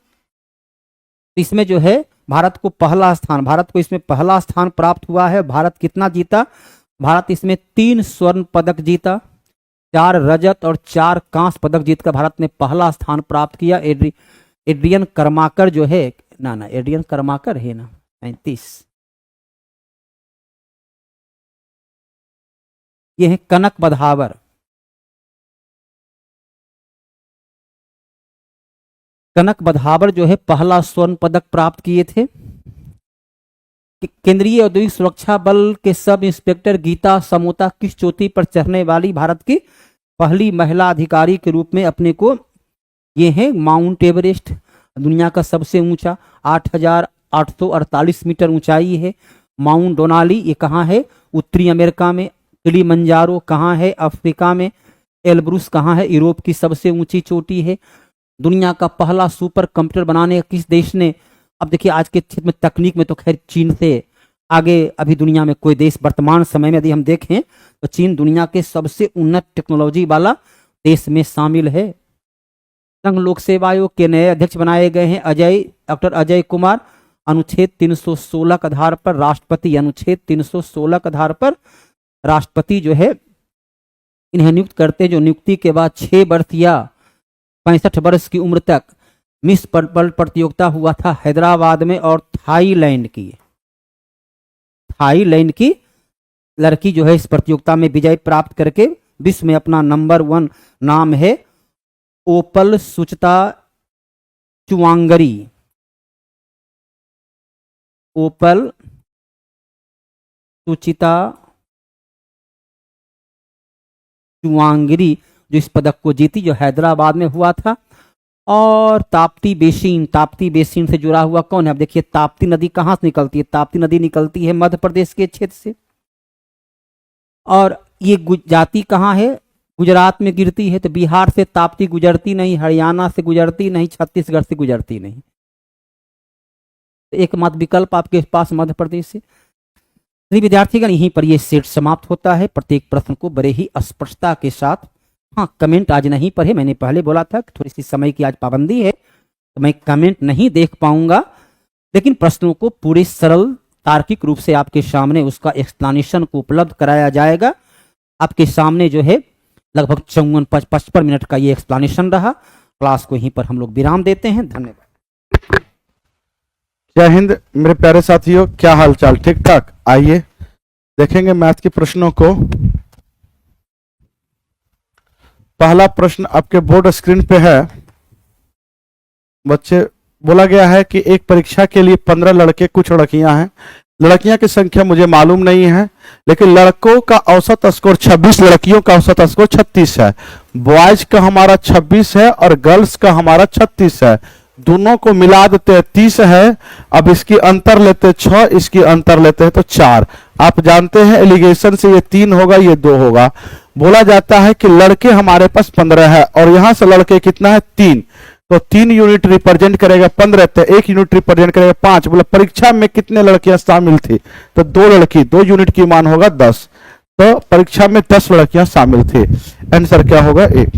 इसमें जो है भारत को इसमें पहला स्थान प्राप्त हुआ है। भारत कितना जीता? भारत इसमें 3 स्वर्ण पदक जीता, 4 रजत और 4 कांस्य पदक जीतकर भारत ने पहला स्थान प्राप्त किया। एड्रियन कर्माकर जो है एड्रियन कर्माकर है ना 35, ये है कनक बधावर। कनक बधावर जो है पहला स्वर्ण पदक प्राप्त किए थे। केंद्रीय औद्योगिक सुरक्षा बल के सब इंस्पेक्टर गीता समोता किस चोटी पर चढ़ने वाली भारत की पहली महिला अधिकारी के रूप में अपने को, ये है माउंट एवरेस्ट, दुनिया का सबसे ऊंचा 8,848 मीटर ऊंचाई है। माउंट डोनाली ये कहाँ है? उत्तरी अमेरिका में। किलिमंजारो कहाँ है? अफ्रीका में। एलब्रुस कहाँ है? यूरोप की सबसे ऊंची चोटी है। दुनिया का पहला सुपर कंप्यूटर बनाने किस देश ने? अब देखिए आज के क्षेत्र में तकनीक में तो खैर चीन से आगे अभी दुनिया में कोई देश वर्तमान समय में यदि हम देखें तो चीन दुनिया के सबसे उन्नत टेक्नोलॉजी वाला देश में शामिल है। संघ लोक सेवा आयोग के नए अध्यक्ष बनाए गए हैं डॉक्टर अजय कुमार। अनुच्छेद 316 के आधार पर राष्ट्रपति, अनुच्छेद 316 के आधार पर राष्ट्रपति जो है इन्हें नियुक्त करते, जो नियुक्ति के बाद 6 वर्ष या 65 वर्ष की उम्र तक मिस वर्ल्ड प्रतियोगिता हुआ था हैदराबाद में, और थाईलैंड की लड़की जो है इस प्रतियोगिता में विजय प्राप्त करके विश्व में अपना नंबर 1 नाम है ओपल सुचिता चुवांगरी। ओपल सुचिता चुवांगरी जो इस पदक को जीती, जो हैदराबाद में हुआ था। और ताप्ती बेसिन से जुड़ा हुआ कौन है? अब देखिए ताप्ती नदी कहां से निकलती है? ताप्ती नदी निकलती है मध्य प्रदेश के क्षेत्र से। और ये जाति कहाँ है? गुजरात में गिरती है। तो बिहार से ताप्ती गुजरती नहीं, हरियाणा से गुजरती नहीं, छत्तीसगढ़ से गुजरती नहीं। तो एकमात्र विकल्प आपके पास मध्य प्रदेश से। विद्यार्थीगण यहीं पर ये सेट समाप्त होता है। प्रत्येक प्रश्न को बड़े ही स्पष्टता के साथ, हाँ कमेंट आज नहीं पढ़े, मैंने पहले बोला था कि थोड़ी सी समय की आज पाबंदी है तो मैं कमेंट नहीं देख पाऊंगा, लेकिन प्रश्नों को पूरे सरल तार्किक रूप से आपके सामने उसका एक्सप्लेनेशन को उपलब्ध कराया जाएगा। आपके सामने जो है लगभग 54-55 मिनट का ये एक्सप्लेनेशन रहा। क्लास को यहीं पर हम लोग विराम देते हैं। धन्यवाद। जय हिंद मेरे प्यारे साथियों, क्या हाल चाल? ठीक ठाक। आइए देखेंगे मैथ के प्रश्नों को। पहला प्रश्न आपके बोर्ड स्क्रीन पे है। बच्चे, बोला गया है कि एक परीक्षा के लिए 15 लड़के, कुछ लड़कियां हैं। लड़कियां की संख्या मुझे मालूम नहीं है, लेकिन लड़कों का औसत स्कोर 26, लड़कियों का औसत स्कोर 36 है। बॉयज का हमारा 26 है और गर्ल्स का हमारा 36 है। दोनों को मिला देते हैं 30 है। अब इसकी अंतर लेते हैं 6, इसकी अंतर लेते हैं तो 4। आप जानते हैं एलिगेशन से ये 3 होगा, ये 2 होगा। बोला जाता है कि लड़के हमारे पास 15 है और यहां से लड़के कितना है? 3। तो 3 यूनिट रिप्रेजेंट करेगा 15, तो 1 यूनिट रिप्रेजेंट करेगा 5। बोला परीक्षा में कितने लड़कियां शामिल थी? तो 2 लड़की, 2 यूनिट की मान होगा 10। तो परीक्षा में 10 लड़कियां शामिल थी। आंसर क्या होगा? 1।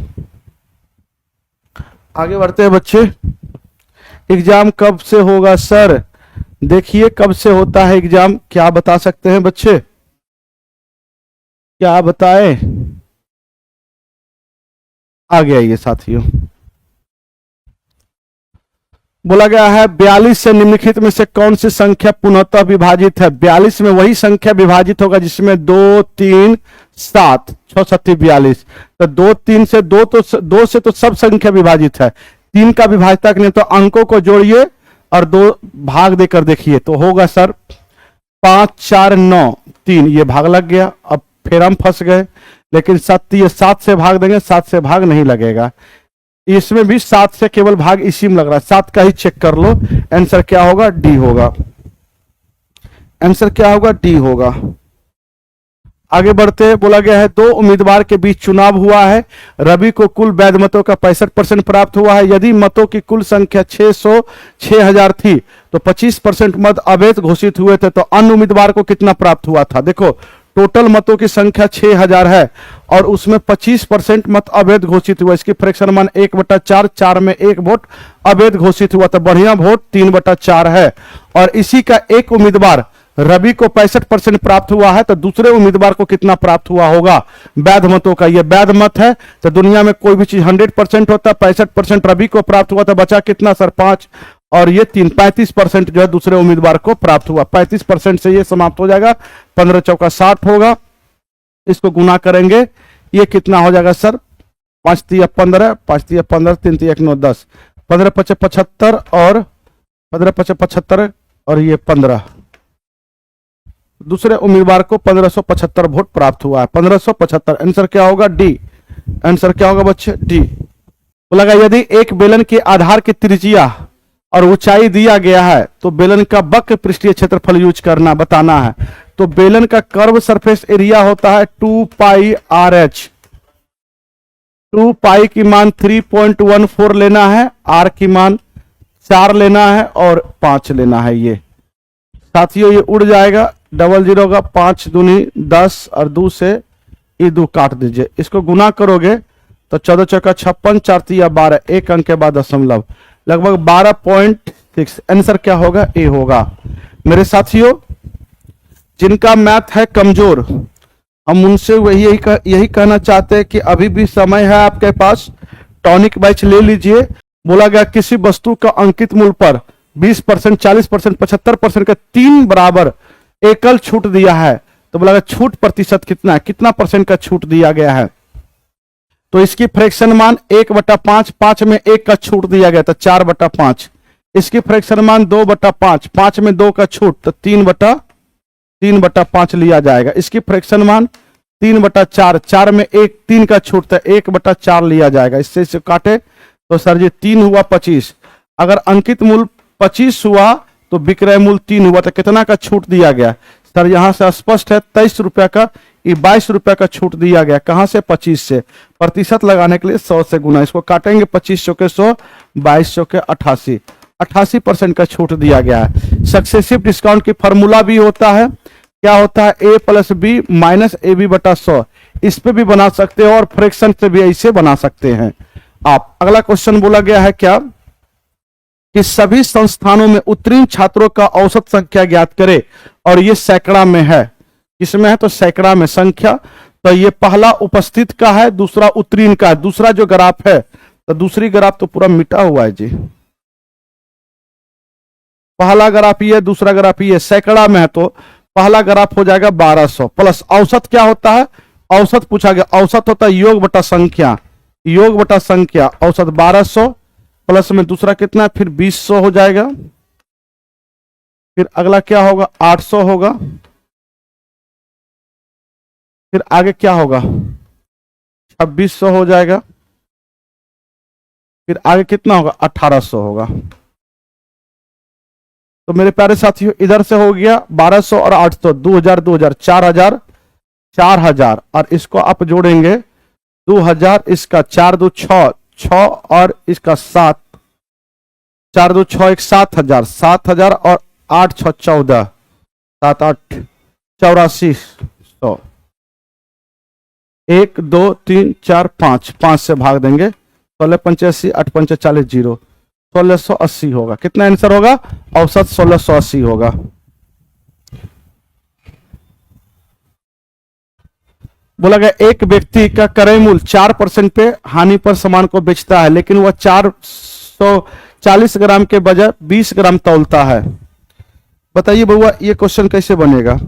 आगे बढ़ते हैं बच्चे। एग्जाम कब से होगा सर? देखिए कब से होता है एग्जाम, क्या बता सकते हैं बच्चे? क्या बताएं? आगे आइए साथियों। बोला गया है 42 से निम्नलिखित में से कौन सी संख्या पुनः विभाजित है? 42 में वही संख्या विभाजित होगा जिसमें 2 3 7 6 7 42। तो 2 3 से 2 से तो सब संख्या विभाजित है, 3 का विभाजक नहीं, तो अंकों को जोड़िए और 2 भाग देकर देखिए तो होगा सर 5 4 9 3, ये भाग लग गया। अब फिर हम फंस गए, लेकिन 7 से भाग देंगे, 7 से भाग नहीं लगेगा। इसमें भी 7 से केवल भाग इसी में लग रहा है, 7 का ही चेक कर लो। आंसर क्या होगा? डी होगा। आंसर क्या होगा? डी होगा। आगे बढ़ते हैं। बोला गया है 2 उम्मीदवार के बीच चुनाव हुआ है, रवि को कुल वैध मतों का 65% प्राप्त हुआ है। यदि मतों की कुल संख्या 6000 थी तो 25% मत अवैध घोषित हुए थे, तो अन्य उम्मीदवार को कितना प्राप्त हुआ था? देखो टोटल मतों की संख्या 6000 है और उसमें 25% मत अवैध घोषित हुआ। इसकी फ्रैक्शन मान 1/4, 4 में 1 वोट अवैध घोषित हुआ, तो बढ़िया वोट 3/4 है। और इसी का एक उम्मीदवार रवि को 65% प्राप्त हुआ है, तो दूसरे उम्मीदवार को कितना प्राप्त हुआ होगा वैध मतों का? ये वैध मत है, तो दुनिया में कोई भी चीज 100% होता है। 65% रवि को प्राप्त हुआ, तो बचा कितना सर? 5 और ये 3, 35% जो है दूसरे उम्मीदवार को प्राप्त हुआ। 35% से ये समाप्त हो जाएगा, 15 चौका 60 होगा। इसको गुना करेंगे, ये कितना हो जाएगा सर? 5 तिया 15, 5 तिया 15, 3 तिया 1 9 10, 15 5 75 और 15 5 75 और ये 15। दूसरे उम्मीदवार को 1575 वोट प्राप्त हुआ है। 1575। आंसर क्या होगा? डी। आंसर क्या होगा बच्चे? डी। बोला गया यदि एक बेलन के आधार की त्रिज्या और ऊंचाई दिया गया है तो बेलन का वक्र पृष्ठीय क्षेत्रफल यूज करना बताना है। तो बेलन का कर्व सरफेस एरिया होता है 2 पाई आर एच। 2 पाई की मान 3.14 लेना है, आर की मान 4 लेना है और 5 लेना है। ये साथियों ये उड़ जाएगा, 00 का 5 दूनी 10 और 2 से ये 2 काट दीजिए। इसको गुना करोगे तो 14 चौका 56, 4 तिया 12, एक अंक के बाद दशमलव, लगभग 12.6। आंसर क्या होगा? ए होगा। मेरे साथियों जिनका मैथ है कमजोर, हम उनसे यही कहना चाहते हैं कि अभी भी समय है आपके पास, टॉनिक बैच ले लीजिए। बोला गया किसी वस्तु का अंकित मूल्य पर 20%, 40%, 75% का 3 बराबर एकल छूट दिया है, तो बोला गया छूट प्रतिशत कितना है? कितना परसेंट का छूट दिया गया है? तो इसकी फ्रैक्शन मान 1/5, 5 में 1 का छूट दिया गया था 4/5। इसकी फ्रैक्शन मान 2/5, 5 में 2 का छूट तो 3/5 लिया जाएगा। इसकी फ्रैक्शन मान 3/4, 4 में 1 3 का छूट तो 1/4 लिया जाएगा। इससे इसे काटे तो सर जी 3 हुआ 25। अगर अंकित मूल्य 25 हुआ तो विक्रय मूल्य 3 हुआ, तो कितना का छूट दिया गया सर? यहां से स्पष्ट है 23 रुपया का, ये 22 रुपया का छूट दिया गया। कहां से? 25 से। प्रतिशत लगाने के लिए 100 से गुना, इसको काटेंगे 25 चौके 100, 22 चौके 88, 88% का छूट दिया गया है। सक्सेसिव डिस्काउंट की फॉर्मूला भी होता है, क्या होता है? a + b - ab/100। इस पे भी बना सकते हो और फ्रैक्शन से भी ऐसे बना सकते हैं आप। अगला क्वेश्चन बोला गया है क्या कि सभी संस्थानों में उत्तीर्ण छात्रों का औसत संख्या ज्ञात करे, और ये सैकड़ा में है। किसमें है? तो सैकड़ा में संख्या। तो ये पहला उपस्थित का है, दूसरा उत्तीर्ण का है। दूसरा जो ग्राफ है, तो दूसरी ग्राफ तो पूरा मिटा हुआ है जी। पहला ग्राफ ये, दूसरा ग्राफ ये, सैकड़ा में है तो पहला ग्राफ हो जाएगा 1200 प्लस औसत क्या होता है? औसत पूछा गया, औसत होता है योग बटा संख्या, योग बटा संख्या। औसत 1200 प्लस में दूसरा कितना है? फिर 2000 हो जाएगा। फिर अगला क्या होगा? 800 होगा। फिर आगे क्या होगा? 2600 हो जाएगा। फिर आगे कितना होगा? 1800 होगा। तो मेरे प्यारे साथियों इधर से हो गया 1200 और 800, 2000, 2000, 4000, 4000 और इसको आप जोड़ेंगे 2000, इसका 4 2 6 6 और इसका 7, 4 2 6 1 7000, 7000 और 8 6 14, 7 8 8400। 1 2 3 4 5, 5 से भाग देंगे 16 पंचे 80, 8 पंचे 40, 0, 1680 होगा। कितना आंसर होगा? औसत 1680 होगा। बोला गया एक व्यक्ति का क्रय मूल्य 4% पे हानि पर सामान को बेचता है, लेकिन वह 440 ग्राम के बजाय 20 ग्राम तौलता है। बताइए बउआ ये क्वेश्चन कैसे बनेगा?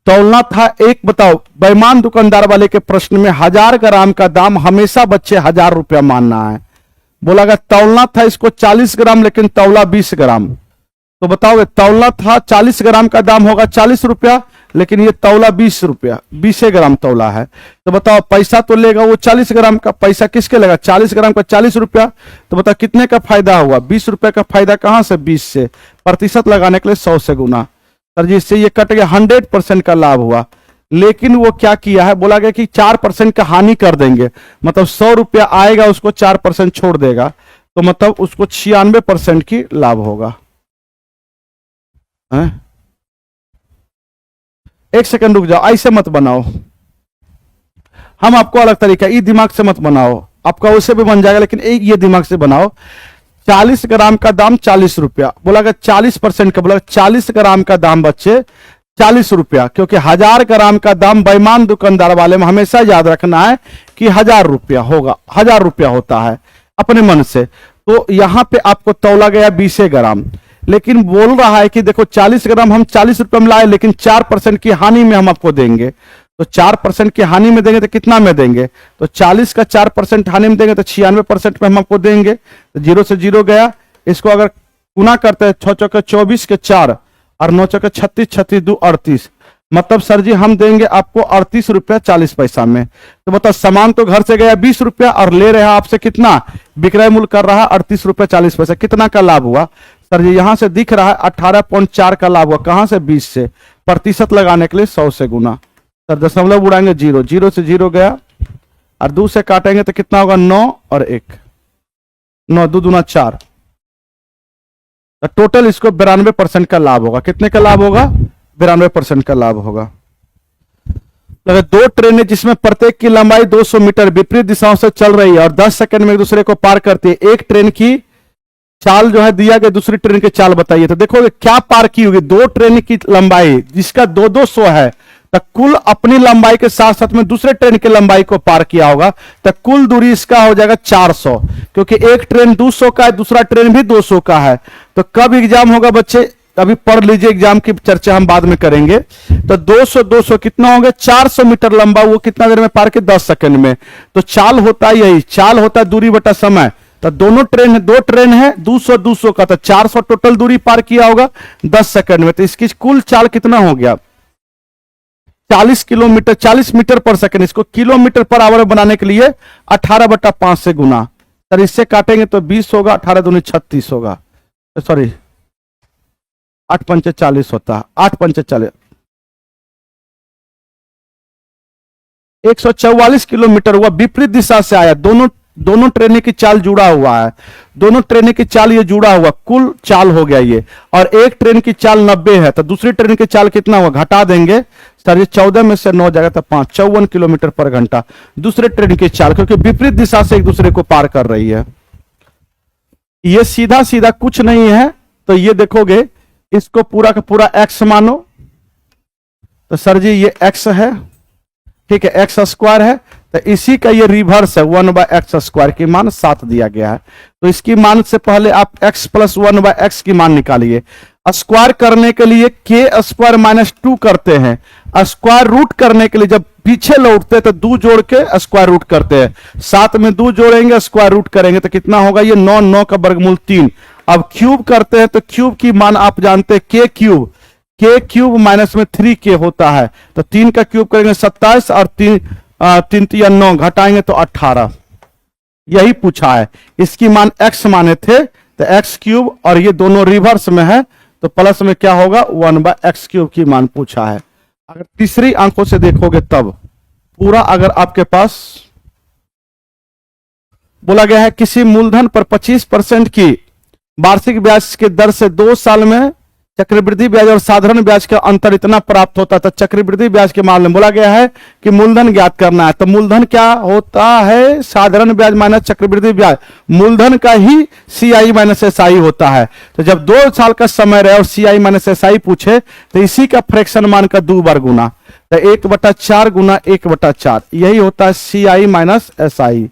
तौलना था एक, बताओ बेईमान दुकानदार वाले के प्रश्न में 1000 ग्राम का दाम हमेशा बच्चे 1000 रुपया मानना है। बोला गया तौलना था इसको 40 ग्राम, लेकिन तौला 20 ग्राम। तो बताओगे तौलना था 40 ग्राम का दाम होगा 40 रुपया, लेकिन ये तौला 20 रुपया, 20 ग्राम तौला है। तो बताओ पैसा तो लेगा वो 40 ग्राम का, पैसा किसके लगा? 40 ग्राम का 40 रुपया। तो बताओ कितने का फायदा हुआ? 20 रुपया का फायदा कहां से? 20 से। प्रतिशत लगाने के लिए 100 से गुना। सर जी इससे ये कट गया, 100% का लाभ हुआ। लेकिन वो क्या किया है? बोला गया कि 4% का हानि कर देंगे, मतलब 100 रुपया आएगा उसको 4% छोड़ देगा, तो मतलब उसको 96% की लाभ होगा। है? एक सेकंड रुक जाओ, ऐसे मत बनाओ, हम आपको अलग तरीका, ये दिमाग से मत बनाओ, आपका वैसे भी बन जाएगा, लेकिन एक ये दिमाग से बनाओ। 40 ग्राम का दाम 40 रुपया, बोला गया 40% का, बोला 40 ग्राम का दाम बच्चे 40 रुपया, क्योंकि 1000 ग्राम का दाम बेईमान दुकानदार वाले में हमेशा याद रखना है कि 1000 रुपया होगा, 1000 रुपया होता है अपने मन से। तो यहां पे आपको तौला गया 20 ग्राम, लेकिन बोल रहा है कि देखो 40 ग्राम हम 40 रुपये में लाए, लेकिन 4% की हानि में हम आपको देंगे। तो 4% की हानि में देंगे तो कितना में देंगे? तो 40 का 4% हानि में देंगे तो 96% में हम आपको देंगे। तो 0 से 0 गया, इसको अगर गुना करते हैं 6 चौके 24 के 4 और 9 चौके 36, 36 2 38, मतलब सर जी हम देंगे आपको 38 रुपया 40 पैसा में। तो बताओ सामान तो घर से गया 20 रुपया और ले रहा आपसे कितना? विक्रय मूल्य कर रहा 38 रुपया 40 पैसा। कितना का लाभ हुआ? सर जी यहां से दिख रहा है 18.4 का लाभ हुआ। कहां से? 20 से। प्रतिशत लगाने के लिए 100 से गुना। सर दशमलव उड़ाएंगे 0, 0 से 0 गया और 2 से काटेंगे तो कितना होगा? 9 और 1, 9 2 दूना 4। तो टोटल इसको 92% का लाभ होगा। कितने का लाभ होगा? 92% का लाभ होगा। तो 2 ट्रेनें जिसमें प्रत्येक की लंबाई 200 मीटर विपरीत दिशाओं से चल रही है और 10 सेकंड में एक दूसरे को पार करती है। एक ट्रेन की चाल जो है दिया गया, दूसरी ट्रेन की चाल बताइए। तो देखोगे क्या पार की होगी? 2 ट्रेन की लंबाई जिसका 200 है, तो कुल अपनी लंबाई के साथ साथ में दूसरे ट्रेन की लंबाई को पार किया होगा, तो कुल दूरी इसका हो जाएगा 400, क्योंकि एक ट्रेन 200 का है, दूसरा ट्रेन भी 200 का है। तो कब एग्जाम होगा बच्चे? अभी पढ़ लीजिए, एग्जाम की चर्चा हम बाद में करेंगे। तो 200 200 कितना होगा? 400 मीटर लंबा, वो कितना देर में पार के? 10 सेकंड में। तो चाल होता है यही, चाल होता है दूरी बटा समय। तो दोनों ट्रेन है, 2 ट्रेन है 200 200 का, तो 400 टोटल दूरी पार किया होगा 10 सेकंड में। तो इसकी कुल चाल कितना हो गया? 40 किलोमीटर, 40 मीटर पर सेकंड। इसको किलोमीटर पर आवर बनाने के लिए 18/5 से गुना। सर इससे काटेंगे तो 20 होगा, 18 दूनी 36 होगा, सॉरी 8 पंचे 40 होता है, 8 पंचे 40, 144 किलोमीटर हुआ। विपरीत दिशा से आया, दोनों ट्रेनें की चाल जुड़ा हुआ है, दोनों ट्रेनें की चाल ये जुड़ा हुआ, कुल चाल हो गया ये। और एक ट्रेन की चाल 90 है, तो दूसरी ट्रेन की चाल कितना हुआ? घटा देंगे सर, ये 14 में से 9 जाएगा तो 5, 54 किलोमीटर पर घंटा दूसरे ट्रेन की चाल, क्योंकि विपरीत दिशा से एक दूसरे को पार कर रही है। ये सीधा सीधा कुछ नहीं है, तो ये देखोगे इसको पूरा का पूरा x मानो, तो सर जी ये x है, ठीक है, x स्क्वायर है, तो इसी का ये रिवर्स है, 1/x स्क्वायर की मान 7 दिया गया है। तो इसकी मान से पहले आप x + 1/x की मान निकालिए। स्क्वायर करने के लिए k स्क्वायर -2 करते हैं, स्क्वायर रूट करने के लिए जब पीछे लौटते हैं तो 2 जोड़ के स्क्वायर रूट करते हैं, 7 में 2 जोड़ेंगे स्क्वायर रूट करेंगे तो कितना होगा? ये 9, 9 का वर्गमूल 3। अब क्यूब करते हैं तो क्यूब की मान आप जानते हैं k क्यूब -3k होता है, तो 3 का क्यूब करेंगे 27 और 3 3 9 घटाएंगे तो 18। यही पूछा है, इसकी मान x माने थे तो x क्यूब, और ये दोनों रिवर्स में है तो प्लस में क्या होगा? 1/x क्यूब की मान पूछा है। अगर तीसरी आंखों से देखोगे तब पूरा, अगर आपके पास बोला गया है किसी मूलधन पर 25% की वार्षिक ब्याज के दर से 2 साल में चक्रवृद्धि ब्याज और साधारण ब्याज का अंतर इतना प्राप्त होता है। तो चक्रवृद्धि ब्याज के मामले में बोला गया है कि मूलधन ज्ञात करना है। तो मूलधन क्या होता है? साधारण ब्याज माइनस चक्रवृद्धि ब्याज, मूलधन का ही CI माइनस SI होता है। तो जब 2 साल का समय रहे और CI माइनस SI पूछे तो इसी का फ्रैक्शन मान का 2 बार गुना, तो 1/4 गुना 1/4, यही होता है CI माइनस SI।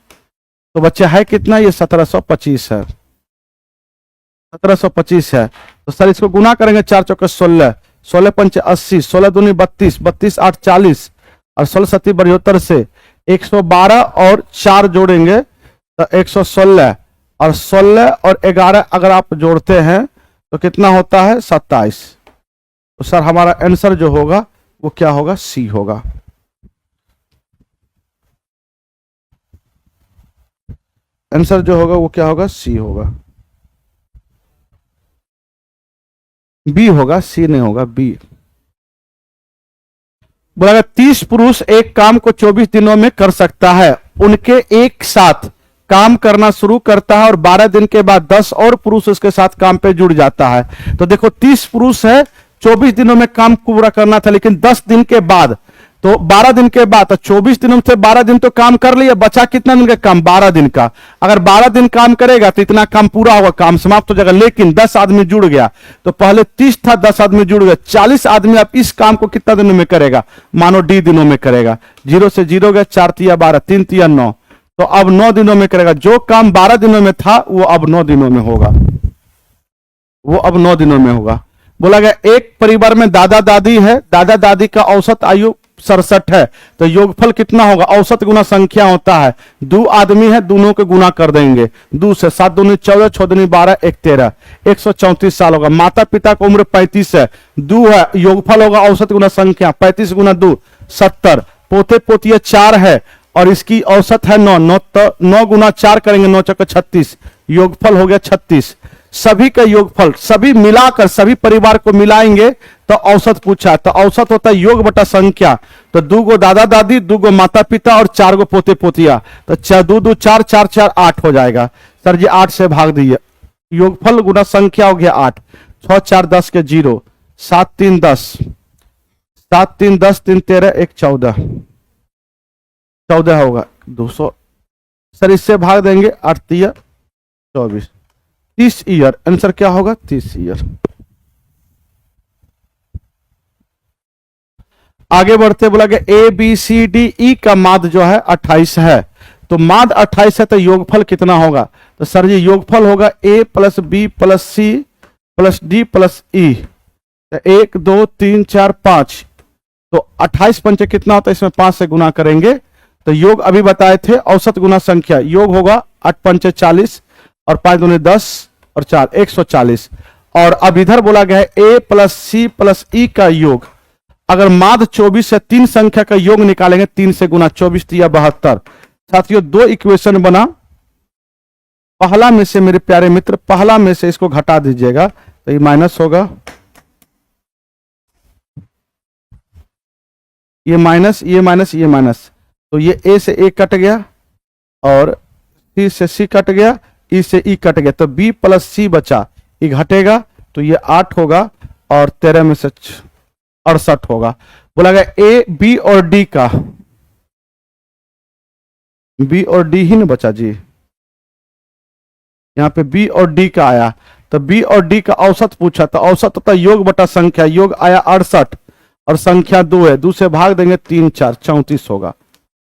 तो बच्चे है कितना? ये 1725 है, 1725 है। तो सर इसको गुना करेंगे, 4 चौके 16, 16 पंचे 80, 16 दूनी 32, 32 8 40 और 16 सती 72 से 112 और 4 जोड़ेंगे तो 116 और 16 और 11 अगर आप जोड़ते हैं तो कितना होता है? 27। तो सर हमारा आंसर जो होगा वो क्या होगा? सी होगा। आंसर जो होगा वो क्या होगा? सी होगा। बी होगा, सी नहीं होगा, बी। बोला 30 पुरुष एक काम को 24 दिनों में कर सकता है। उनके एक साथ काम करना शुरू करता है और 12 दिन के बाद 10 और पुरुष उसके साथ काम पे जुड़ जाता है। तो देखो 30 पुरुष है, 24 दिनों में काम पूरा करना था, लेकिन 10 दिन के बाद, तो 12 दिन के बाद, तो 24 दिनों से 12 दिन तो काम कर लिया, बचा कितना दिन का काम? 12 दिन का। अगर 12 दिन काम करेगा तो इतना काम पूरा होगा, काम समाप्त हो जाएगा। लेकिन 10 आदमी जुड़ गया, तो पहले 30 था, 10 आदमी जुड़ गया, 40 आदमी अब इस काम को कितना दिनों में करेगा? मानो D दिनों में करेगा। 0 से 0 गया, 4 तिया 12, 3 तिया 9, तो अब 9 दिनों में करेगा। जो काम 12 दिनों में था वो अब 9 दिनों में होगा, वो अब 9 दिनों में होगा। बोला गया एक परिवार में दादा दादी है, दादा दादी का औसत आयु 67 है, तो योगफल कितना होगा? औसत गुना संख्या होता है, 2 आदमी है, दोनों के गुना कर देंगे 2 से, 7 दूनी 14, 6 दूनी 12, 1 13, 134 साल होगा। माता पिता की उम्र 35 है, 2 है, योगफल होगा औसत गुना संख्या 35 गुना 2 70, पोते पोतिया 4 है और इसकी औसत है 9, 9 गुना 4 करेंगे 9 चौके 36, योगफल हो गया 36। सभी का योगफल सभी मिलाकर सभी परिवार को मिलाएंगे तो औसत पूछा, तो औसत होता है योग बटा संख्या। तो 2 गो दादा दादी, 2 गो माता पिता और 4 गो पोते पोतिया, तो 2 2 4 4 4 8 हो जाएगा। सर जी 8 से भाग दीजिए, योगफल गुना संख्या हो गया 8, 6 4 10 के 0, 7 3 10, 7 3 10, 3 13, 1 14, 14 होगा 200। सर इससे भाग देंगे 8 3 24, 30 ईयर। आंसर क्या होगा? 30 ईयर। आगे बढ़ते बोला गया ABCDE का माद जो है 28 है, तो माद 28 है तो योगफल कितना होगा? तो सर जी योगफल होगा A plus B plus C plus D plus E, तो 1 2 3 4 5, तो 28 पंचे कितना होता है? इसमें 5 से गुना करेंगे तो योग अभी बताए थे औसत गुना संख्या, योग होगा 8 पंचे 40 और 5 दूनी 10 और 4 140। और अब इधर बोला गया है A plus C plus E का योग। अगर माद 24 से 3 संख्या का योग निकालेंगे, 3 से गुना 24 तिया 72। साथियों 2 इक्वेशन बना, पहला में से मेरे प्यारे मित्र, पहला में से इसको घटा दीजिएगा तो ये माइनस होगा, ये माइनस, ये माइनस, ये माइनस, तो ये A से A कट गया और C से C कट गया, E से E कट गया, तो B प्लस C बचा, ये घटेगा तो ये 8 होगा और 13 में से 68 होगा। बोला गया A B और D का, B और D ही ना बचा जी, यहाँ पे B और D का आया, तो B और D का औसत पूछा, तो औसत होता योग बटा संख्या, योग आया 68 और संख्या 2 है, 2 से भाग देंगे 3 4 34 होगा।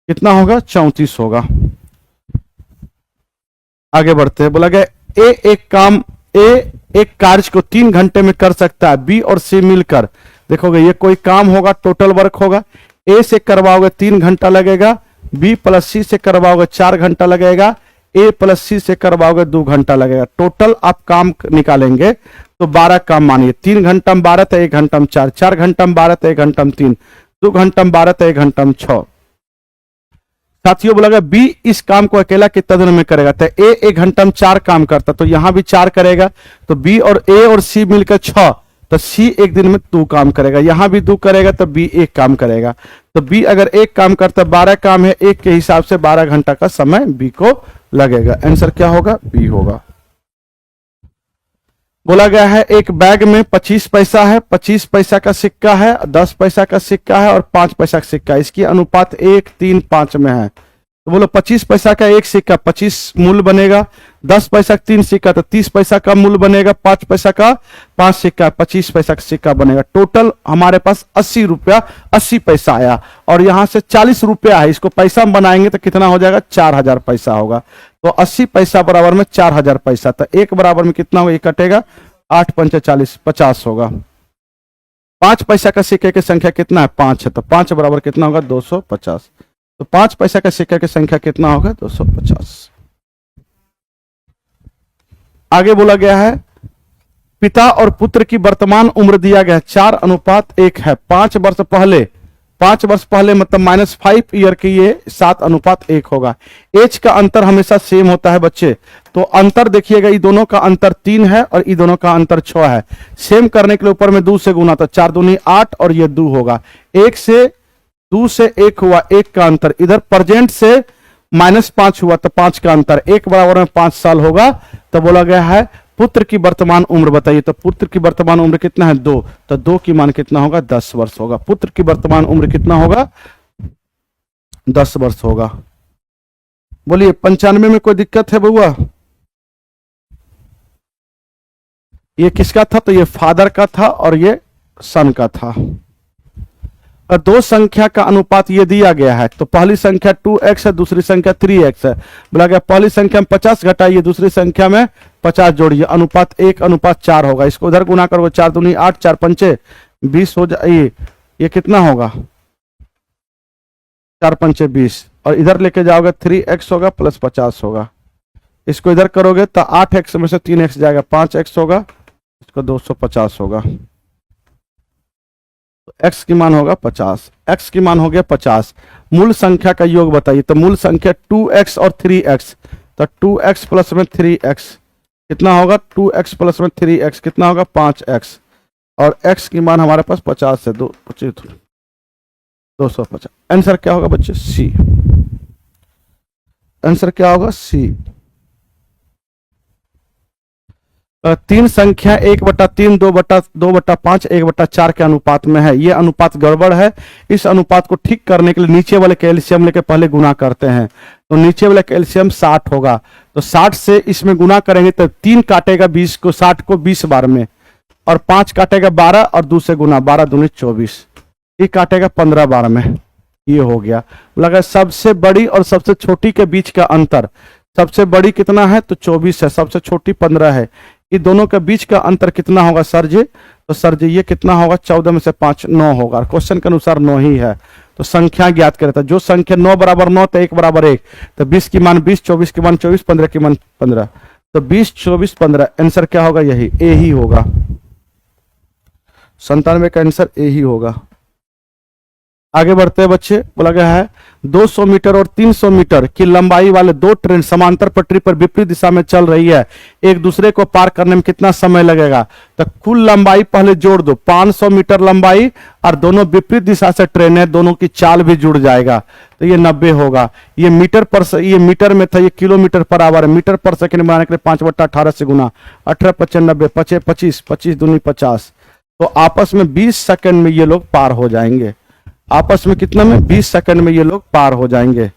कितना होगा? 34 होगा। आगे बढ़ते हैं, बोला गया A एक कार्य को 3 घंटे में कर सकता है, B और C मिलकर। देखोगे ये कोई काम होगा, टोटल वर्क होगा, A से करवाओगे 3 घंटा लगेगा, B प्लस C से करवाओगे 4 घंटा लगेगा, A प्लस C से करवाओगे 2 घंटा लगेगा। टोटल आप काम निकालेंगे तो 12 काम मानिए, 3 घंटा में 12 तो 1 घंटा में 4, 4 घंटा में 12 तो 1 घंटा में 3, 2 घंटा में 12 तो 1 घंटा में 6। साथियों बोला गया B इस काम को अकेला कितना दिन में करेगा, तो A 1 घंटा में 4 काम करता, तो यहां भी 4 करेगा, तो B और A और C मिलकर 6, तो C 1 दिन में 2 काम करेगा, यहां भी 2 करेगा तो B 1 काम करेगा। तो B अगर 1 काम करता, 12 काम है, 1 के हिसाब से 12 घंटा का समय B को लगेगा। आंसर क्या होगा? B होगा। बोला गया है एक बैग में 25 पैसा है, 25 पैसा का सिक्का है, 10 पैसा का सिक्का है और 5 पैसा का सिक्का है। इसकी अनुपात 1, 3, 5 में है। तो बोलो 25 पैसा का एक सिक्का 25 मूल बनेगा, 10 पैसा का 3 सिक्का तो 30 पैसा का मूल बनेगा, 5 पैसा का 5 सिक्का 25 पैसा का सिक्का बनेगा। टोटल हमारे पास 80 रुपया 80 पैसा आया और यहां से 40 रुपया है, इसको पैसा में बनाएंगे तो कितना हो जाएगा 4000 पैसा होगा। तो 80 पैसा बराबर में 4000 पैसा, तो एक बराबर में कितना होगा, ये कटेगा 8 पंचे 40 50 होगा। 5 पैसा का सिक्के की संख्या कितना है 5 है, तो 5 बराबर कितना होगा 250। तो 5 पैसा का सिक्के की संख्या कितना होगा 250। आगे बोला गया है पिता और पुत्र की वर्तमान उम्र दिया गया है 4:1 है। 5 वर्ष पहले मतलब -5 ईयर की ये 7:1 होगा। एज का अंतर हमेशा सेम होता है बच्चे, तो अंतर देखिएगा, ये दोनों का अंतर 3 है और ये दोनों का अंतर 6 है। सेम करने के लिए ऊपर में 2 से गुना, तो 4 दूनी 8 और ये 2 होगा। 1 से 2 से 1 हुआ, 1 का अंतर। इधर प्रेजेंट से -5 हुआ तो 5 का अंतर, 1 बराबर में 5 साल होगा। तो बोला गया है पुत्र की वर्तमान उम्र बताइए, तो पुत्र की वर्तमान उम्र कितना है 2, तो 2 की मान कितना होगा 10 वर्ष होगा। पुत्र की वर्तमान उम्र कितना होगा 10 वर्ष होगा। बोलिए 95 में कोई दिक्कत है बउआ? ये किसका था, तो ये फादर का था और ये सन का था। और 2 संख्या का अनुपात ये दिया गया है, तो पहली संख्या 2x है, दूसरी संख्या 3x है। बोला गया पहली संख्या में 50 घटाइए, दूसरी संख्या में 50 जोड़िए, अनुपात 1:4 होगा। इसको उधर गुना करोगे 4 दूनी 8, 4 पंचे 20 हो जाए, ये कितना होगा 4 पंचे 20, और इधर लेके जाओगे 3x होगा प्लस 50 होगा। इसको इधर करोगे तो 8x में से 3x जाएगा 5x होगा, इसको 250 होगा। x की मान होगा 50, x की मान हो गया 50। मूल संख्या का योग बताइए, तो मूल संख्या 2x और 3x, तो 2x प्लस में 3x कितना होगा, 2x प्लस में 3x कितना होगा 5x, और x की मान हमारे पास 50 है, 250। आंसर क्या होगा बच्चे सी, आंसर क्या होगा सी। 3 संख्या 1/3, 2/5, 1/4 के अनुपात में है। यह अनुपात गड़बड़ है। इस अनुपात को ठीक करने के लिए नीचे वाले का एलसीएम लेके पहले गुना करते हैं, तो नीचे वाले का एलसीएम 60 होगा, तो 60 से इसमें गुना करेंगे तो 3 काटेगा 20 को, 60 को 20 बार में, और 5 काटेगा 12 और 2 से गुना 12 दूनी 24, ये काटेगा 15 बार में। ये हो गया। लगा सबसे बड़ी और सबसे छोटी के बीच का अंतर, सबसे बड़ी कितना है तो 24 है, सबसे छोटी 15 है। ये दोनों के बीच का अंतर कितना होगा सर जी, तो सर जी ये कितना होगा 14 में से 5 9 होगा। क्वेश्चन के अनुसार 9 ही है, तो संख्या ज्ञात करें, तो जो संख्या 9 बराबर 9 तो 1 बराबर 1, तो 20 की मान 20, 24 की मान 24, 15 की मान 15, तो 20 24 15, आंसर क्या होगा यही ए ही होगा। 97 का आंसर ए ही होगा। आगे बढ़ते हैं बच्चे। बोला गया है 200 मीटर और 300 मीटर की लंबाई वाले 2 ट्रेन समांतर पटरी पर विपरीत दिशा में चल रही है, एक दूसरे को पार करने में कितना समय लगेगा, तो कुल लंबाई पहले जोड़ दो, 500 मीटर लंबाई और दोनों विपरीत दिशा से ट्रेन है, दोनों की चाल भी जुड़ जाएगा, तो ये 90 होगा। ये मीटर में था, ये किलोमीटर पर आवर है। मीटर पर सेकंड बनाने के लिए 5/18 से गुना 18 55 90 25 25 दूनी 50, तो आपस में 20 सेकंड में ये लोग पार हो जाएंगे। आपस में कितना में 20 सेकंड में ये लोग पार हो जाएंगे।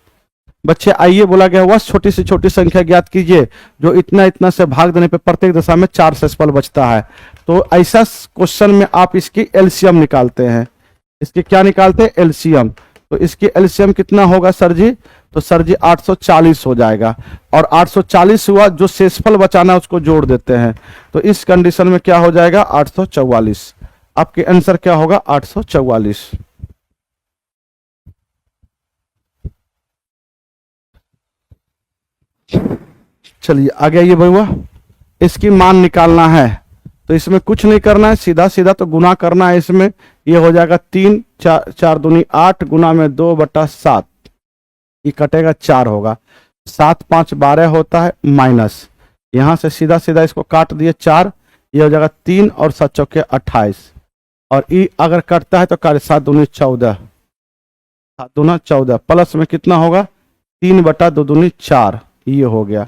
बच्चे आइए, बोला गया वह छोटी से छोटी संख्या ज्ञात कीजिए जो इतना इतना से भाग देने पे प्रत्येक दशा में 4 सेस्पल बचता है। तो ऐसा क्वेश्चन में आप इसकी एलसीएम निकालते हैं। इसकी क्या निकालते हैं एलसीएम, तो इसकी एलसीएम कितना होगा सर जी, तो सर जी 840 हो जाएगा, और 840 हुआ, जो सेस्पल बचाना है उसको जोड़ देते हैं, तो इस कंडीशन में क्या हो जाएगा 844। आपके आंसर क्या होगा 844। चलिए आगे आइए भैया, इसकी मान निकालना है, तो इसमें कुछ नहीं करना है, सीधा सीधा तो गुना करना है। इसमें ये हो जाएगा 3 4 दूनी 8 गुना में 2/7, ये कटेगा 4 होगा, 7 5 12 होता है माइनस, यहां से सीधा सीधा इसको काट दिए 4, ये हो जाएगा 3 और 7 चौके 28, और ई अगर कटता है तो 7 दूनी 14, 7 दूना 14, प्लस में कितना होगा 3/2 दूनी 4, ये हो गया।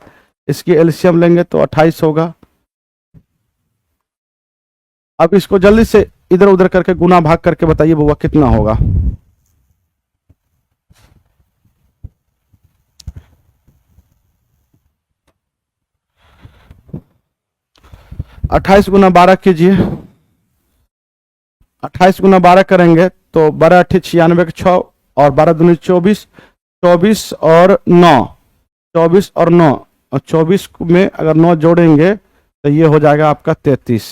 इसकी एलसीएम लेंगे तो 28 होगा, अब इसको जल्दी से इधर उधर करके गुना भाग करके बताइए बुआ कितना होगा। 28 गुना 12 कीजिए। 28 गुना 12 करेंगे तो 12 8 96 के 6 और 12 दूनी 24, 24 और 9, 24 और 9 और 24 में अगर 9 जोड़ेंगे तो ये हो जाएगा आपका 33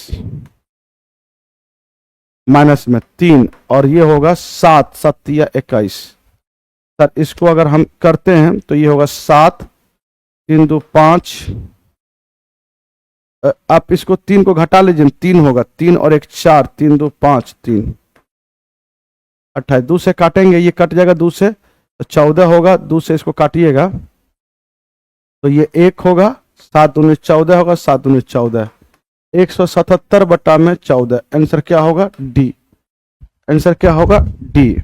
माइनस में 3 और ये होगा 7, 7 या 21। सर इसको अगर हम करते हैं तो ये होगा 7, 3 2 5। आप इसको 3 को घटा लीजिए, 3 होगा, 3 और 1 4, 3 2 5 3 28। 2 से काटेंगे ये कट जाएगा, 2 से तो 14 होगा। 2 से इसको काटिएगा तो ये 1 होगा, 7 दूनी 14 होगा, 7 दूनी 14, 177 बटा में 14। आंसर क्या होगा? डी। आंसर क्या होगा? डी।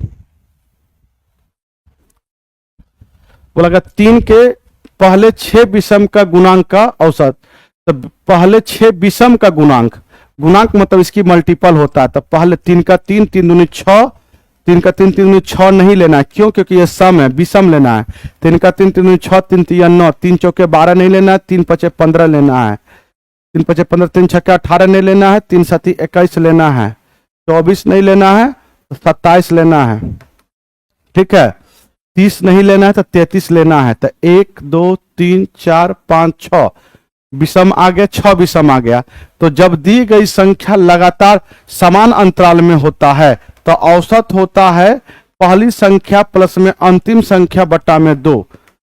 बोला गया 3 के पहले 6 विषम का गुणांक का औसत। तो पहले 6 विषम का गुणांक, गुणांक मतलब इसकी मल्टीपल होता है। तो पहले 3 का 3, 3 दूनी 6, 3 का 3, 3 दूनी 6 नहीं लेना है। क्यों? क्योंकि ये सम है, विषम लेना है। 3 का 3, 3 दूनी 6, 3 3 9, 3 चौके 12 नहीं लेना है, 3 5 15 लेना है, 3 5 15, 3 6 18 नहीं लेना है, 3 7 21 लेना है, 24 नहीं लेना है, 27 लेना है, ठीक है। 30 नहीं लेना है तो 33 लेना है। तो 1 2 3 4 5 6 विषम आ गया, 6 विषम आ गया। तो जब दी गई संख्या लगातार समान अंतराल में होता है तो औसत होता है पहली संख्या प्लस में अंतिम संख्या बटा में 2।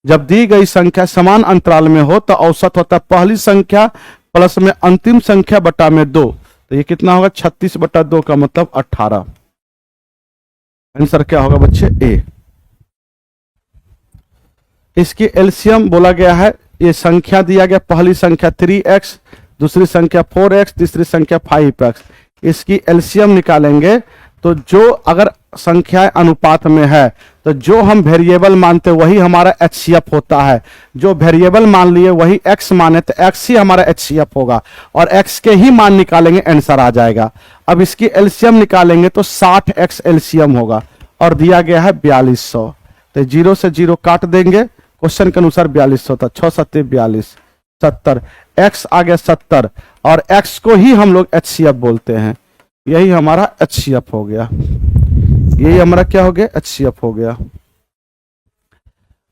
जब दी गई संख्या समान अंतराल में हो तो औसत होता है पहली संख्या प्लस में अंतिम संख्या बटा में 2। तो ये कितना होगा? 36 बटा 2 का मतलब 18। आंसर क्या होगा बच्चे? ए। इसकी एलसीएम बोला गया है, ये संख्या दिया गया, पहली संख्या 3x, दूसरी संख्या 4x, तीसरी संख्या 5x। इसकी एलसीएम निकालेंगे तो जो अगर संख्याएं अनुपात में है तो जो हम वेरिएबल मानते वही हमारा एचसीएफ होता है। जो वेरिएबल मान लिए वही x माने तो x ही हमारा एचसीएफ होगा और x के ही मान निकालेंगे, आंसर आ जाएगा। अब इसकी एलसीएम निकालेंगे तो 60x एलसीएम होगा और दिया गया है 4200। तो 0 से 0 काट देंगे, क्वेश्चन के अनुसार 4200 था। 6 7 42, 70, x आ गया 70 और x को ही हम लोग एचसीएफ बोलते हैं। यही हमारा एचसीएफ हो गया। यही हमारा क्या हो गया? एचसीएफ हो गया।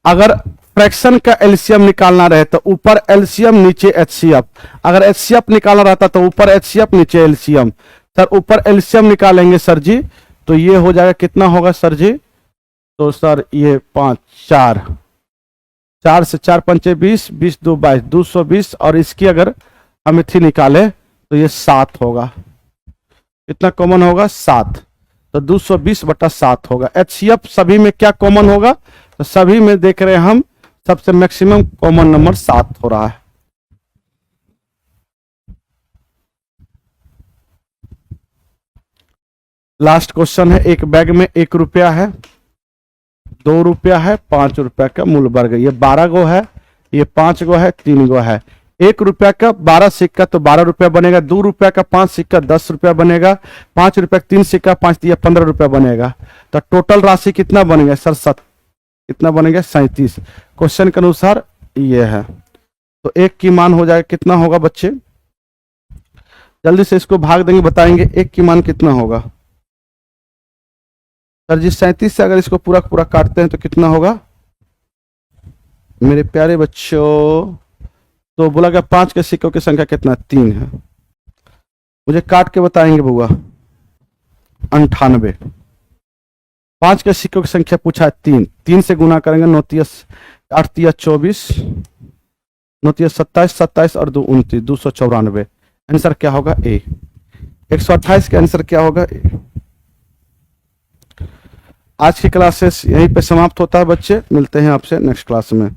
अगर फ्रैक्शन का एलसीएम निकालना रहे तो ऊपर एलसीएम नीचे एचसीएफ। अगर एचसीएफ निकालना रहता तो ऊपर एचसीएफ नीचे एलसीएम। सर ऊपर एलसीएम निकालेंगे सर जी तो ये हो जाएगा, कितना होगा सर जी? तो सर ये 5 4 4 से 4 पंचे 20, 20 2 22, 220 और इसकी अगर हम इथी निकाले तो ये 7 होगा। कितना कॉमन होगा? 7। तो 220 बटा 7 होगा। एचसीएफ सभी में क्या कॉमन होगा? तो सभी में देख रहे हैं हम सबसे मैक्सिमम कॉमन नंबर 7 हो रहा है। लास्ट क्वेश्चन है। एक बैग में 1 रुपया है, 2 रुपया है, 5 रुपया का मूल वर्ग। ये 12 गो है, ये 5 गो है, 3 गो है। 1 रुपया का 12 सिक्का तो 12 रुपया बनेगा। 2 रुपया का 5 सिक्का 10 रुपया बनेगा। 5 रुपया का 3 सिक्का 5 दिया 15 रुपया बनेगा। तो टोटल राशि कितना बनेगा सर? कितना बनेगा? 37। क्वेश्चन के अनुसार ये है। तो 1 की मान हो जाएगा, कितना होगा बच्चे? जल्दी से इसको भाग देंगे, बताएंगे 1 की मान कितना होगा। सर जी 37 से अगर इसको पूरा पूरा काटते हैं तो कितना होगा मेरे प्यारे बच्चों? तो बोला गया 5 के सिक्कों की संख्या कितना? 3 है। मुझे काट के बताएंगे बुआ। 98। 5 के सिक्कों की संख्या पूछा है 3, 3 से गुना करेंगे 9 8 24, 9 27, 27 और 2 29, 294। आंसर क्या होगा? ए। 128 का आंसर क्या होगा? ए। आज की क्लासेस यहीं पे समाप्त होता है बच्चे। मिलते हैं आपसे नेक्स्ट क्लास में।